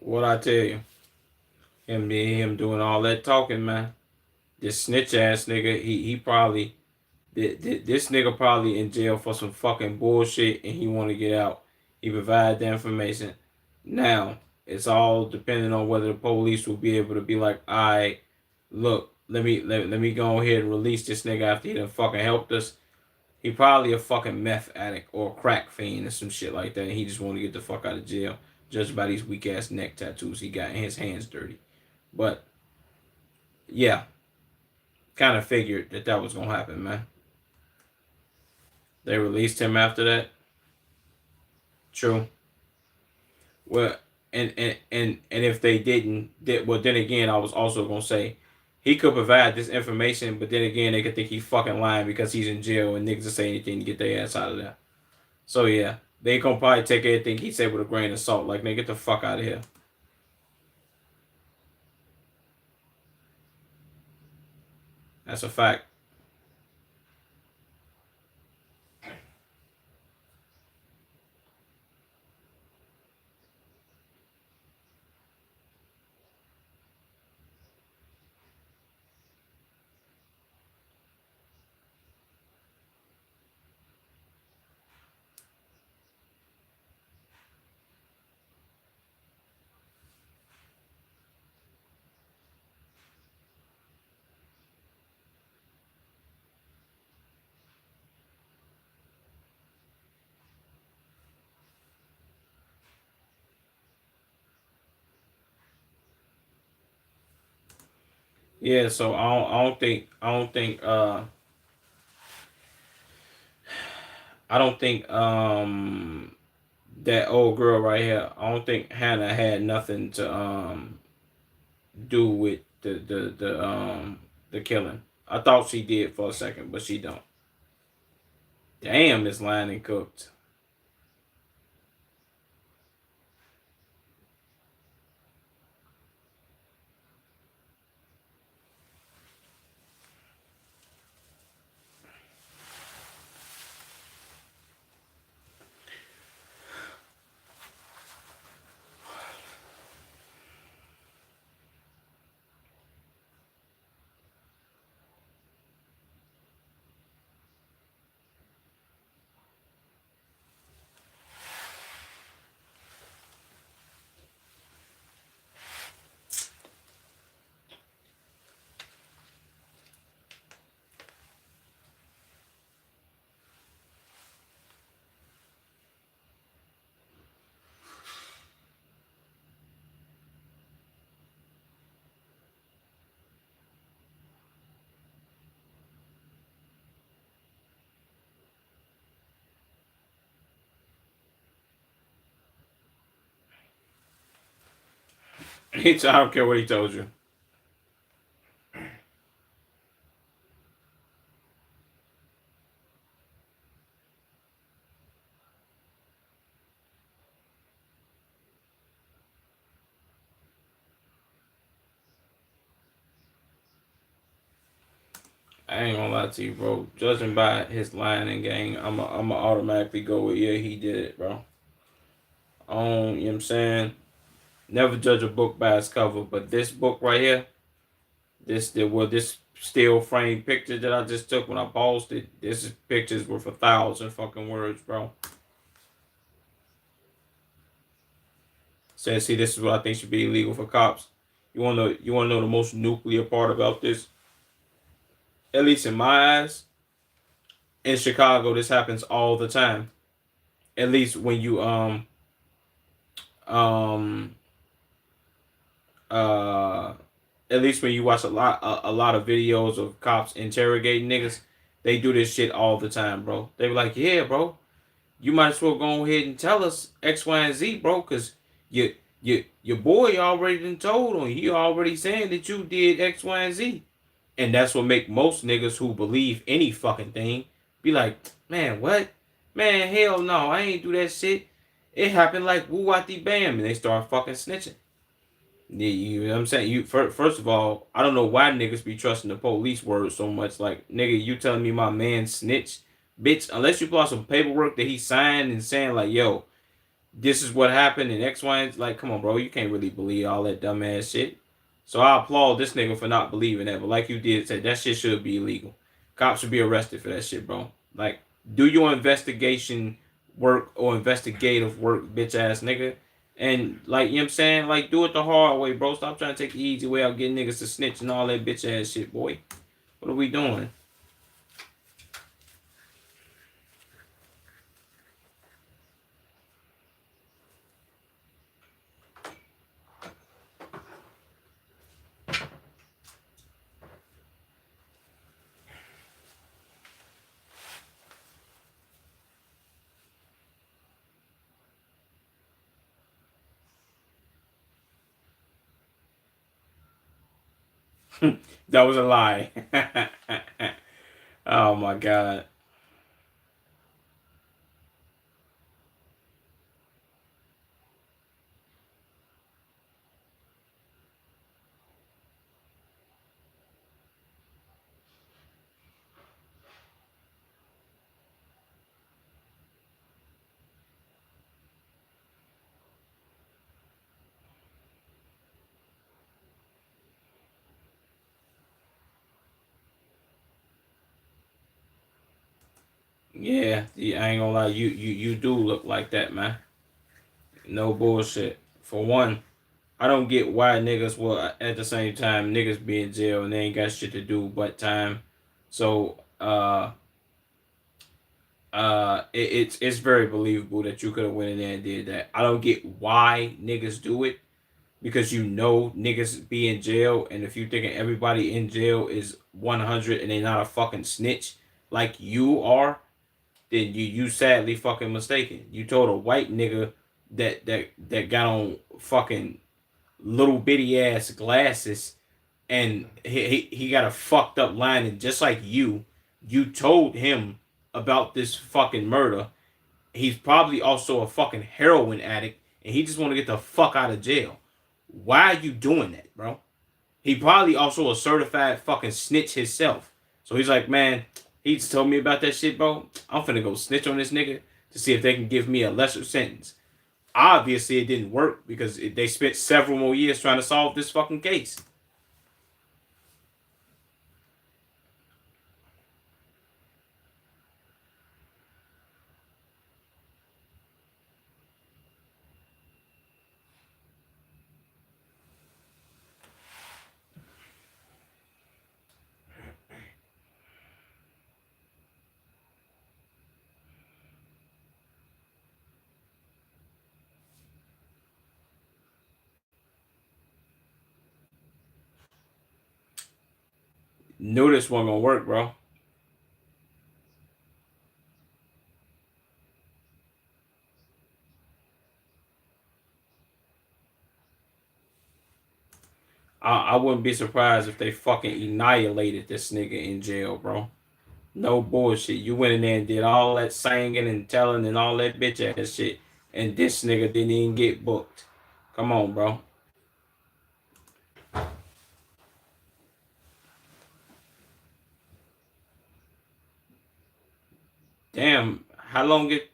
A: What I tell you? Him doing all that talking, man. This snitch ass nigga, he probably this nigga probably in jail for some fucking bullshit and he want to get out. He provided the information. Now it's all depending on whether the police will be able to be like, all right, look, let me go ahead and release this nigga after he done fucking helped us. He probably a fucking meth addict or a crack fiend or some shit like that. And he just want to get the fuck out of jail, judged by these weak ass neck tattoos he got and his hands dirty. But yeah, kind of figured that was gonna happen, man. They released him after that. True. Well, and if they didn't, well, then again, I was also gonna say he could provide this information, but then again, they could think he's fucking lying because he's in jail and niggas will say anything to get their ass out of there. So yeah, they gonna probably take everything he said with a grain of salt. Like, nigga, get the fuck out of here. That's a fact. Yeah. So I don't think that old girl right here. I don't think Hannah had nothing to do with the killing. I thought she did for a second, but she don't. Damn, this line and cooked. I don't care what he told you. I ain't gonna lie to you, bro. Judging by his line and gang, I'm automatically go with yeah, he did it, bro. You know what I'm saying? Never judge a book by its cover, but this book right here, this still frame picture that I just took when I paused it, this is pictures worth 1,000 fucking words, bro. Says, see, this is what I think should be illegal for cops. You wanna know the most nuclear part about this? At least in my eyes, in Chicago, this happens all the time. At least when you um uh at least when you watch a lot of videos of cops interrogating niggas, they do this shit all the time, bro. They be like, yeah, bro, you might as well go ahead and tell us X, Y, and Z, bro, because your boy already done told on you. He already saying that you did X, Y, and Z. And that's what make most niggas who believe any fucking thing be like, man, what? Man, hell no, I ain't do that shit. It happened like woo wati bam, and they start fucking snitching. Yeah, you know what I'm saying? First of all, I don't know why niggas be trusting the police word so much. Like, nigga, you telling me my man snitched? Bitch, unless you pull out some paperwork that he signed and saying like, yo, this is what happened and X, Y, and like, come on, bro, you can't really believe all that dumbass shit. So I applaud this nigga for not believing that. But like you did say, that shit should be illegal. Cops should be arrested for that shit, bro. Like, do your investigation work or investigative work, bitch ass nigga. And like, you know what I'm saying? Like, do it the hard way, bro. Stop trying to take the easy way out getting niggas to snitch and all that bitch ass shit, boy. What are we doing? That was a lie. Oh my god. Yeah, I ain't gonna lie, you do look like that, man. No bullshit. For one, I don't get why niggas will at the same time niggas be in jail and they ain't got shit to do but time. So it's very believable that you could have went in there and did that. I don't get why niggas do it because you know niggas be in jail and if you thinking everybody in jail is 100 and they not a fucking snitch like you are, then you sadly fucking mistaken. You told a white nigga that got on fucking little bitty ass glasses and he got a fucked up line and just like you told him about this fucking murder. He's probably also a fucking heroin addict and he just want to get the fuck out of jail. Why are you doing that, bro? He probably also a certified fucking snitch himself. So he's like, man, he just told me about that shit, bro. I'm finna go snitch on this nigga to see if they can give me a lesser sentence. Obviously, it didn't work because they spent several more years trying to solve this fucking case. Knew this wasn't gonna work, bro. I wouldn't be surprised if they fucking annihilated this nigga in jail, bro. No bullshit. You went in there and did all that singing and telling and all that bitch ass shit, and this nigga didn't even get booked. Come on, bro. Damn, how long it?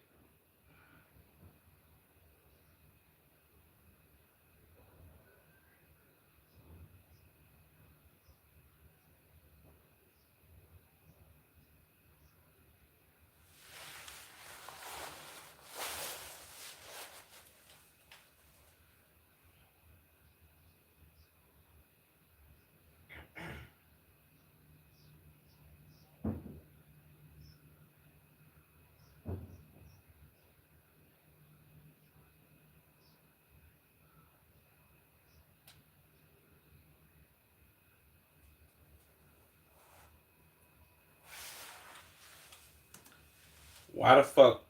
A: Why the fuck?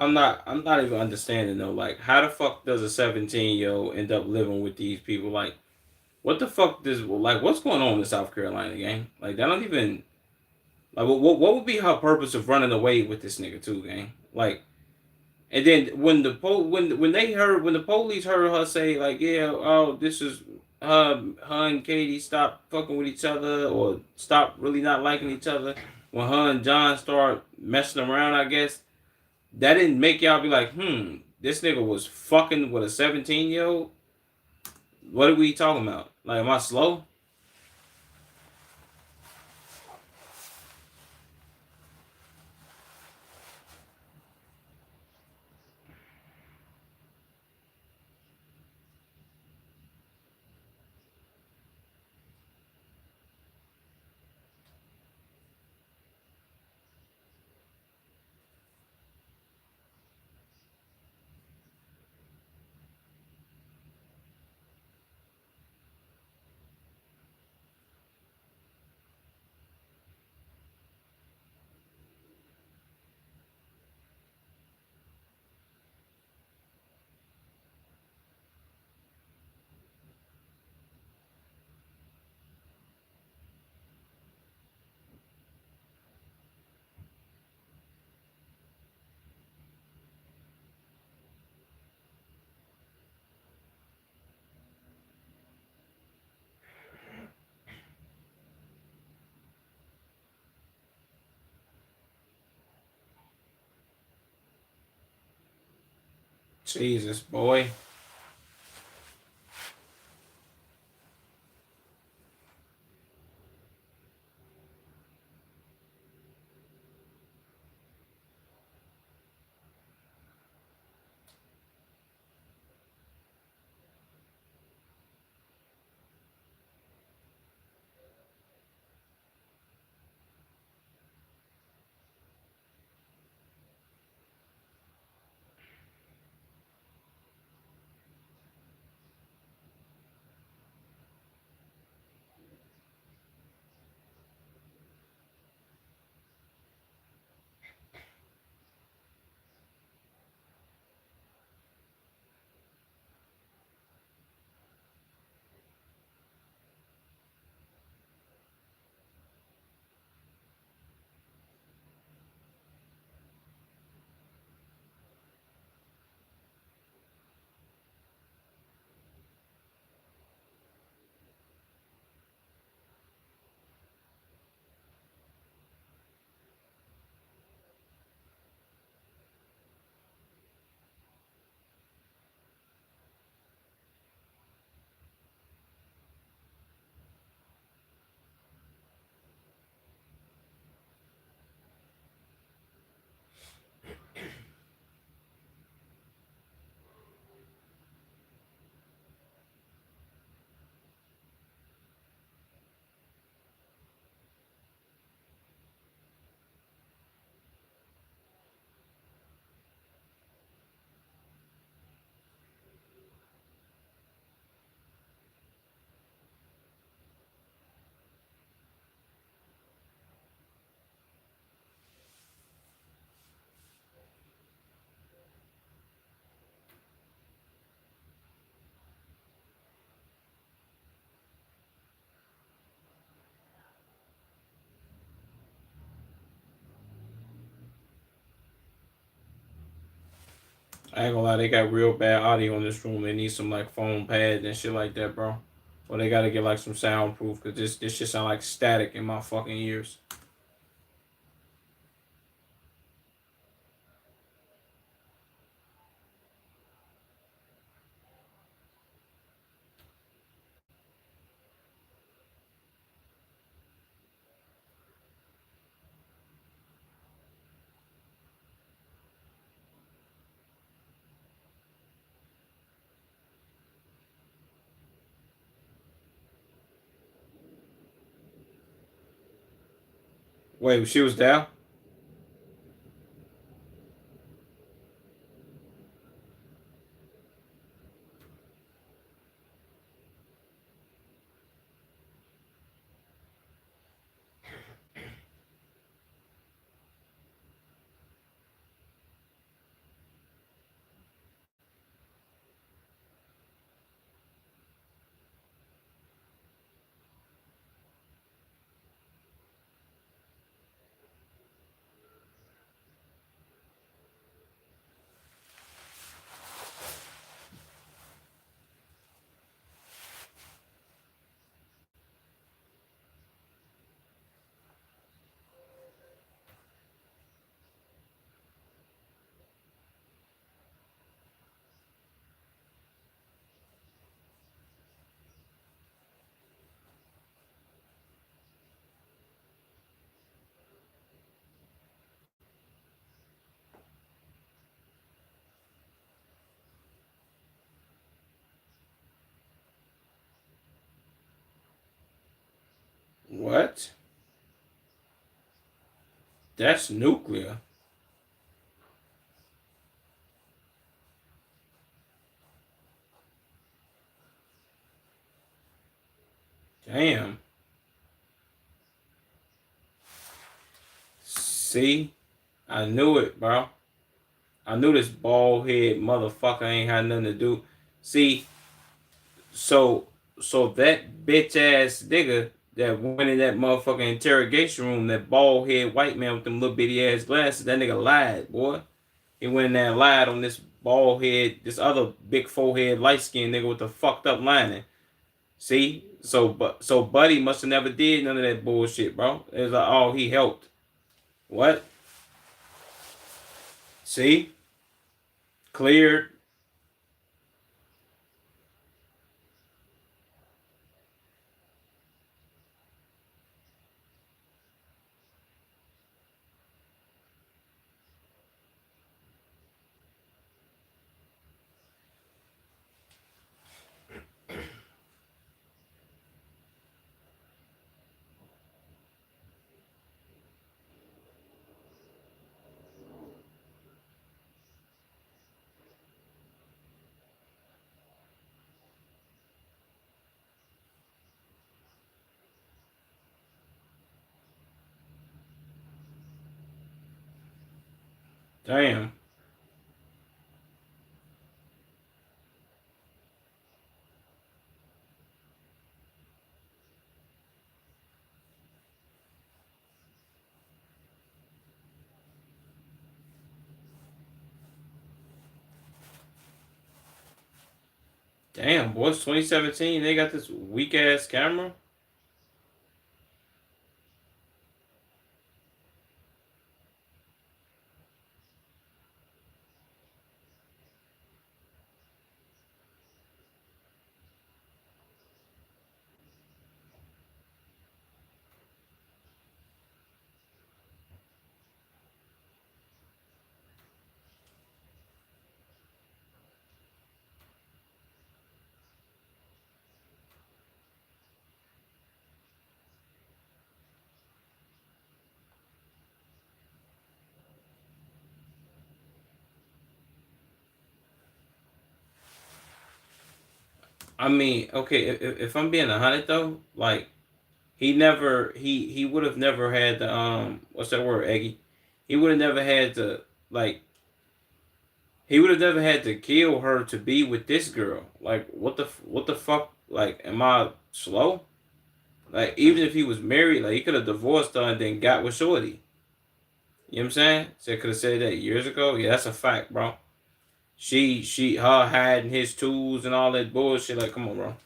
A: I'm not even understanding though. Like, how the fuck does a 17-year old end up living with these people? Like, what the fuck does like what's going on in South Carolina, gang? Like, that don't even like what would be her purpose of running away with this nigga too, gang? Like, and then when the police heard her say like, yeah, oh, this is her and Katie stopped fucking with each other or stopped really not liking each other. When her and John start messing around, I guess that didn't make y'all be like, this nigga was fucking with a 17-year old. What are we talking about? Like, am I slow? Jesus, boy. I ain't gonna lie, they got real bad audio in this room. They need some like foam pads and shit like that, bro. Or they gotta get like some soundproof because this shit sound like static in my fucking ears. Wait, she was down? What? That's nuclear. Damn. See? I knew it, bro. I knew this bald head motherfucker ain't had nothing to do. See, so that bitch ass nigga that went in that motherfucking interrogation room, that bald head white man with them little bitty ass glasses, that nigga lied, boy. He went in there and lied on this bald head, this other big forehead, light skinned nigga with the fucked up lining. See? So Buddy must have never did none of that bullshit, bro. It was like, oh, he helped. What? See? Cleared. Damn. Damn, boys, 2017, they got this weak ass camera. I mean, okay, if I'm being 100 though, like he would have never had the what's that word, Eggy? He would have never had to like he would have never had to kill her to be with this girl. Like what the fuck? Like, am I slow? Like, even if he was married, like he could have divorced her and then got with Shorty. You know what I'm saying? So I could have said that years ago. Yeah, that's a fact, bro. her hiding his tools and all that bullshit. Like, come on, bro.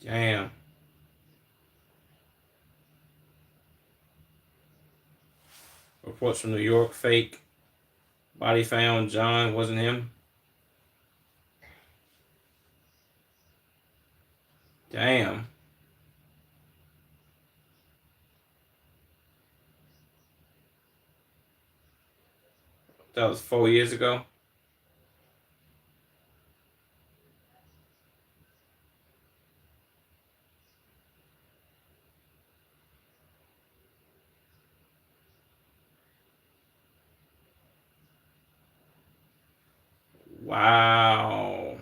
A: Damn. Reports from New York, fake. Body found, John, wasn't him. Damn. That was 4 years ago. Wow.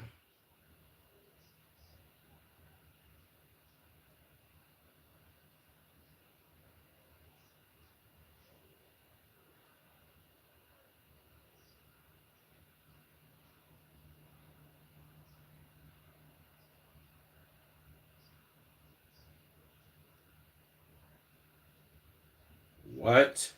A: What?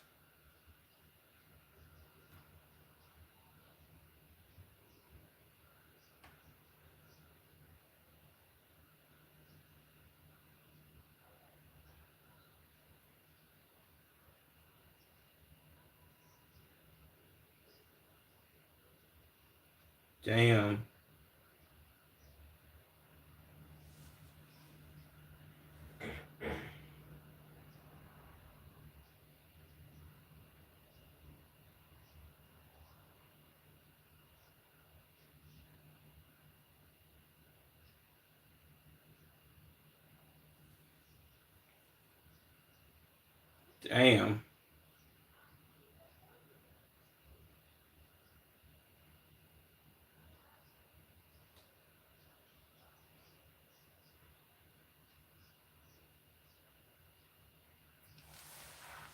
A: Damn. Damn.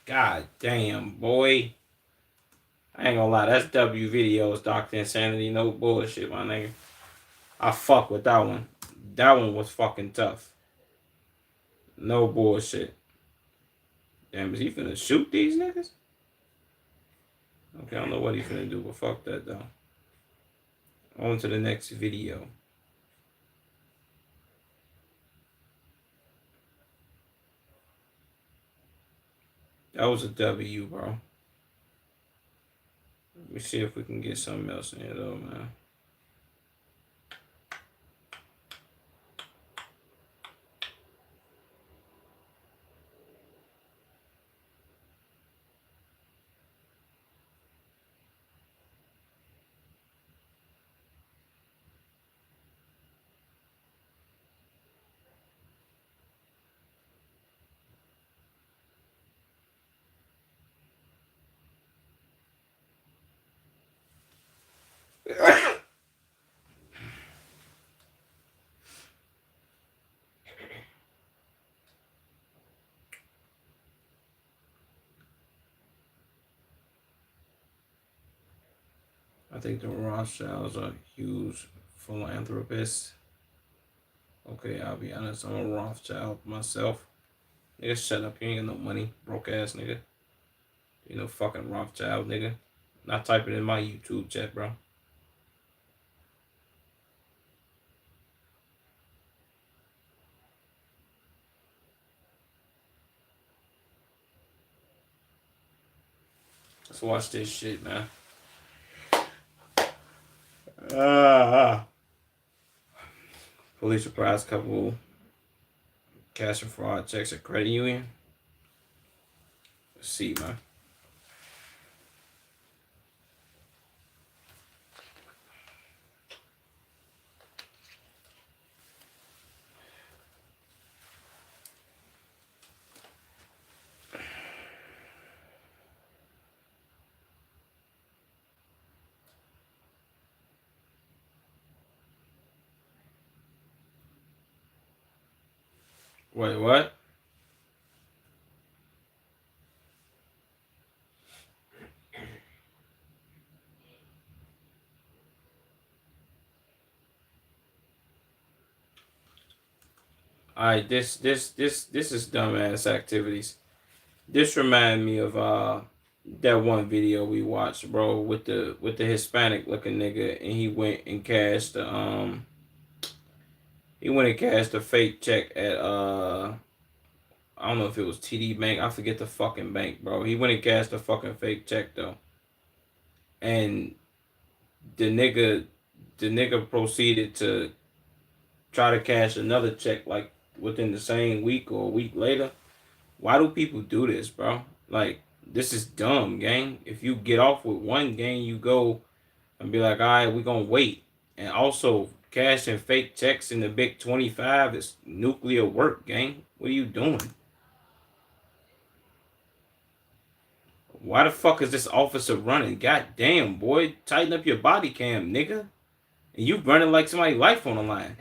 A: God damn, boy. I ain't gonna lie, that's W videos, Dr. Insanity. No bullshit, my nigga. I fuck with that one. That one was fucking tough. No bullshit. Damn, is he finna shoot these niggas? Okay, I don't know what he's finna do, but fuck that though. On to the next video. That was a W, bro. Let me see if we can get something else in here though, man. I think the Rothschilds are huge philanthropists. Okay, I'll be honest, I'm a Rothschild myself. Nigga, shut up. You ain't got no money. Broke ass nigga. You know, fucking Rothschild nigga. Not typing in my YouTube chat, bro. Let's watch this shit, man. Police surprise couple cash and fraud checks at credit union. Let's see, man. Wait, what? All right, this is dumbass activities. This remind me of that one video we watched, bro, with the Hispanic looking nigga, and he went and cashed a fake check at I don't know if it was TD Bank. I forget the fucking bank, bro. He went and cashed a fucking fake check though, and the nigga the nigga proceeded to try to cash another check like within the same week or a week later. Why do people do this, bro? Like, this is dumb, gang. If you get off with one gang, you go and be like, all right, we're gonna wait. And also, cashing fake checks in the big 25 is nuclear work, gang. What are you doing? Why the fuck is this officer running? God damn, boy. Tighten up your body cam, nigga. And you running like somebody's life on the line.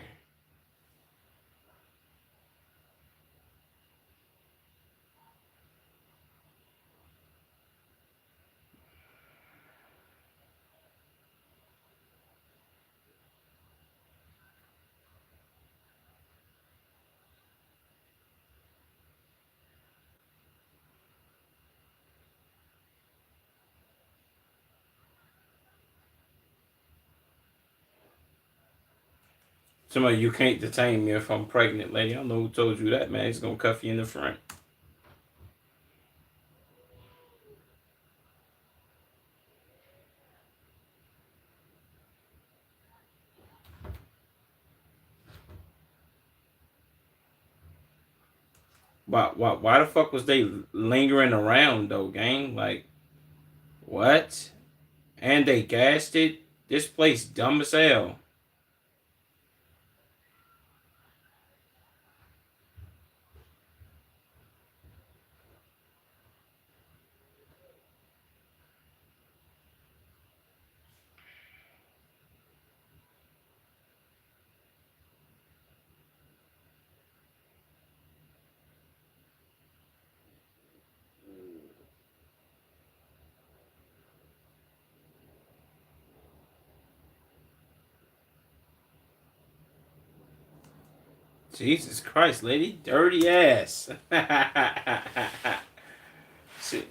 A: Somebody, you can't detain me if I'm pregnant, lady. I don't know who told you that, man. He's gonna cuff you in the front. Why the fuck was they lingering around though, gang? Like, what? And they gassed it? This place dumb as hell. Jesus Christ, lady. Dirty ass. Shit.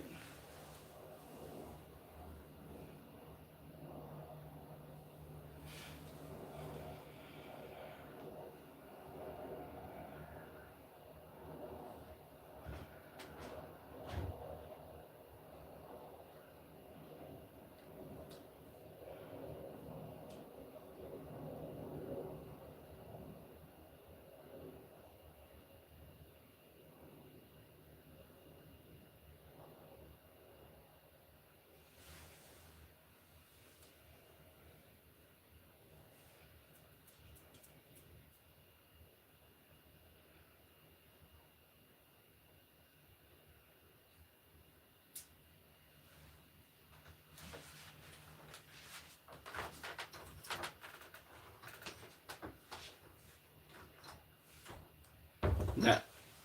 A: Now,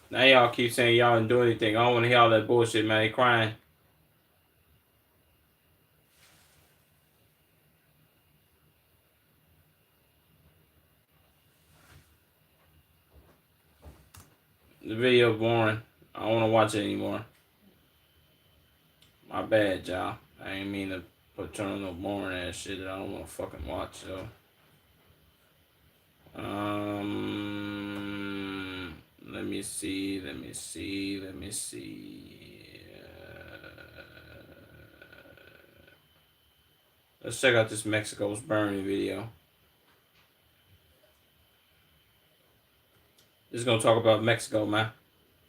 A: now y'all keep saying y'all didn't do anything. I don't want to hear all that bullshit, man. They crying. The video boring. I don't want to watch it anymore. My bad, y'all. I ain't mean to turn on no boring ass shit that I don't want to fucking watch, so. Let me see. Let's check out this Mexico's burning video. This is gonna talk about Mexico, man.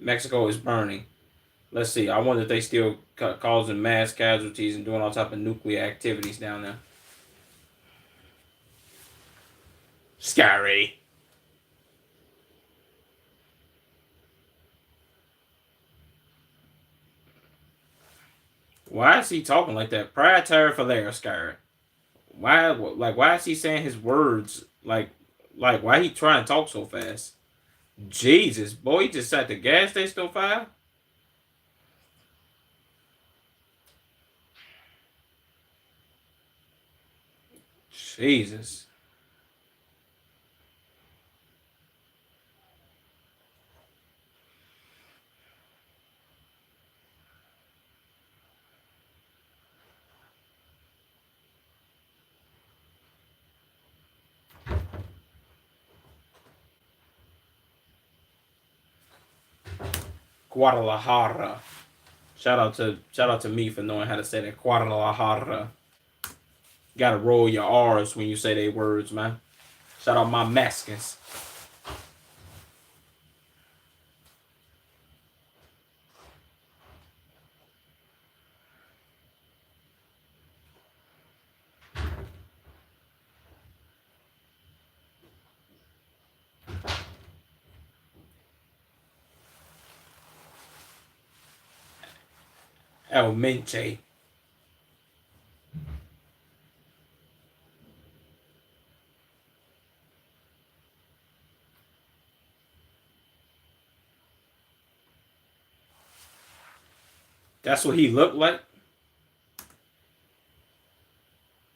A: Mexico is burning. Let's see. I wonder if they still causing mass casualties and doing all type of nuclear activities down there. Scary. Why is he talking like that? Prior Valera, scary. Why is he saying his words like why he trying to talk so fast? Jesus, boy, he just sat the gas station on fire. Jesus. Guadalajara. Shout out to me for knowing how to say that. Guadalajara. Gotta roll your R's when you say they words, man. Shout out my Mexicans. El Mente. That's what he looked like.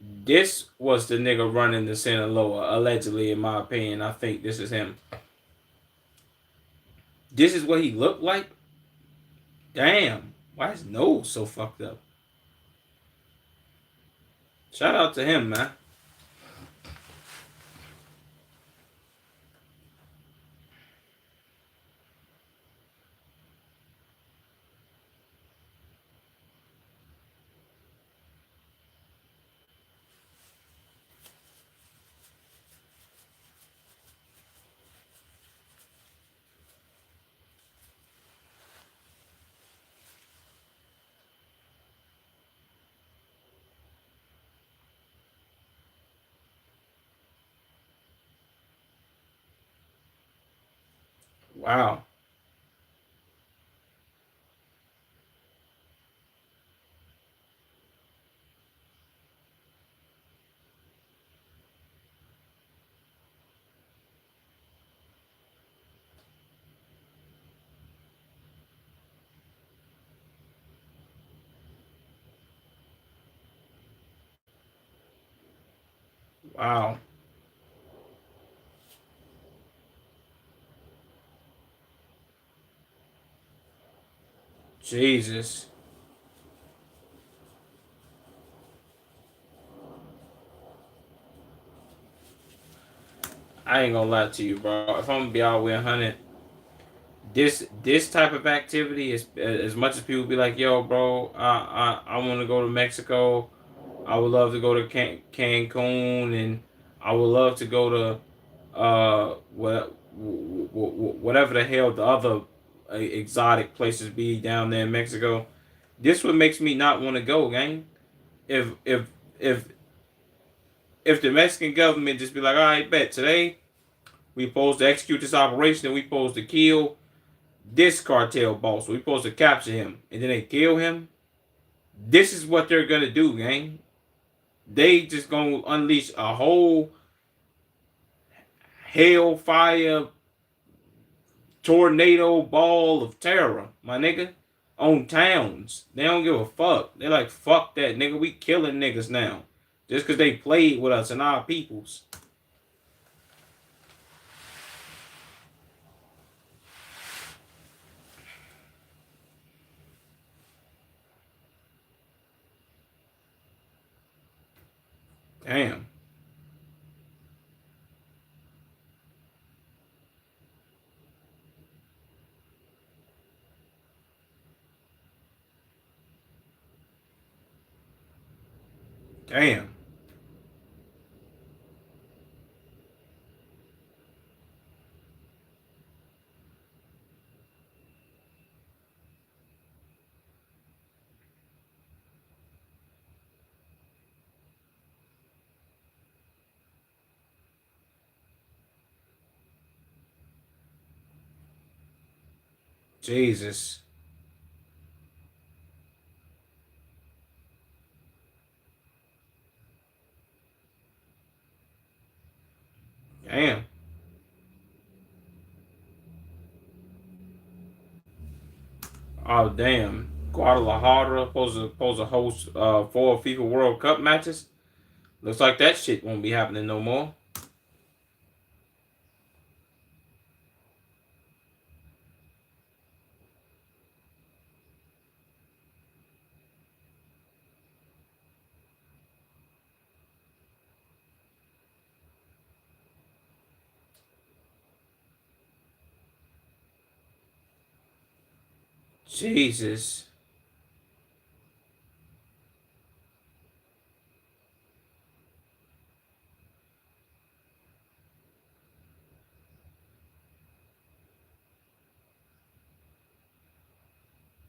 A: This was the nigga running the Sinaloa, allegedly, in my opinion. I think this is him. This is what he looked like? Damn. Why is his nose so fucked up? Shout out to him, man. Wow. Wow. Jesus. I ain't gonna lie to you, bro. If I'm gonna be all the way 100, this type of activity is as much as people be like, yo, bro, I want to go to Mexico. I would love to go to Cancun, and I would love to go to whatever the hell the other exotic places be down there in Mexico. This what makes me not want to go, gang. If if if if the Mexican government just be like, all right, bet today we supposed to execute this operation and we supposed to kill this cartel boss. We supposed to capture him and then they kill him. This is what they're gonna do, gang. They just gonna unleash a whole hellfire tornado ball of terror, my nigga, on towns. They don't give a fuck. They like, fuck that, nigga. We killing niggas now. Just because they played with us and our peoples. Damn. Damn. Jesus. Damn. Oh damn. Guadalajara supposed to host 4 FIFA World Cup matches. Looks like that shit won't be happening no more. Jesus.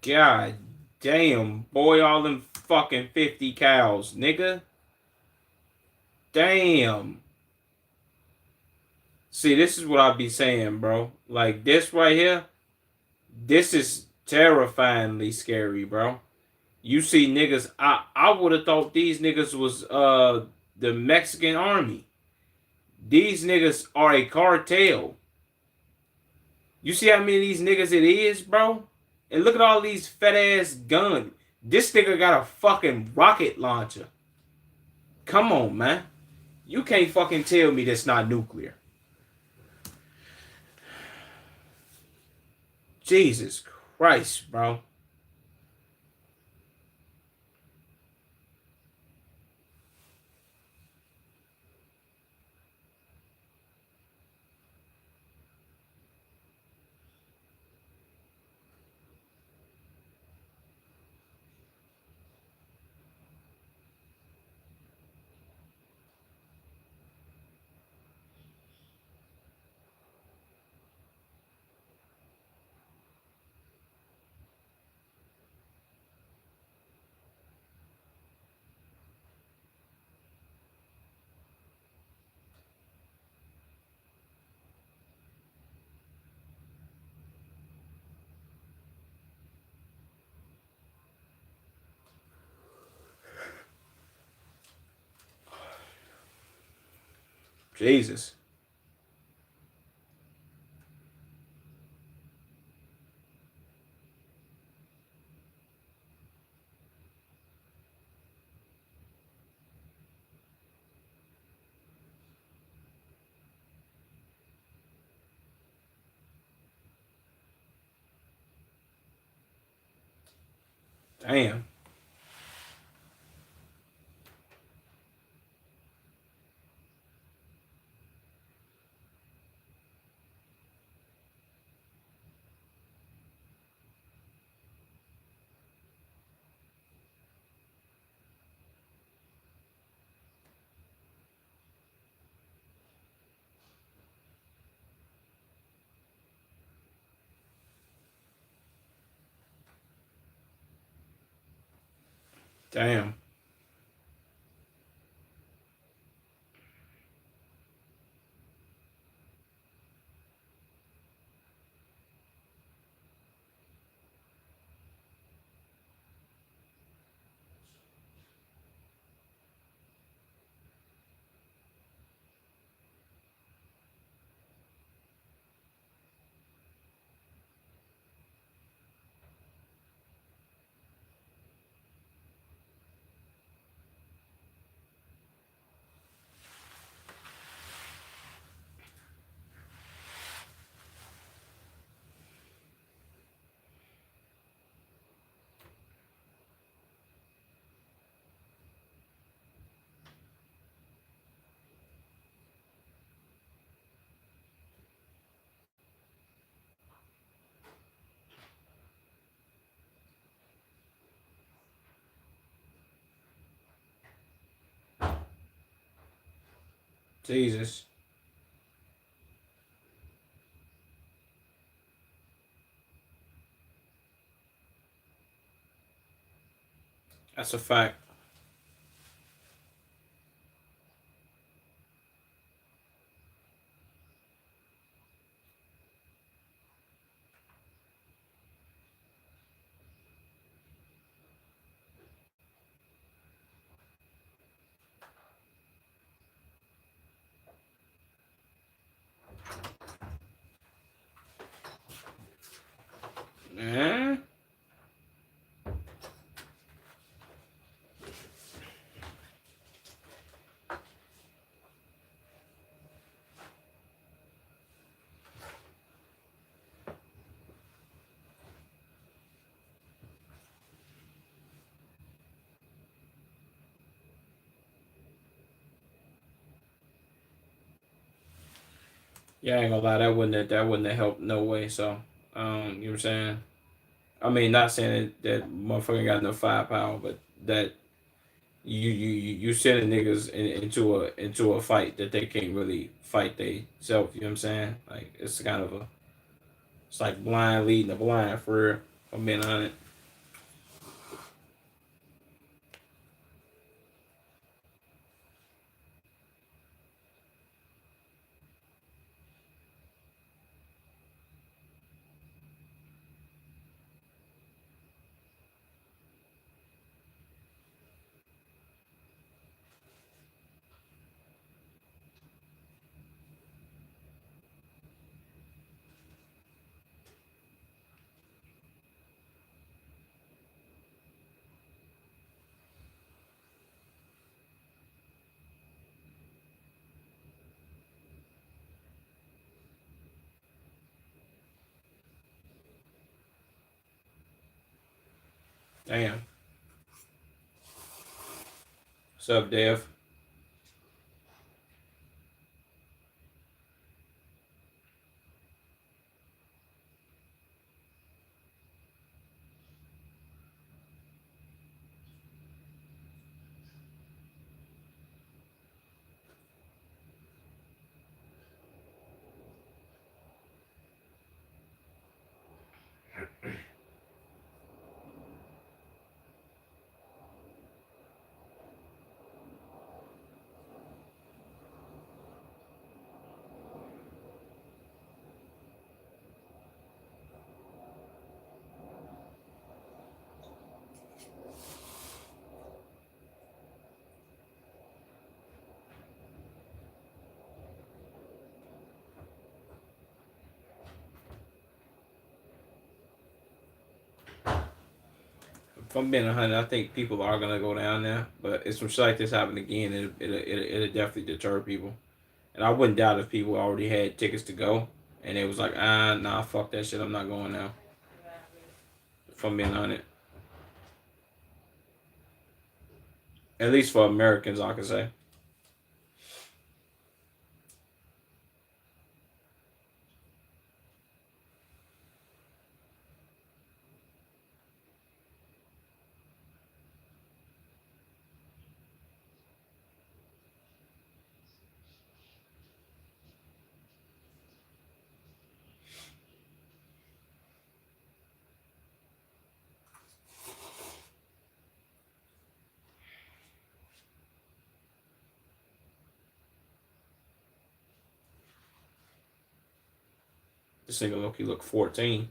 A: God damn, boy, all them fucking 50 cows, nigga. Damn. See, this is what I be saying, bro. Like this right here, this is terrifyingly scary, bro. You see niggas, I would have thought these niggas was the Mexican army. These niggas are a cartel. You see how many of these niggas it is, bro? And look at all these fat ass guns. This nigga got a fucking rocket launcher. Come on, man. You can't fucking tell me that's not nuclear. Jesus Christ, bro. Jesus. Damn. Damn. Jesus. That's a fact. Eh? Yeah, I ain't gonna lie, that wouldn't have helped no way. So, you know what I'm saying? I mean, not saying that motherfucker got no firepower, but that you sending niggas into a fight that they can't really fight they self. You know what I'm saying? Like it's kind of a it's like blind leading the blind for real. I'm being on it. Damn. What's up, Dev? If I'm being 100, I think people are gonna go down there, but if some shit like this happen again, it'll definitely deter people. And I wouldn't doubt if people already had tickets to go, and it was like, nah, fuck that shit, I'm not going now. If I'm being 100, at least for Americans, I can say. This nigga Loki look 14.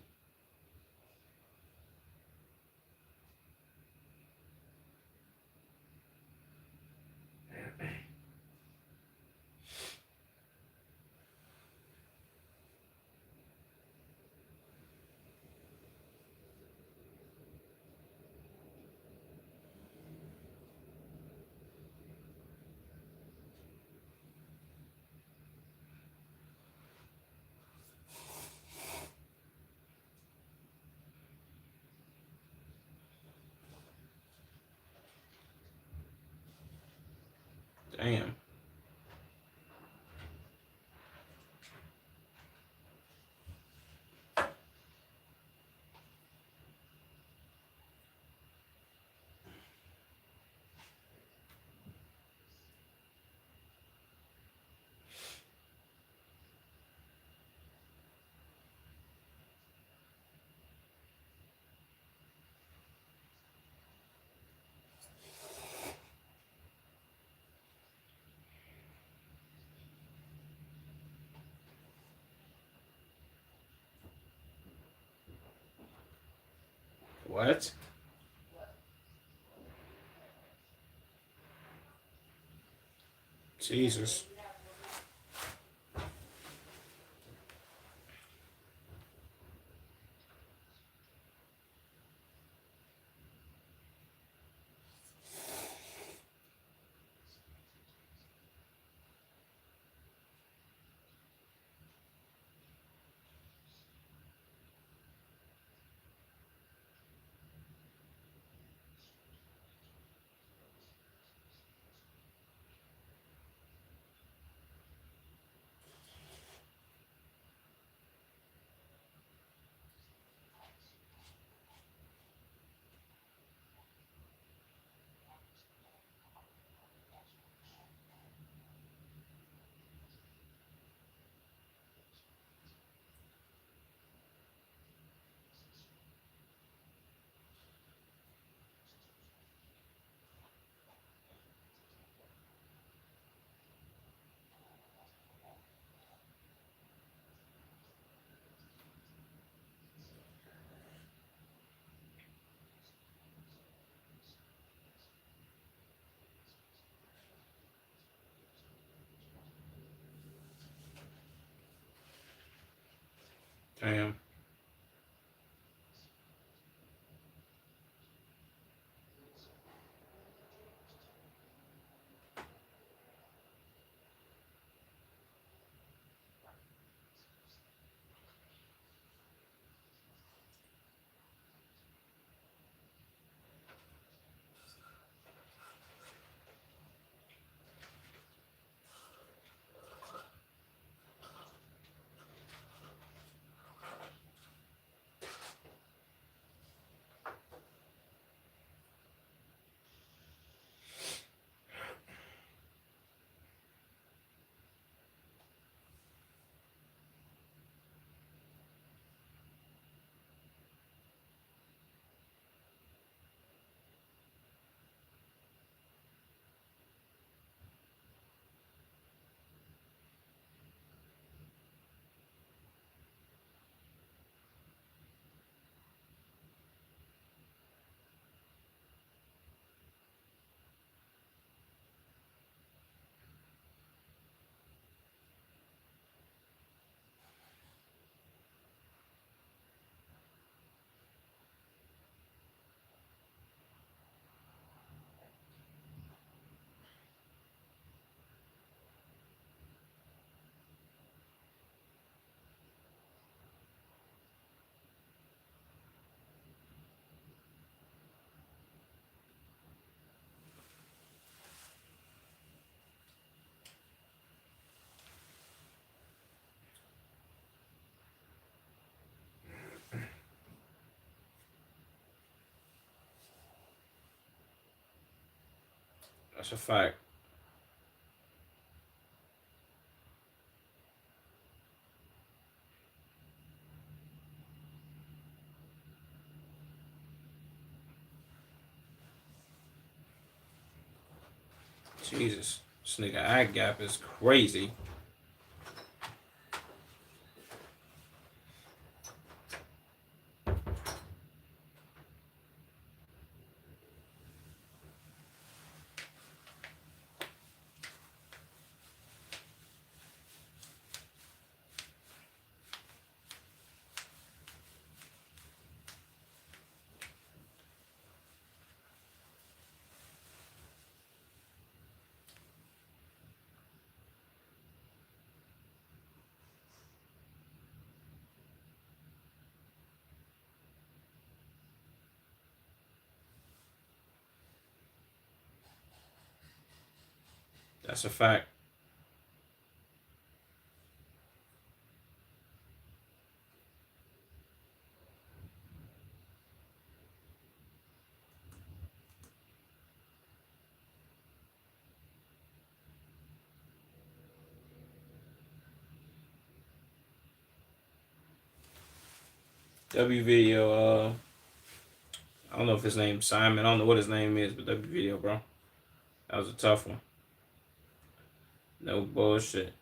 A: Damn. What? Jesus. Damn. That's a fact. Jesus. This nigga eye gap is crazy. That's a fact. W video, I don't know if his name's Simon. I don't know what his name is, but W video, bro. That was a tough one. No bullshit.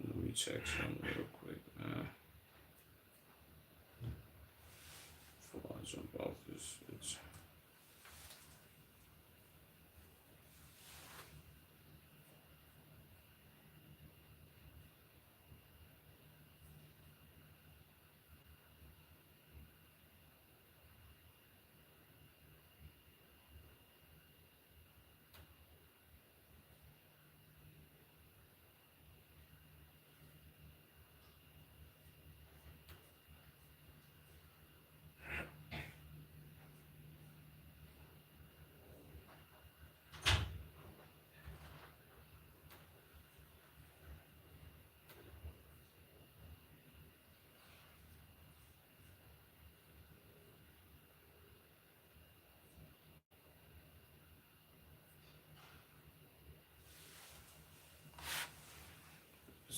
A: Let me check something real quick, man. Before I jump off this bitch.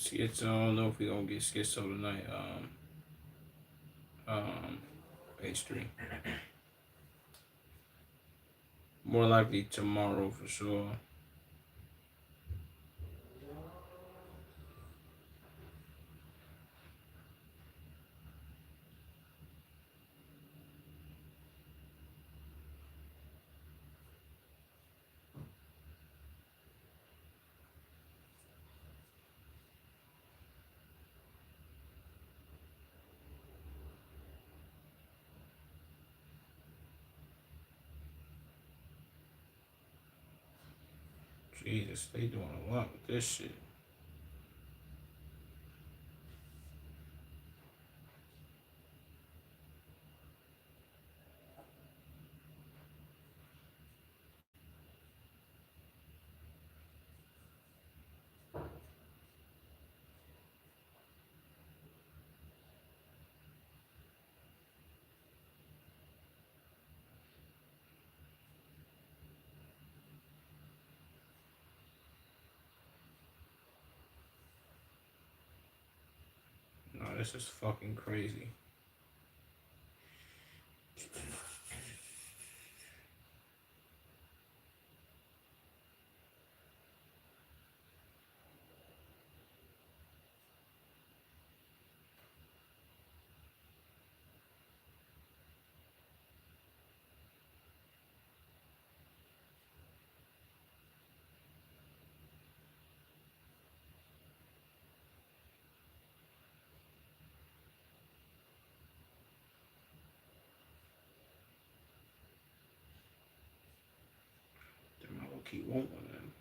A: Schizo. I don't know if we're gonna get Schizo tonight. H3. More likely tomorrow for sure. Jesus, they doing a lot with this shit. No, this is fucking crazy. Damn, I will keep wanting them.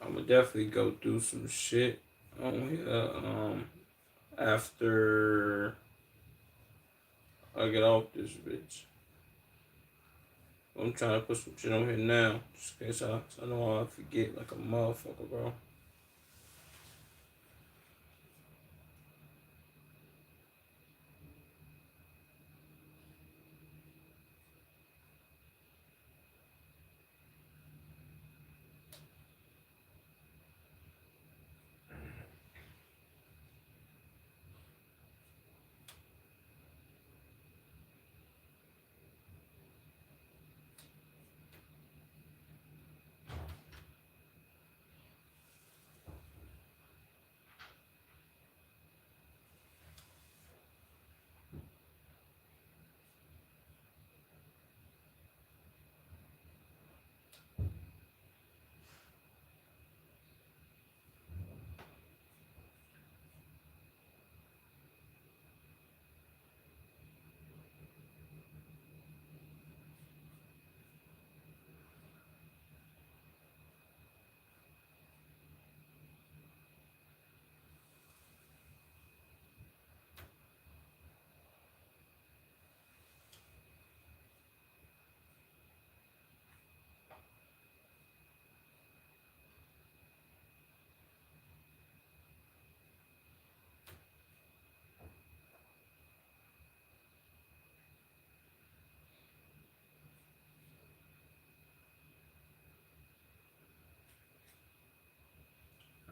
A: I'm gonna definitely go do some shit on here after I get off this bitch. I'm trying to put some shit on here now, just in case I know I forget like a motherfucker, bro.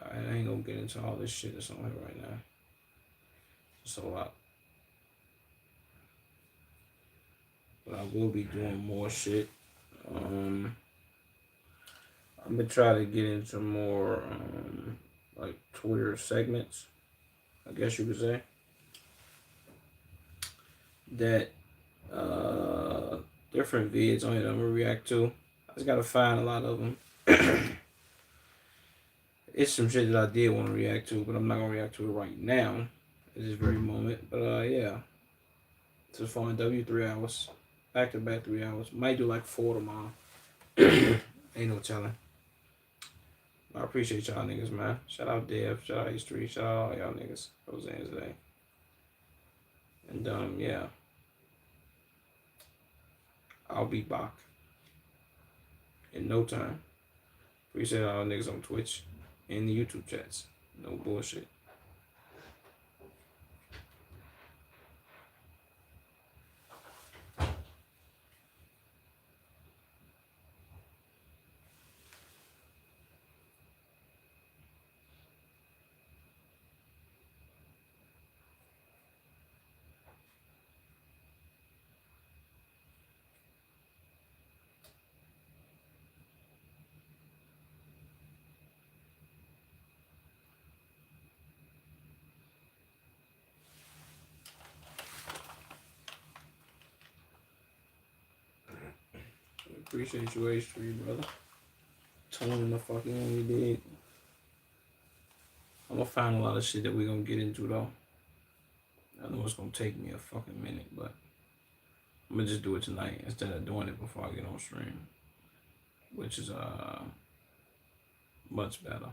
A: I ain't gonna get into all this shit that's on here right now. It's a lot. But I will be doing more shit. I'm gonna try to get into more like Twitter segments, I guess you could say. That different vids on it I'm gonna react to. I just gotta find a lot of them. It's some shit that I did want to react to, but I'm not gonna react to it right now at this very moment. But yeah, it's a fun W 3 hours, back to back 3 hours. Might do like 4 tomorrow. Ain't no telling. I appreciate y'all niggas, man. Shout out Dev, shout out H3, shout out all y'all niggas. Roseanne's Day. And yeah. I'll be back in no time. Appreciate all niggas on Twitch and the YouTube chats. No bullshit. Appreciate you, H3, brother. Telling the fucking one we did. I'm gonna find a lot of shit that we're gonna get into though. I know it's gonna take me a fucking minute, but I'm gonna just do it tonight instead of doing it before I get on stream, which is much better.